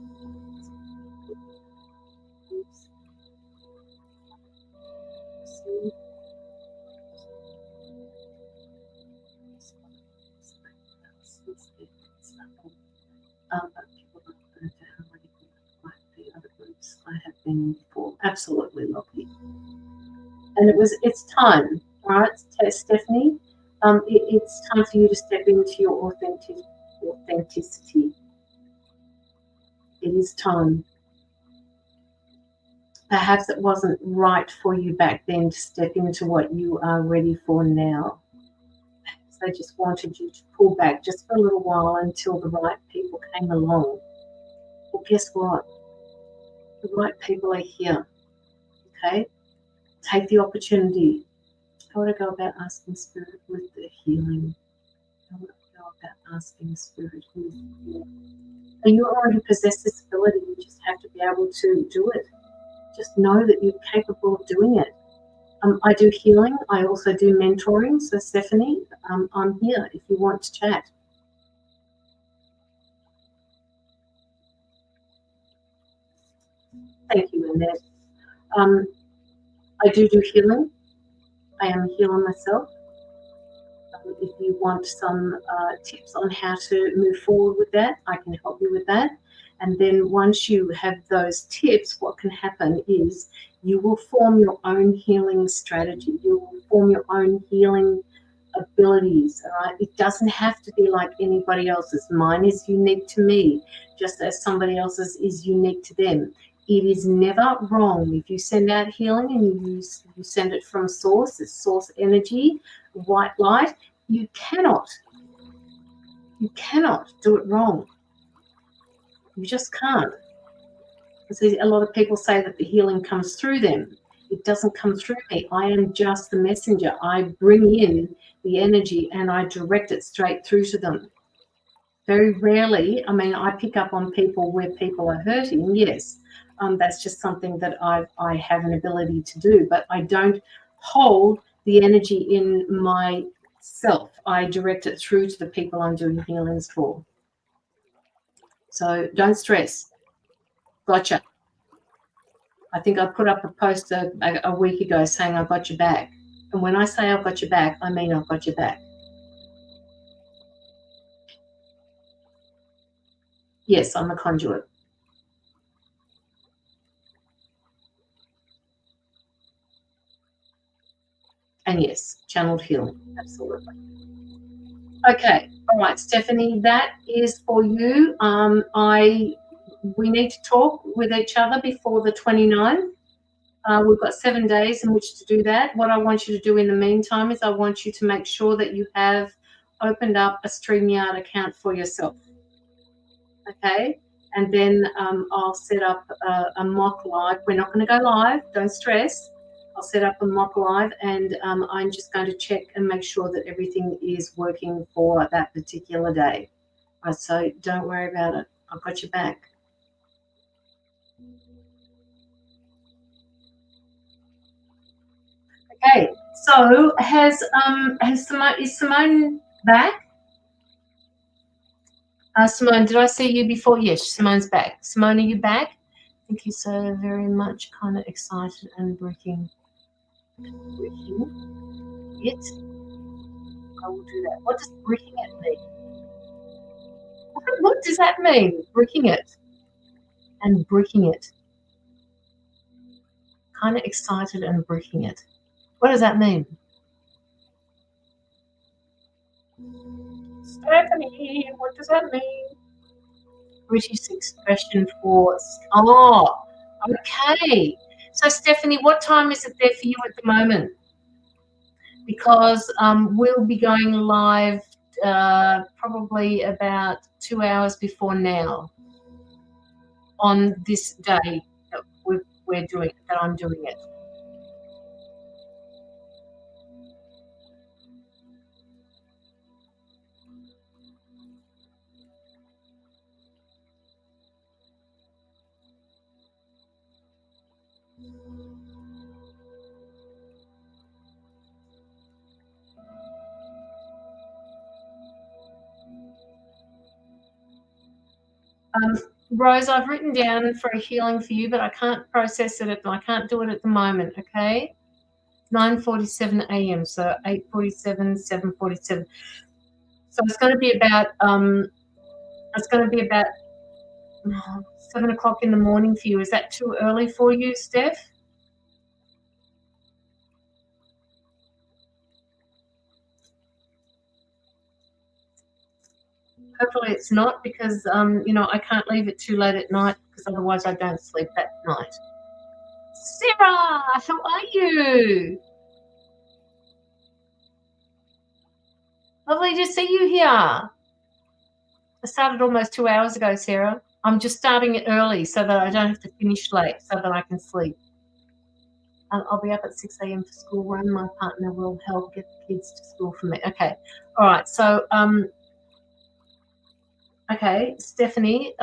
[SPEAKER 1] I have been before. Absolutely lovely. And it's time, right, Stephanie? It's time for you to step into your authenticity. It is time. Perhaps it wasn't right for you back then to step into what you are ready for now. Perhaps they just wanted you to pull back just for a little while until the right people came along. Well, guess what? The right people are here. Okay? Take the opportunity. How would I go about asking Spirit with the healing? How would I go about asking Spirit with the healing? And you already possess this ability. You just have to be able to do it. Just know that you're capable of doing it. I do healing. I also do mentoring. So, Stephanie, I'm here if you want to chat. Thank you, Annette. I do healing. I am a healer myself. If you want some tips on how to move forward with that, I can help you with that. And then once you have those tips, what can happen is you will form your own healing strategy. You will form your own healing abilities. All right? It doesn't have to be like anybody else's. Mine is unique to me, just as somebody else's is unique to them. It is never wrong if you send out healing and you send it from source. It's source energy, white light. You cannot do it wrong. You just can't. See, a lot of people say that the healing comes through them. It doesn't come through me. I am just the messenger. I bring in the energy and I direct it straight through to them. Very rarely, I pick up on people where people are hurting, yes. That's just something that I have an ability to do, but I don't hold the energy in myself. I direct it through to the people I'm doing healings for. So don't stress. Gotcha. I think I put up a post a week ago saying I've got your back. And when I say I've got your back, I mean I've got your back. Yes, I'm a conduit. And yes, channeled healing, absolutely. Okay, all right, Stephanie, that is for you. We need to talk with each other before the 29th. We've got 7 days in which to do that. What I want you to do in the meantime is I want you to make sure that you have opened up a StreamYard account for yourself. Okay? And then I'll set up a mock live. We're not going to go live. Don't stress. I'll set up a mock live, and I'm just going to check and make sure that everything is working for that particular day. Right, so don't worry about it. I've got your back. Okay, so is Simone back? Simone, did I see you before? Yes, Simone's back. Simone, are you back? Thank you so very much. Kind of excited and breaking it. I will do that. What does breaking it mean? What does that mean? Breaking it and breaking it. Kind of excited and breaking it. What does that mean? Stephanie, what does that mean? British expression for, oh, okay. So Stephanie, what time is it there for you at the moment? Because we'll be going live probably about 2 hours before now on this day that we're doing, that I'm doing it. Rose, I've written down for a healing for you, but I can't process it. I can't do it at the moment, okay? 9:47 a.m., so 8:47, 7:47. So it's going to be about 7 o'clock in the morning for you. Is that too early for you, Steph? Hopefully it's not, because I can't leave it too late at night, because otherwise I don't sleep that night. Sarah, how are you? Lovely to see you here. I started almost 2 hours ago, Sarah. I'm just starting it early so that I don't have to finish late, so that I can sleep. I'll be up at 6 a.m. for school run. My partner will help get the kids to school for me. Okay. All right. So, okay, Stephanie,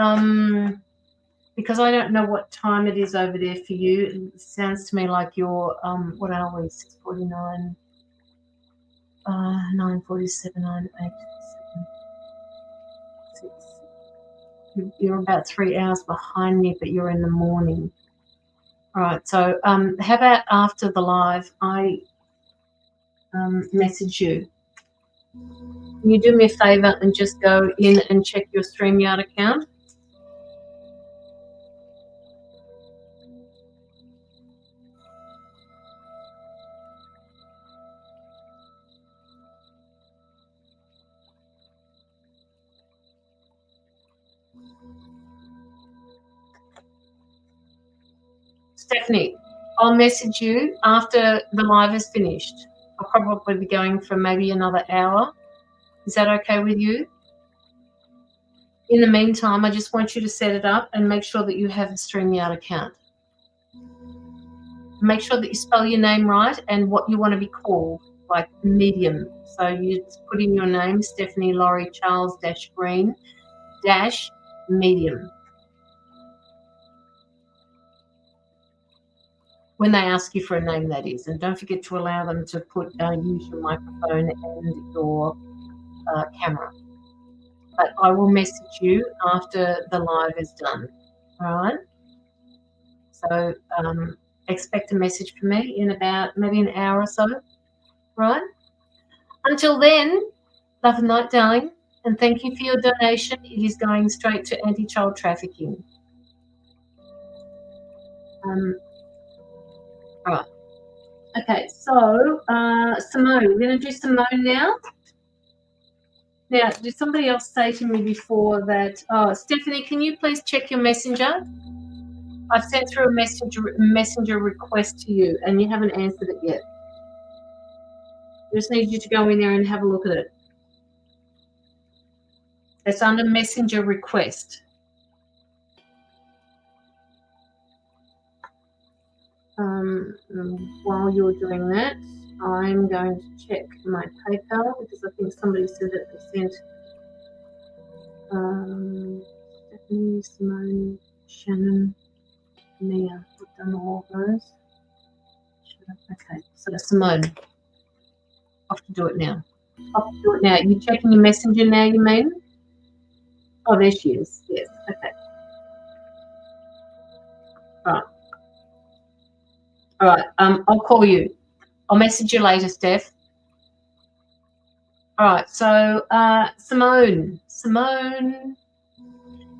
[SPEAKER 1] because I don't know what time it is over there for you. It sounds to me like you're, what are we, 6:49, 9:47, 9, 8, 7, 6. You're about 3 hours behind me, but you're in the morning. All right, so how about after the live, I message you? Can you do me a favour and just go in and check your StreamYard account? Stephanie, I'll message you after the live is finished. I'll probably be going for maybe another hour. Is that okay with you? In the meantime, I just want you to set it up and make sure that you have a StreamYard account. Make sure that you spell your name right and what you want to be called, like medium. So you put in your name, Stephanie Laurie Charles Green medium. When they ask you for a name, that is. And don't forget to allow them to use your microphone and your camera. But I will message you after the live is done. All right? So expect a message from me in about maybe an hour or so. Right? Until then, love and light, darling. And thank you for your donation. It is going straight to anti-child trafficking. All right. Okay, so Simone, we're going to do Simone now. Now, did somebody else say to me before that, Stephanie, can you please check your messenger? I've sent through a messenger request to you, and you haven't answered it yet. I just need you to go in there and have a look at it. It's under messenger request. While you're doing that, I'm going to check my PayPal because I think somebody said that they sent Stephanie, Simone, Shannon, Mia. I've done all of those. Okay, so Simone, off to do it now. Off to do it now. You checking your messenger now, you mean? Oh, there she is. Yes, okay. All right. All right, I'll call you. I'll message you later, Steph. All right, so Simone.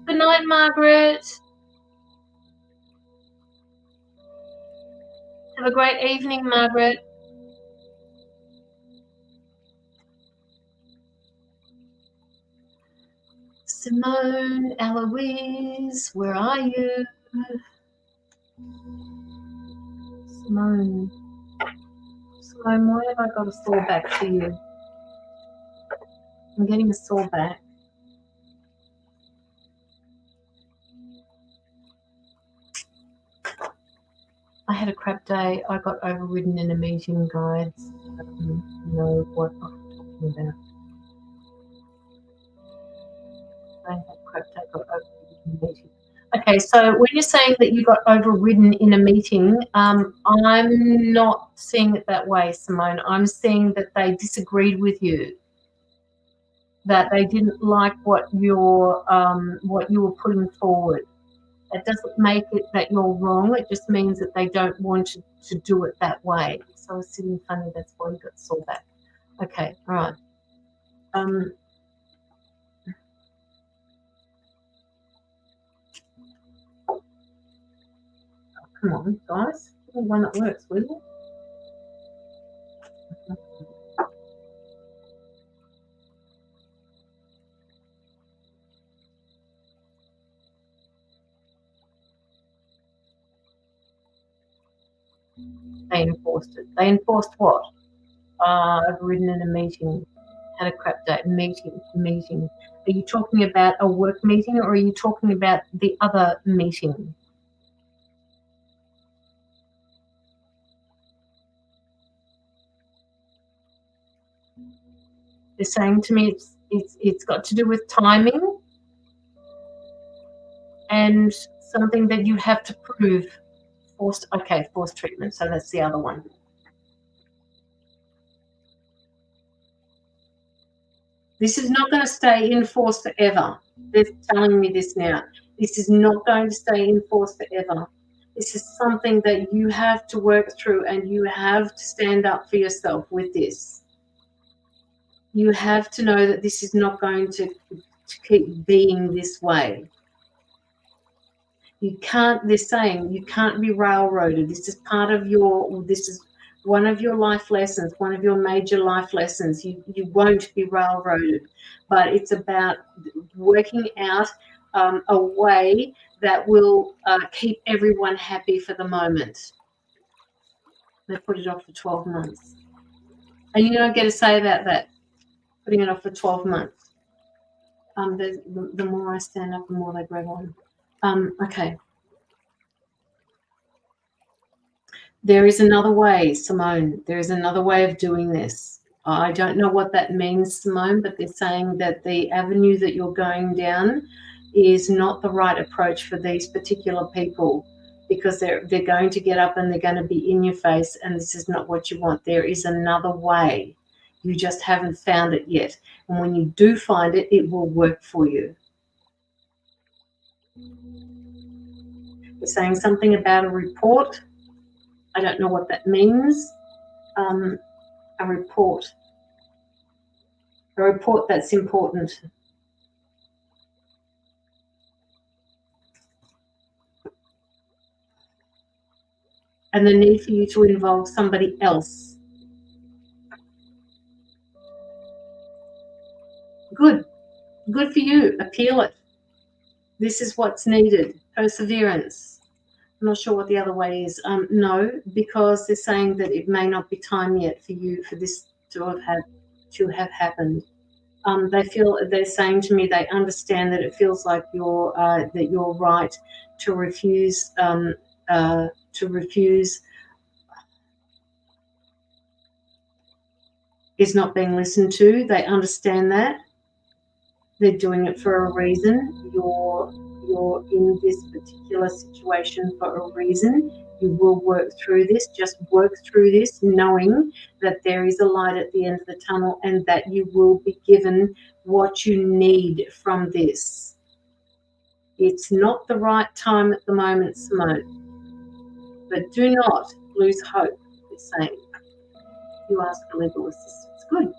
[SPEAKER 1] Good night, Margaret. Have a great evening, Margaret. Simone, Eloise, where are you? Simone, why have I got a sore back to you? I'm getting a sore back. I had a crap day. I got overridden in a meeting, guys. I don't know what I'm talking about. I had a crap day. I got overridden in a meeting. Okay, so when you're saying that you got overridden in a meeting, I'm not seeing it that way, Simone. I'm seeing that they disagreed with you, that they didn't like what you were putting forward. That doesn't make it that you're wrong. It just means that they don't want to do it that way. So I was sitting funny. That's why you got sore back. Okay, all right. Come on, guys. Give me one that works, will you? They enforced it. They enforced what? Overridden in a meeting. Had a crap day. Meeting. Are you talking about a work meeting or are you talking about the other meeting? They're saying to me it's got to do with timing and something that you have to prove. Forced treatment. So that's the other one. This is not going to stay in force forever. They're telling me this now. This is not going to stay in force forever. This is something that you have to work through and you have to stand up for yourself with this. You have to know that this is not going to keep being this way. You can't, they're saying you can't be railroaded. This is one of your life lessons, one of your major life lessons. You won't be railroaded, but it's about working out a way that will keep everyone happy for the moment. They put it off for 12 months. And you don't get to say about that, putting it off for 12 months. The more I stand up, the more they grab on. Okay. There is another way, Simone. There is another way of doing this. I don't know what that means, Simone, but they're saying that the avenue that you're going down is not the right approach for these particular people because they're going to get up and they're going to be in your face and this is not what you want. There is another way. You just haven't found it yet. And when you do find it, it will work for you. They're saying something about a report. I don't know what that means. A report that's important. And the need for you to involve somebody else. Good for you. Appeal it. This is what's needed. Perseverance. I'm not sure what the other way is. No, because they're saying that it may not be time yet for you for this to have happened. They're saying to me they understand that it feels like you're right to refuse is not being listened to. They understand that. They're doing it for a reason. You're in this particular situation for a reason. You will work through this. Just work through this, knowing that there is a light at the end of the tunnel and that you will be given what you need from this. It's not the right time at the moment, Simone. But do not lose hope. It's saying, you ask for legal assistance. Good.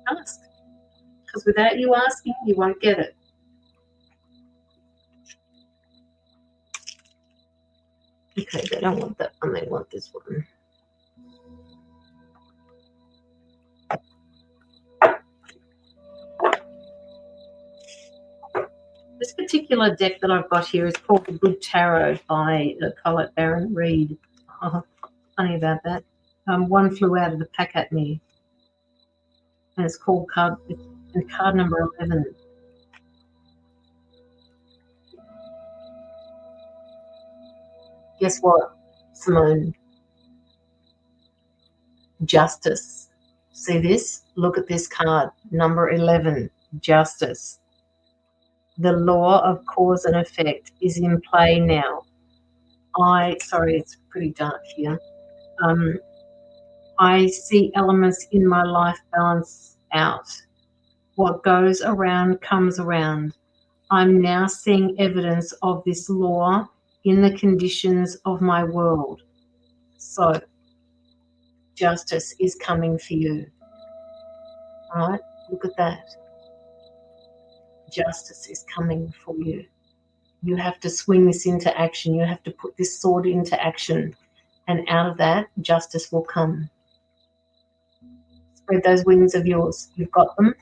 [SPEAKER 1] Ask. Because without you asking, you won't get it. Okay, they don't want that one, they want this one. This particular deck that I've got here is called The Good Tarot by Colette Baron Reid. Oh, funny about that. One flew out of the pack at me. And it's called card number 11. Guess what, Simone? Justice. See this? Look at this card. Number 11, Justice. The law of cause and effect is in play now. Sorry, it's pretty dark here. I see elements in my life balance out. What goes around comes around. I'm now seeing evidence of this law in the conditions of my world. So, justice is coming for you. All right? Look at that. Justice is coming for you. You have to swing this into action. You have to put this sword into action. And out of that, justice will come. Spread those wings of yours. You've got them.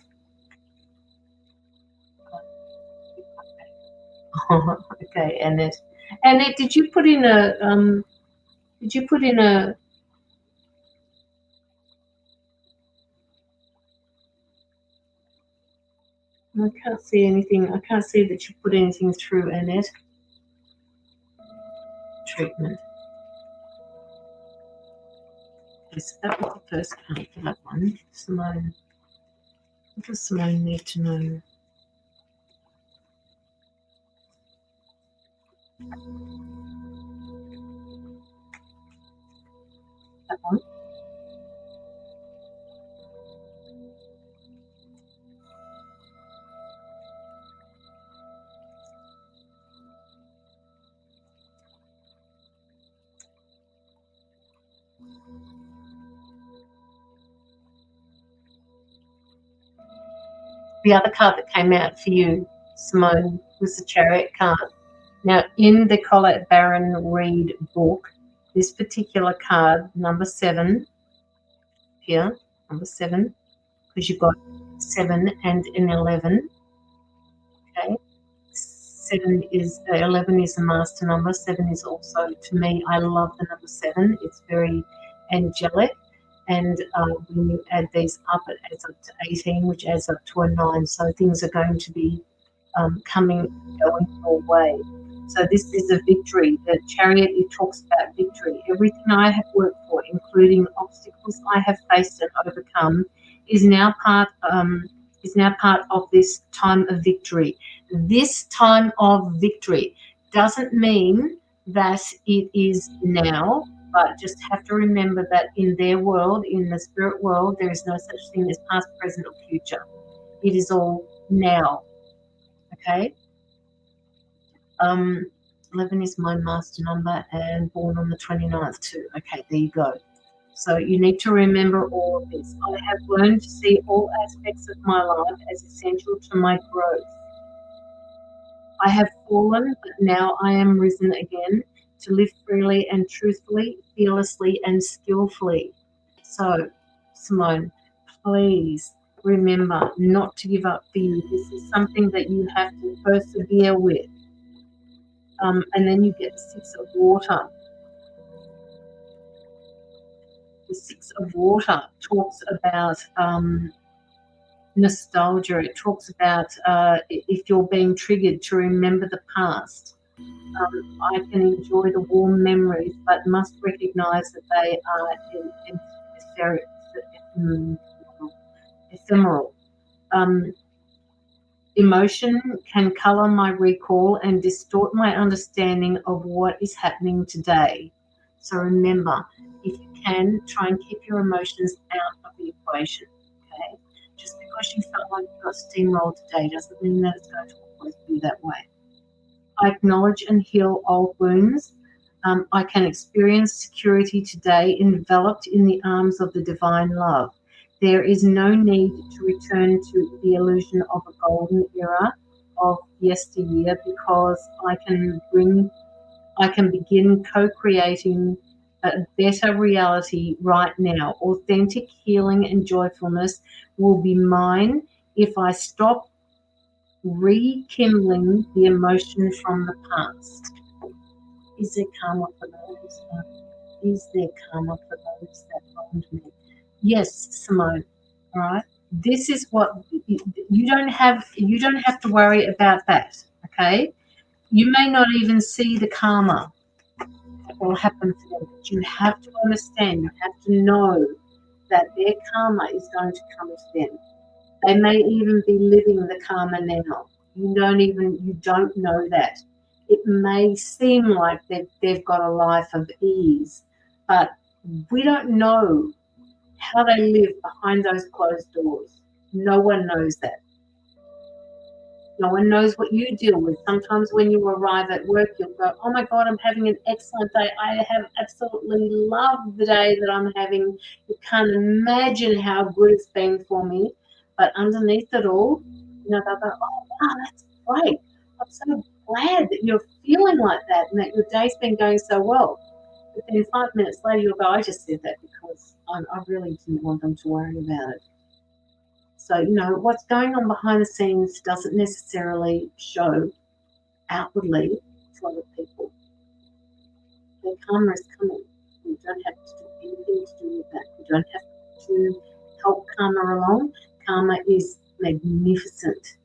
[SPEAKER 1] Okay, Annette. Annette, did you put in a I can't see anything. I can't see that you put anything through, Annette. Treatment. Okay, so that was the first card for that one. Simone. What does Simone need to know? That one. The other card that came out for you, Simone, was the Chariot card. Now, in the Colette Baron Reid book, this particular card, number 7, here, number 7, because you've got 7 and an 11. Okay, 11 is the master number. 7 is also, to me, I love the number 7. It's very angelic. And when you add these up, it adds up to 18, which adds up to a 9. So things are going to be going your way. So this is a victory. The Chariot, it talks about victory. Everything I have worked for, including obstacles I have faced and overcome, is now part of this time of victory. This time of victory doesn't mean that it is now, but just have to remember that in their world, in the spirit world, there is no such thing as past, present, or future. It is all now. Okay? 11 is my master number and born on the 29th too. Okay, there you go. So you need to remember all of this. I have learned to see all aspects of my life as essential to my growth. I have fallen, but now I am risen again to live freely and truthfully, fearlessly and skillfully. So, Simone, please remember not to give up for you. This is something that you have to persevere with. And then you get the Six of Water. The Six of Water talks about nostalgia. It talks about if you're being triggered to remember the past. I can enjoy the warm memories, but must recognise that they are ephemeral. Emotion can colour my recall and distort my understanding of what is happening today. So remember, if you can, try and keep your emotions out of the equation. Okay, just because you felt like you got steamrolled today doesn't mean that it's going to always be that way. I acknowledge and heal old wounds. I can experience security today, enveloped in the arms of the divine love. There is no need to return to the illusion of a golden era of yesteryear, because I can begin co-creating a better reality right now. Authentic healing and joyfulness will be mine if I stop rekindling the emotion from the past. Is there karma for those? Is there karma for those that wronged me? Yes, Simone. All right. This is what you don't have to worry about that. Okay. You may not even see the karma that will happen to them, but you have to understand. You have to know that their karma is going to come to them. They may even be living the karma now. You don't know that. It may seem like they've got a life of ease, but we don't know how they live behind those closed doors. No one knows that. No one knows what you deal with. Sometimes when you arrive at work, you'll go, oh my God, I'm having an excellent day. I have absolutely loved the day that I'm having. You can't imagine how good it's been for me. But underneath it all, they'll go, oh, wow, that's great. I'm so glad that you're feeling like that and that your day's been going so well. But then 5 minutes later, you'll go, I just said that because I really didn't want them to worry about it. So, what's going on behind the scenes doesn't necessarily show outwardly to other people. Their karma is coming. You don't have to do anything to do with that. You don't have to help karma along. Karma is magnificent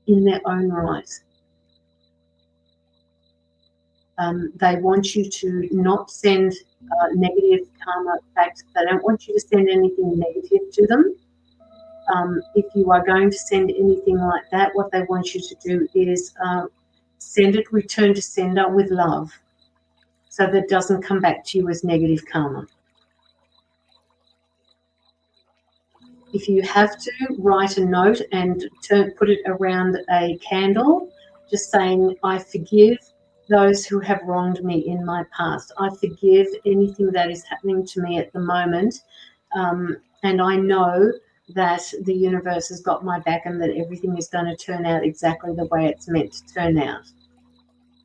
[SPEAKER 1] in their own right. They want you to not send negative karma back. They don't want you to send anything negative to them. If you are going to send anything like that, what they want you to do is send it, return to sender with love, so that it doesn't come back to you as negative karma. If you have to, write a note and put it around a candle, just saying, I forgive those who have wronged me in my past. I forgive anything that is happening to me at the moment, and I know that the universe has got my back and that everything is going to turn out exactly the way it's meant to turn out.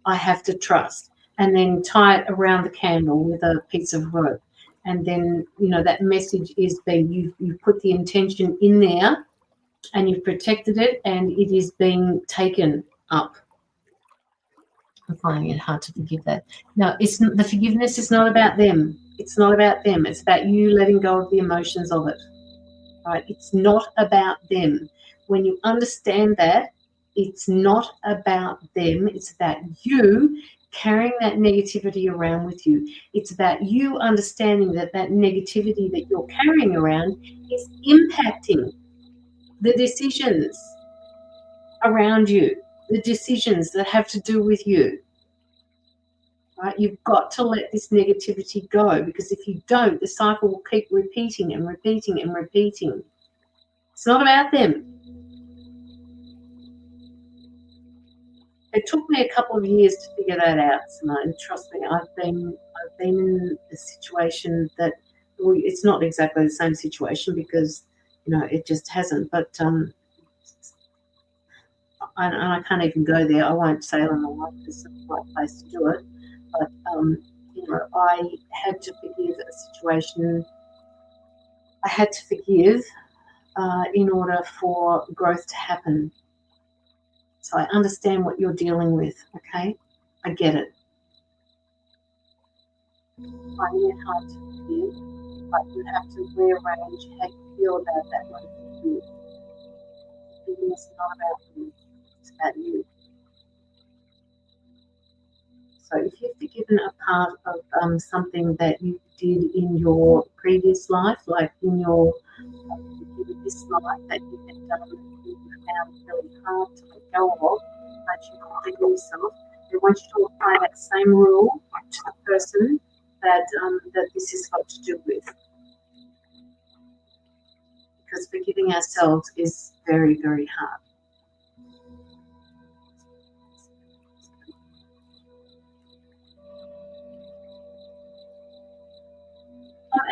[SPEAKER 1] I have to trust. And then tie it around the candle with a piece of rope. And then, that message is you've put the intention in there and you've protected it, and it is being taken up. I'm finding it hard to forgive that. No, the forgiveness is not about them. It's not about them. It's about you letting go of the emotions of it. Right? It's not about them. When you understand that, it's not about them. It's about you carrying that negativity around with you. It's about you understanding that negativity that you're carrying around is impacting the decisions around you, the decisions that have to do with you. Right? You've got to let this negativity go, because if you don't, the cycle will keep repeating and repeating and repeating. It's not about them. It took me a couple of years to figure that out, Simone. Trust me, I've been in a situation that, it's not exactly the same situation, because it just hasn't. But I can't even go there. I won't say it on the live because it's not the right place to do it. But I had to forgive a situation. I had to forgive in order for growth to happen. So I understand what you're dealing with, okay? I get it. Finding it hard to forgive, but you have to rearrange how you feel about that one for you. Forgiving is not about you, it's about you. So if you've forgiven a part of something that you did in your previous life, like in your this life that you had done that you found really hard to let go of, but you forgive yourself, I want you to apply that same rule to the person that this has got to do with. Because forgiving ourselves is very, very hard.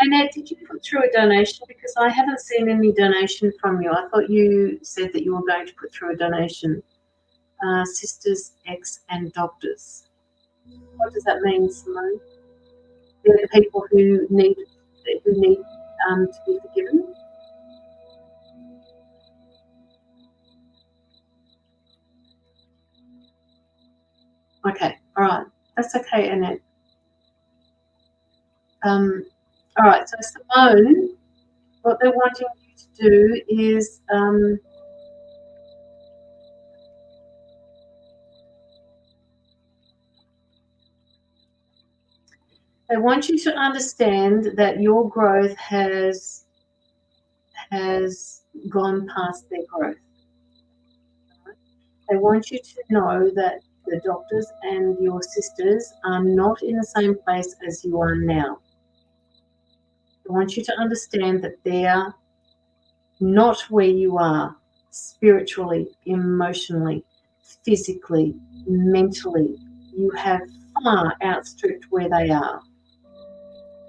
[SPEAKER 1] Annette, did you put through a donation? Because I haven't seen any donation from you. I thought you said that you were going to put through a donation. Sisters, X, and doctors. What does that mean, Simone? They're the people who need to be forgiven. Okay, all right, that's okay, Annette. All right, so Simone, what they're wanting you to do is they want you to understand that your growth has gone past their growth. They want you to know that the doctors and your sisters are not in the same place as you are now. I want you to understand that they are not where you are spiritually, emotionally, physically, mentally. You have far outstripped where they are.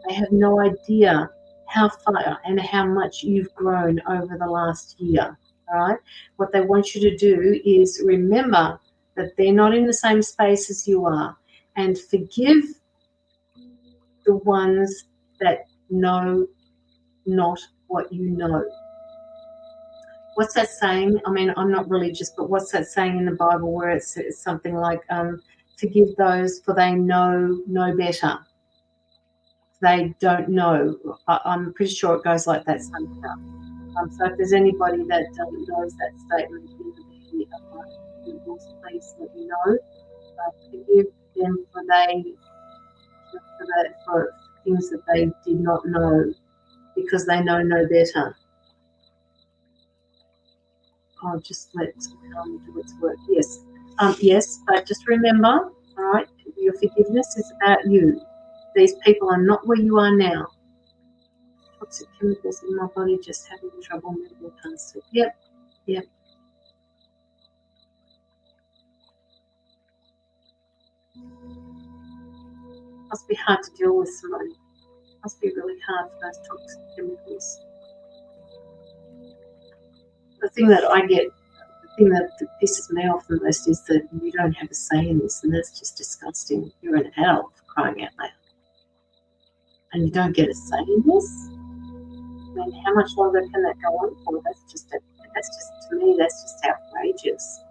[SPEAKER 1] They have no idea how far and how much you've grown over the last year. All right. What they want you to do is remember that they're not in the same space as you are, and forgive the ones that know not what you know. What's that saying? I mean, I'm not religious, but what's that saying in the Bible where it's something like, forgive those for they know no better. They don't know. I'm pretty sure it goes like that somehow. So if there's anybody that knows that statement, please let me know. Forgive them for things that they did not know, because they know no better. I'll just let do its work. Yes, yes, but just remember, all right, your forgiveness is about you. These people are not where you are now. Toxic chemicals in my body, just having trouble moving past it. Yep, yep. Must be hard to deal with, Simone. Must be really hard for those toxic chemicals. The thing that I get, the thing that pisses me off the most is that you don't have a say in this, and that's just disgusting. You're an adult, for crying out loud, and you don't get a say in this. I mean, how much longer can that go on for? That's just to me, that's just outrageous.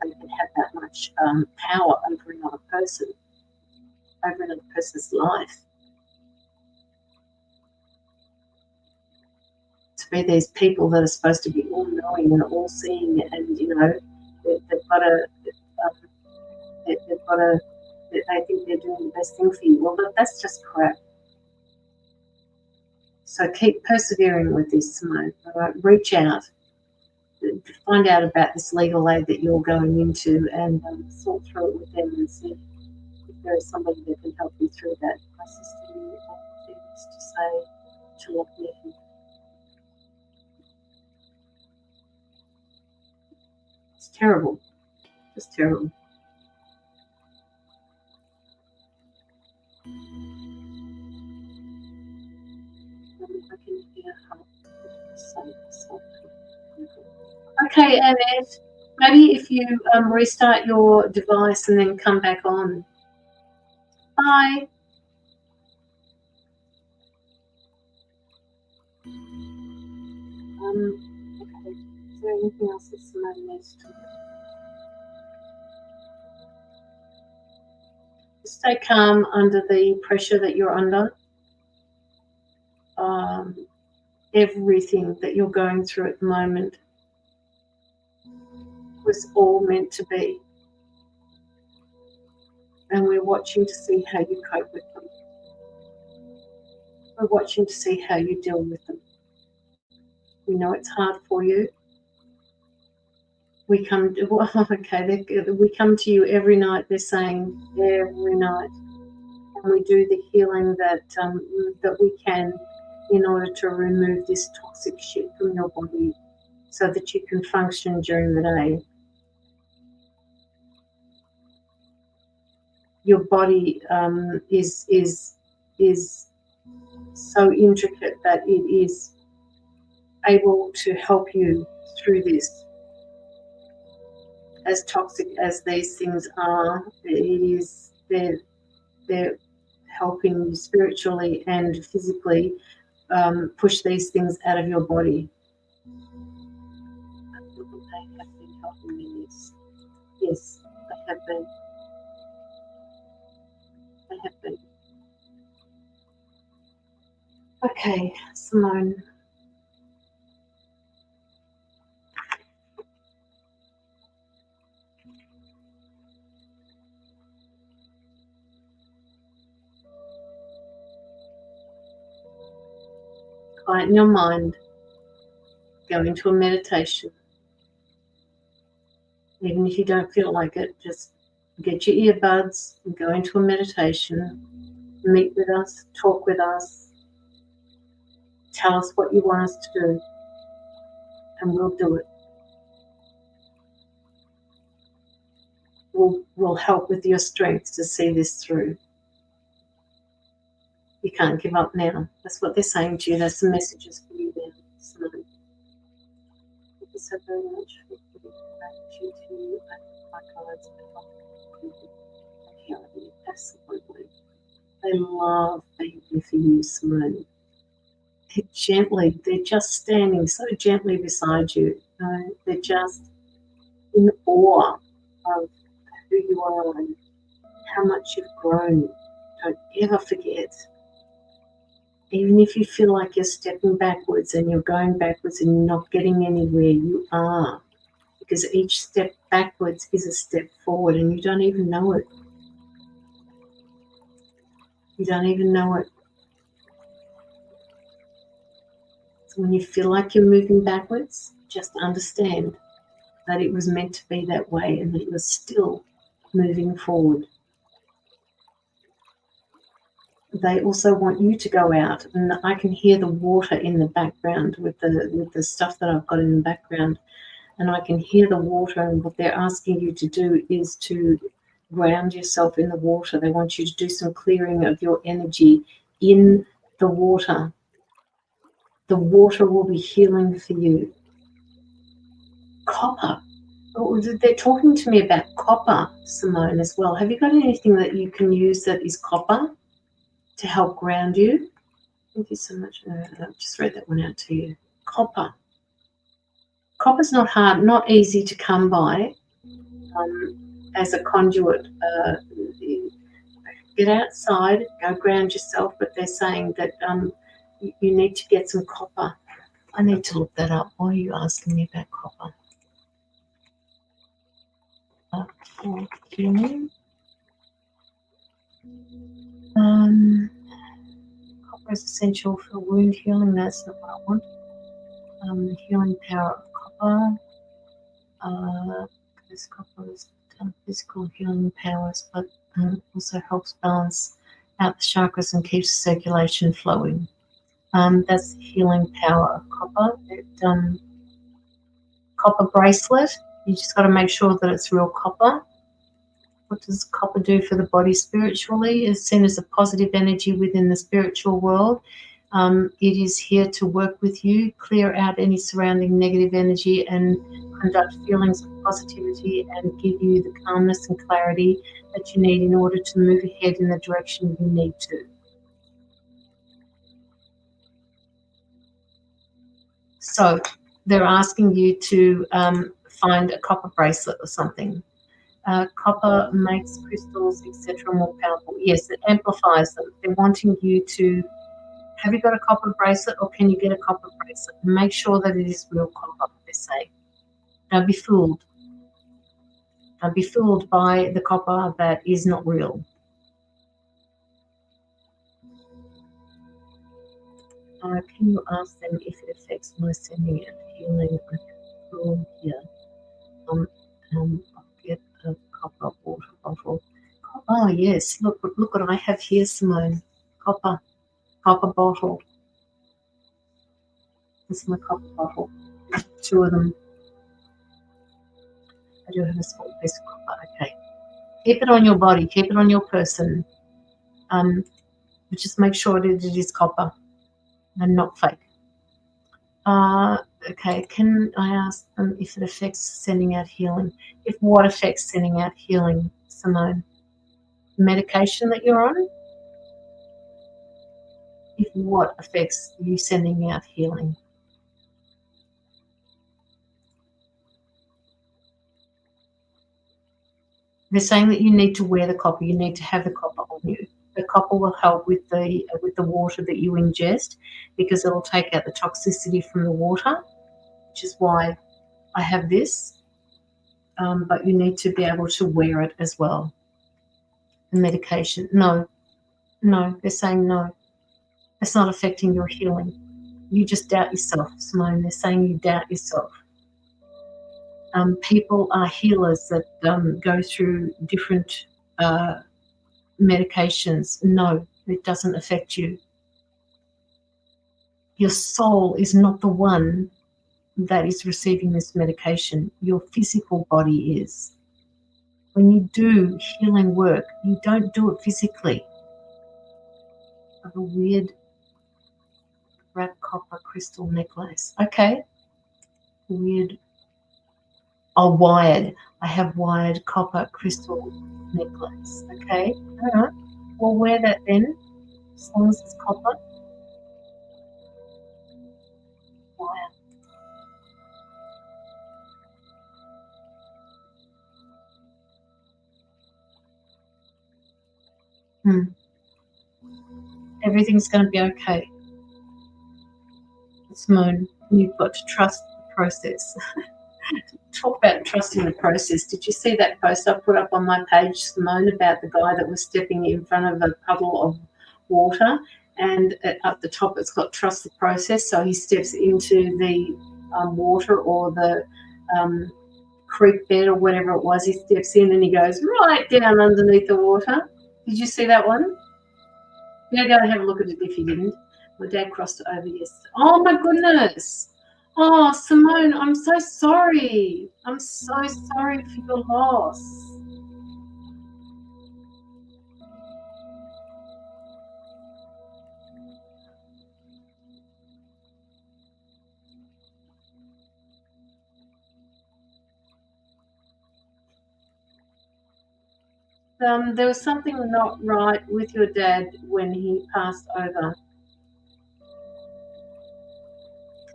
[SPEAKER 1] They can have that much power over another person, over another person's life. To be these people that are supposed to be all-knowing and all-seeing, and you know, they think they're doing the best thing for you. Well, that's just crap. So keep persevering with this, Simone. All right? Reach out, find out about this legal aid that you're going into, and sort through it with them and see if there is somebody that can help you through that. My sister needs to say to look me. It's terrible, just terrible. I can hear how. Okay, Annette, maybe if you restart your device and then come back on. Bye. Okay. Is there anything else that Simone needs to do? stay calm under the pressure that you're under. Everything that you're going through at the moment was all meant to be. And we're watching to see how you cope with them. We're watching to see how you deal with them. We know it's hard for you. We come to, well, okay, we come to you every night, they're saying, every night. And we do the healing that we can in order to remove this toxic shit from your body so that you can function during the day. Your body is so intricate that it is able to help you through this. As toxic as these things are, they're helping you spiritually and physically push these things out of your body. They have been helping me, yes. Yes, they have been. They have been. Okay, Simone. Quieten your mind. Go into a meditation. Even if you don't feel like it, just get your earbuds and go into a meditation. Meet with us, talk with us, tell us what you want us to do, and we'll do it. We'll help with your strength to see this through. You can't give up now. That's what they're saying to you. That's the messages for you now. So, thank you so very much for giving gratitude to you and my guides and helping. Absolutely. They love being here for you, Simone. They're just standing so gently beside you. They're just in awe of who you are and how much you've grown. Don't ever forget. Even if you feel like you're stepping backwards and you're going backwards and you're not getting anywhere, you are. Because each step backwards is a step forward and you don't even know it. You don't even know it. So when you feel like you're moving backwards, just understand that it was meant to be that way and that you're still moving forward. They also want you to go out, and I can hear the water in the background with the stuff that I've got in the background, and I can hear the water, and what they're asking you to do is to ground yourself in the water. They want you to do some clearing of your energy in the water. The water will be healing for you. Copper. Oh, they're talking to me about copper, Simone, as well. Have you got anything that you can use that is copper to help ground you? Thank you so much. I've just read that one out to you. Copper. Copper's not hard, not easy to come by as a conduit. Get outside, go ground yourself, but they're saying that you need to get some copper. I need to look that up. Why are you asking me about copper? Okay. Copper is essential for wound healing. That's not what I want. The healing power of copper. This copper is physical healing powers, but also helps balance out the chakras and keeps the circulation flowing. That's the healing power of copper. Copper bracelet. You just got to make sure that it's real copper. What does copper do for the body spiritually? It's seen as a positive energy within the spiritual world. It is here to work with you, clear out any surrounding negative energy and conduct feelings of positivity and give you the calmness and clarity that you need in order to move ahead in the direction you need to. So they're asking you to find a copper bracelet or something. Copper makes crystals, etc., more powerful. Yes, it amplifies them. They're wanting you to, have you got a copper bracelet or can you get a copper bracelet? Make sure that it is real copper, they say. Don't be fooled. Don't be fooled by the copper that is not real. Can you ask them if it affects my sending and healing? I can here. I'll get a copper water bottle. Oh yes, look what I have here, Simone. Copper bottle. This is my copper bottle. 2 of them. I do have a small piece of copper. Okay. Keep it on your body. Keep it on your person. But just make sure that it is copper and not fake. Okay. Can I ask them if it affects sending out healing? If what affects sending out healing, Simone? The medication that you're on? If what affects you sending out healing? They're saying that you need to wear the copper. You need to have the copper on you. The copper will help with the water that you ingest because it'll take out the toxicity from the water, which is why I have this. But you need to be able to wear it as well. The medication, no, they're saying no. It's not affecting your healing. You just doubt yourself, Simone. They're saying you doubt yourself. People are healers that go through different medications. No, it doesn't affect you. Your soul is not the one that is receiving this medication. Your physical body is. When you do healing work, you don't do it physically. I have a weird wrapped copper crystal necklace. Okay. Weird. Oh, wired. I have wired copper crystal necklace. Okay. All right. We'll wear that then, as long as it's copper. Wire. Everything's going to be okay. Simone, you've got to trust the process. Talk about trusting the process. Did you see that post I put up on my page, Simone, about the guy that was stepping in front of a puddle of water, and up the top it's got trust the process. So he steps into the water or the creek bed or whatever it was. He steps in and he goes right down underneath the water. Did you see that one? Yeah, go and have a look at it if you didn't. My dad crossed it over yesterday. Oh my goodness. Oh, Simone, I'm so sorry. I'm so sorry for your loss. There was something not right with your dad when he passed over.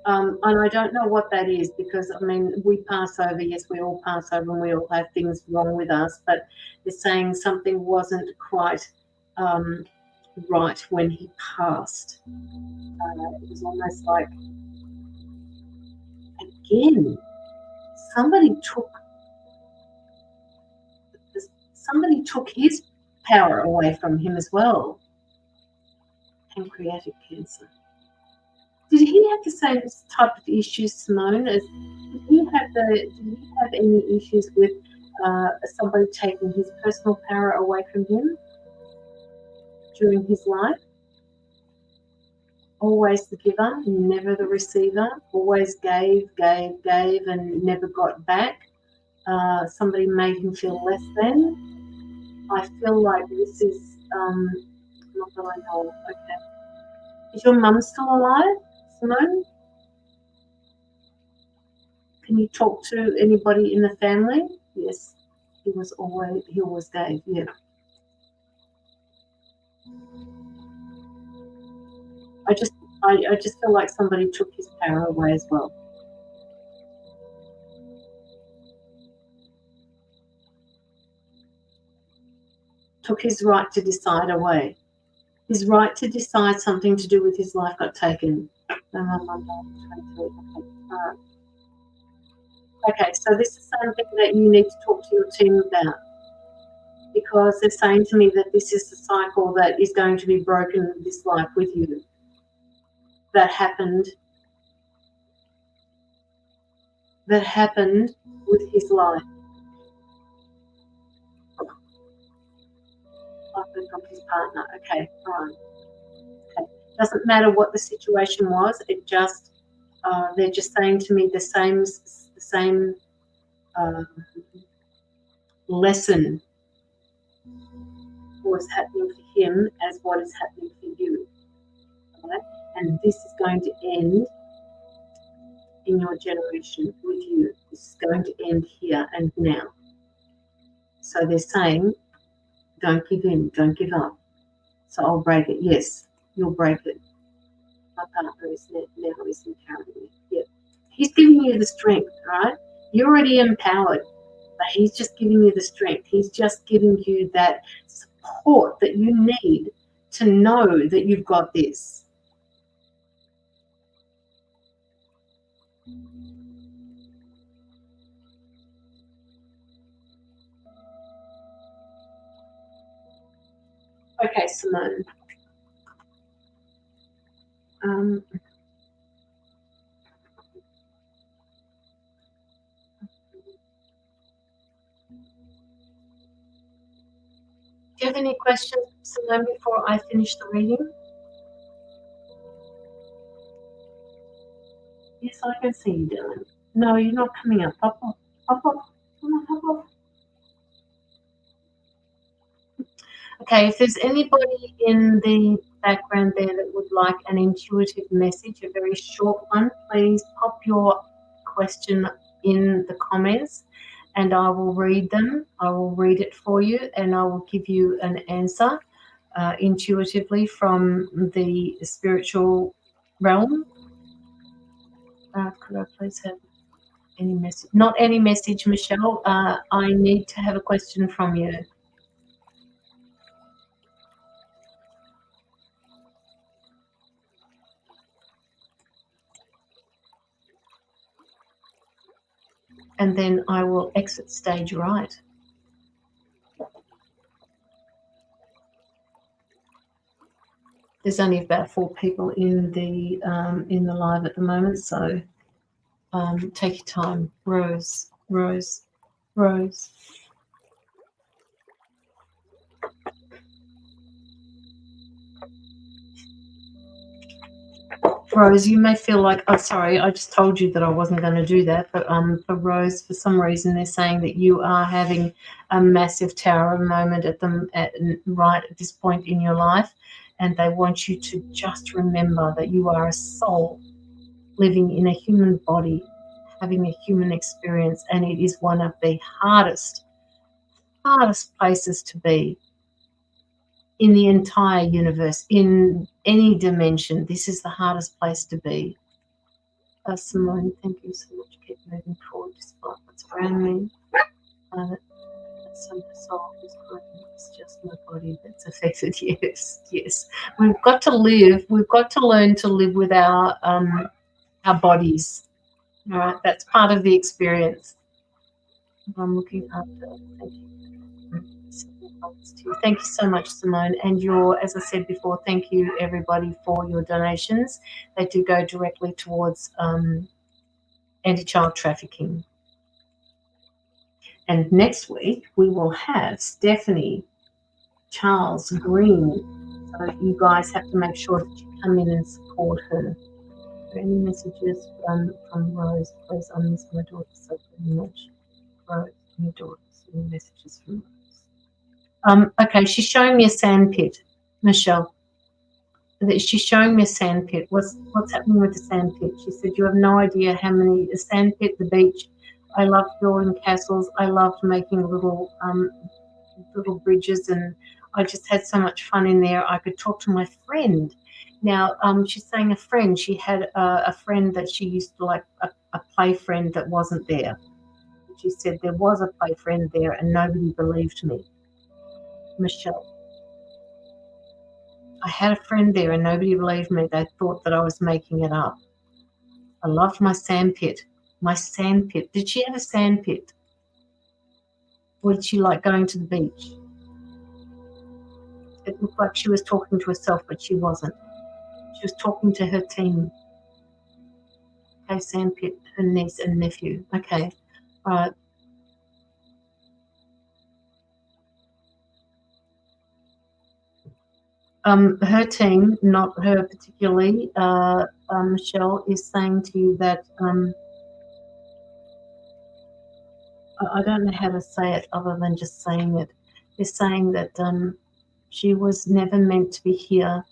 [SPEAKER 1] And I don't know what that is because, I mean, we pass over. Yes, we all pass over and we all have things wrong with us. But they're saying something wasn't quite right when he passed. It was almost like, again, somebody took his power away from him as well. Pancreatic cancer. Did he have the same type of issues, Simone? Did he have any issues with somebody taking his personal power away from him during his life? Always the giver, never the receiver. Always gave, and never got back. Somebody made him feel less than. I feel like this is not that I know. Okay. Is your mum still alive, Simone? Can you talk to anybody in the family? Yes, he always gave, yeah. I just feel like somebody took his power away as well. took his right to decide away. His right to decide something to do with his life got taken. Okay, so this is something that you need to talk to your team about, because they're saying to me that this is the cycle that is going to be broken in this life with you. That happened with his life. From his partner. Okay, right. Okay. Doesn't matter what the situation was. It just they're just saying to me the same lesson was happening for him as what is happening for you. Right? And this is going to end in your generation with you. This is going to end here and now. So they're saying, don't give in, don't give up. So I'll break it. Yes, you'll break it. My partner is now empowering me. Yep. He's giving you the strength, right? You're already empowered, but he's just giving you the strength. He's just giving you that support that you need to know that you've got this. Okay, Simone. Do you have any questions, Simone, before I finish the reading? Yes, I can see you, Dylan. No, you're not coming up. Pop off. Pop off. Come on, pop off. Okay, if there's anybody in the background there that would like an intuitive message, a very short one, please pop your question in the comments and I will read them. I will read it for you and I will give you an answer intuitively from the spiritual realm. Could I please have any message? Not any message, Michelle. I need to have a question from you. And then I will exit stage right. There's only about 4 people in the live at the moment, so take your time. Rose. Rose, you may feel like, oh, sorry, I just told you that I wasn't going to do that. But for Rose, for some reason, they're saying that you are having a massive tower moment right at this point in your life. And they want you to just remember that you are a soul living in a human body, having a human experience. And it is one of the hardest places to be in the entire universe, in any dimension. This is the hardest place to be. Simone, thank you so much. Keep moving forward despite what's around me. It's just my body that's affected. Yes. We've got to live. We've got to learn to live with our bodies. All right, that's part of the experience. I'm looking after. Thank you. Thank you so much, Simone. And as I said before, thank you everybody for your donations. They do go directly towards anti-child trafficking. And next week we will have Stephanie Charles Green. So you guys have to make sure that you come in and support her. Are there any messages from Rose? Please, I miss my daughter so very much. Rose, your daughter, any messages from Rose? Okay, she's showing me a sand pit, Michelle. She's showing me a sand pit. What's happening with the sand pit? She said, you have no idea how many, the sand pit, the beach. I loved building castles. I loved making little bridges, and I just had so much fun in there. I could talk to my friend. Now, she's saying a friend. She had a friend that she used to like, a play friend that wasn't there. She said there was a play friend there and nobody believed me. Michelle. I had a friend there and nobody believed me. They thought that I was making it up. I loved my sandpit. My sandpit. Did she have a sandpit? Or did she like going to the beach? It looked like she was talking to herself, but she wasn't. She was talking to her team. Okay, sandpit, her niece and nephew. Okay, all right. Her team, not her particularly, Michelle, is saying to you that I don't know how to say it other than just saying it. They're saying that she was never meant to be here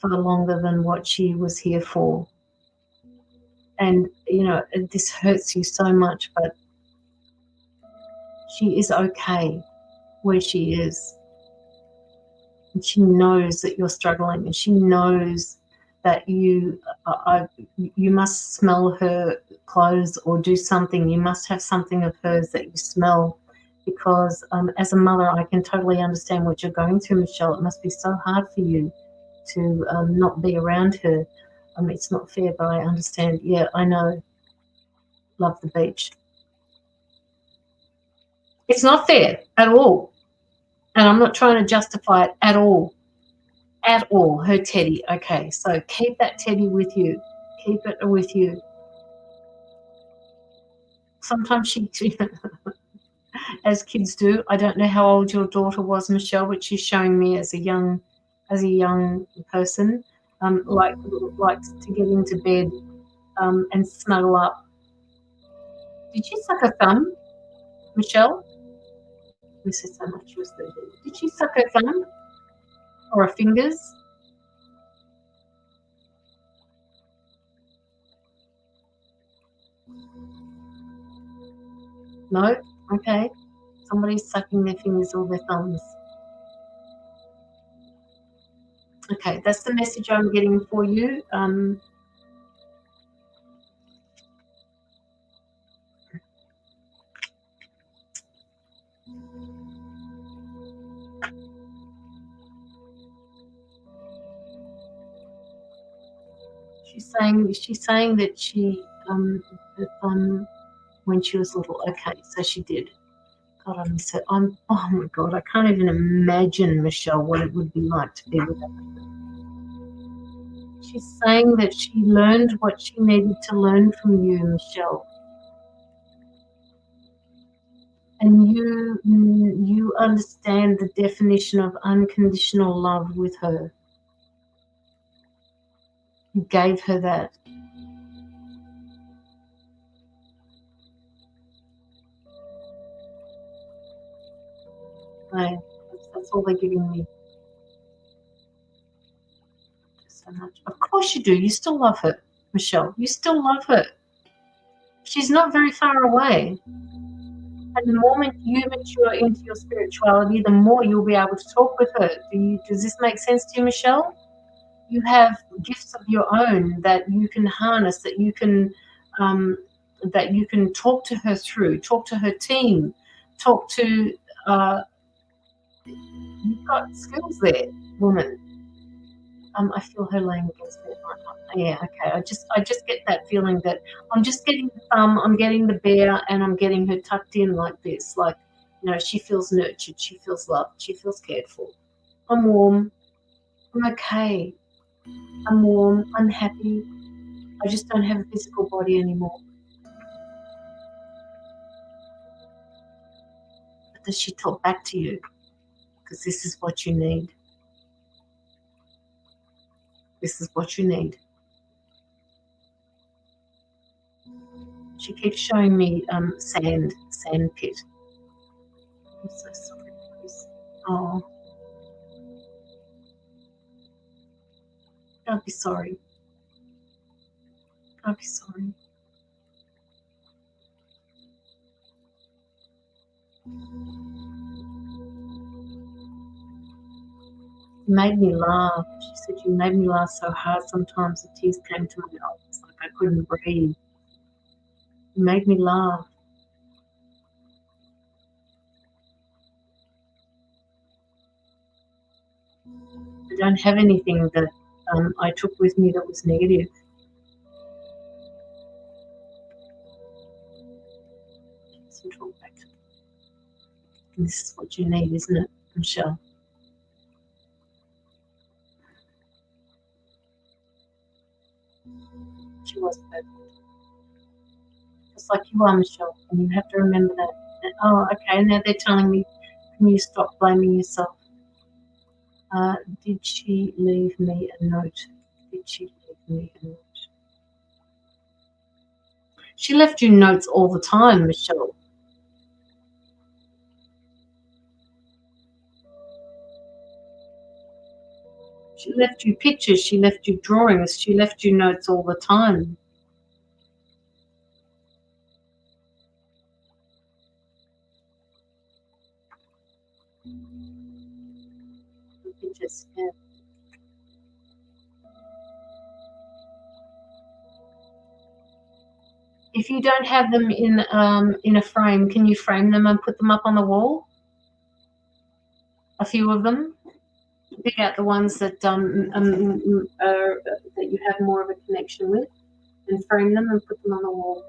[SPEAKER 1] for longer than what she was here for. And, you know, this hurts you so much, but she is okay where she is. And she knows that you're struggling, and she knows that you must smell her clothes or do something. You must have something of hers that you smell, because as a mother, I can totally understand what you're going through, Michelle. It must be so hard for you to not be around her. It's not fair, but I understand. Yeah, I know. Love the beach. It's not fair at all. And I'm not trying to justify it at all. At all, her teddy. Okay, so keep that teddy with you. Keep it with you. Sometimes she as kids do. I don't know how old your daughter was, Michelle, but she's showing me as a young person, like to get into bed and snuggle up. Did she suck her thumb, Michelle? This is so much. She was 13. Did she suck her thumb or her fingers? No? Okay. Somebody's sucking their fingers or their thumbs. Okay, that's the message I'm getting for you. She's saying that she when she was little. Okay, so she did. God, I miss her. Oh my God, I can't even imagine, Michelle, what it would be like to be with her. She's saying that she learned what she needed to learn from you, Michelle. And you understand the definition of unconditional love with her. You gave her that. No, that's all they're giving me. So much. Of course you do. You still love her, Michelle. You still love her. She's not very far away. And the moment you mature into your spirituality, the more you'll be able to talk with her. Does this make sense to you, Michelle? You have gifts of your own that you can harness, that you can talk to her through, talk to her team, talk to. You've got skills there, woman. I feel her laying against me. Yeah, okay. I just get that feeling that I'm just getting the thumb, I'm getting the bear, and I'm getting her tucked in like this. Like, you know, she feels nurtured, she feels loved, she feels cared for. I'm warm. I'm okay. I'm warm. I'm happy. I just don't have a physical body anymore. But does she talk back to you? Because this is what you need. This is what you need. She keeps showing me sand pit. I'm so sorry, Chris. Oh, don't be sorry. Don't be sorry. You made me laugh. She said you made me laugh so hard sometimes the tears came to my eyes, like I couldn't breathe. You made me laugh. I don't have anything that I took with me that was negative. So talk back to and this is what you need, isn't it, Michelle? She was perfect. Just like you are, Michelle. And you have to remember that. Oh, okay, now they're telling me, can you stop blaming yourself? Did she leave me a note? Did she leave me a note? She left you notes all the time, Michelle. She left you pictures, she left you drawings, she left you notes all the time. Pictures, yeah. If you don't have them in a frame, can you frame them and put them up on the wall? A few of them. Pick out the ones that that you have more of a connection with, and frame them and put them on the wall.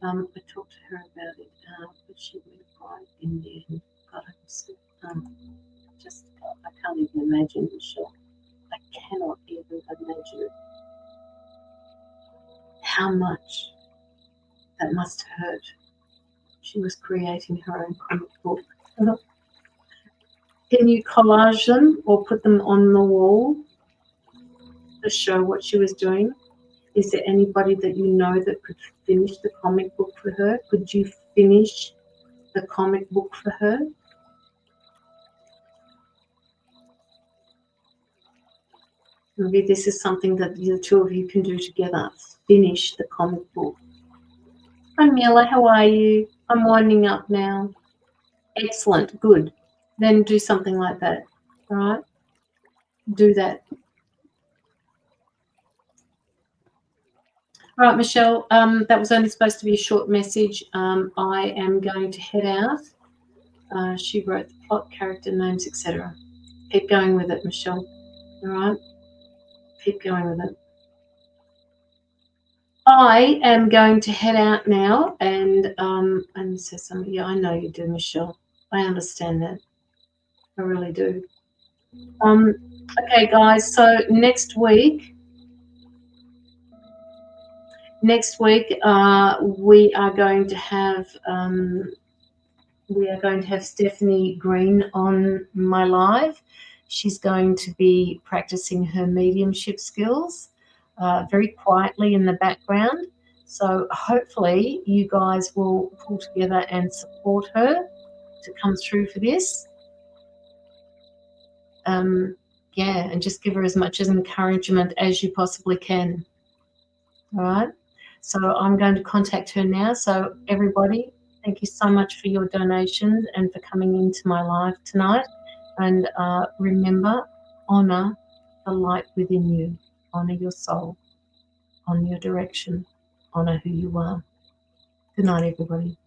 [SPEAKER 1] I talked to her about it, but she went quiet in the end. God, I can't even imagine, Michelle. I cannot even imagine how much that must hurt. She was creating her own comic book. Can you collage them or put them on the wall to show what she was doing? Is there anybody that you know that could finish the comic book for her? Could you finish the comic book for her? Maybe this is something that the two of you can do together. Finish the comic book. Hi, Mila. How are you? I'm winding up now. Excellent. Good. Then do something like that. All right? Do that. All right, Michelle, that was only supposed to be a short message. I am going to head out. She wrote the plot, character names, etc. Keep going with it, Michelle. All right? Keep going with it. I am going to head out now and say something. Yeah, I know you do, Michelle. I understand that. I really do. Okay, guys, so next week we are going to have Stephanie Green on my live. She's going to be practicing her mediumship skills very quietly in the background. So hopefully you guys will pull together and support her to come through for this. Yeah, and just give her as much as encouragement as you possibly can. All right. So I'm going to contact her now. So everybody, thank you so much for your donations and for coming into my live tonight. And remember, honor the light within you. Honor your soul. Honor your direction. Honor who you are. Good night, everybody.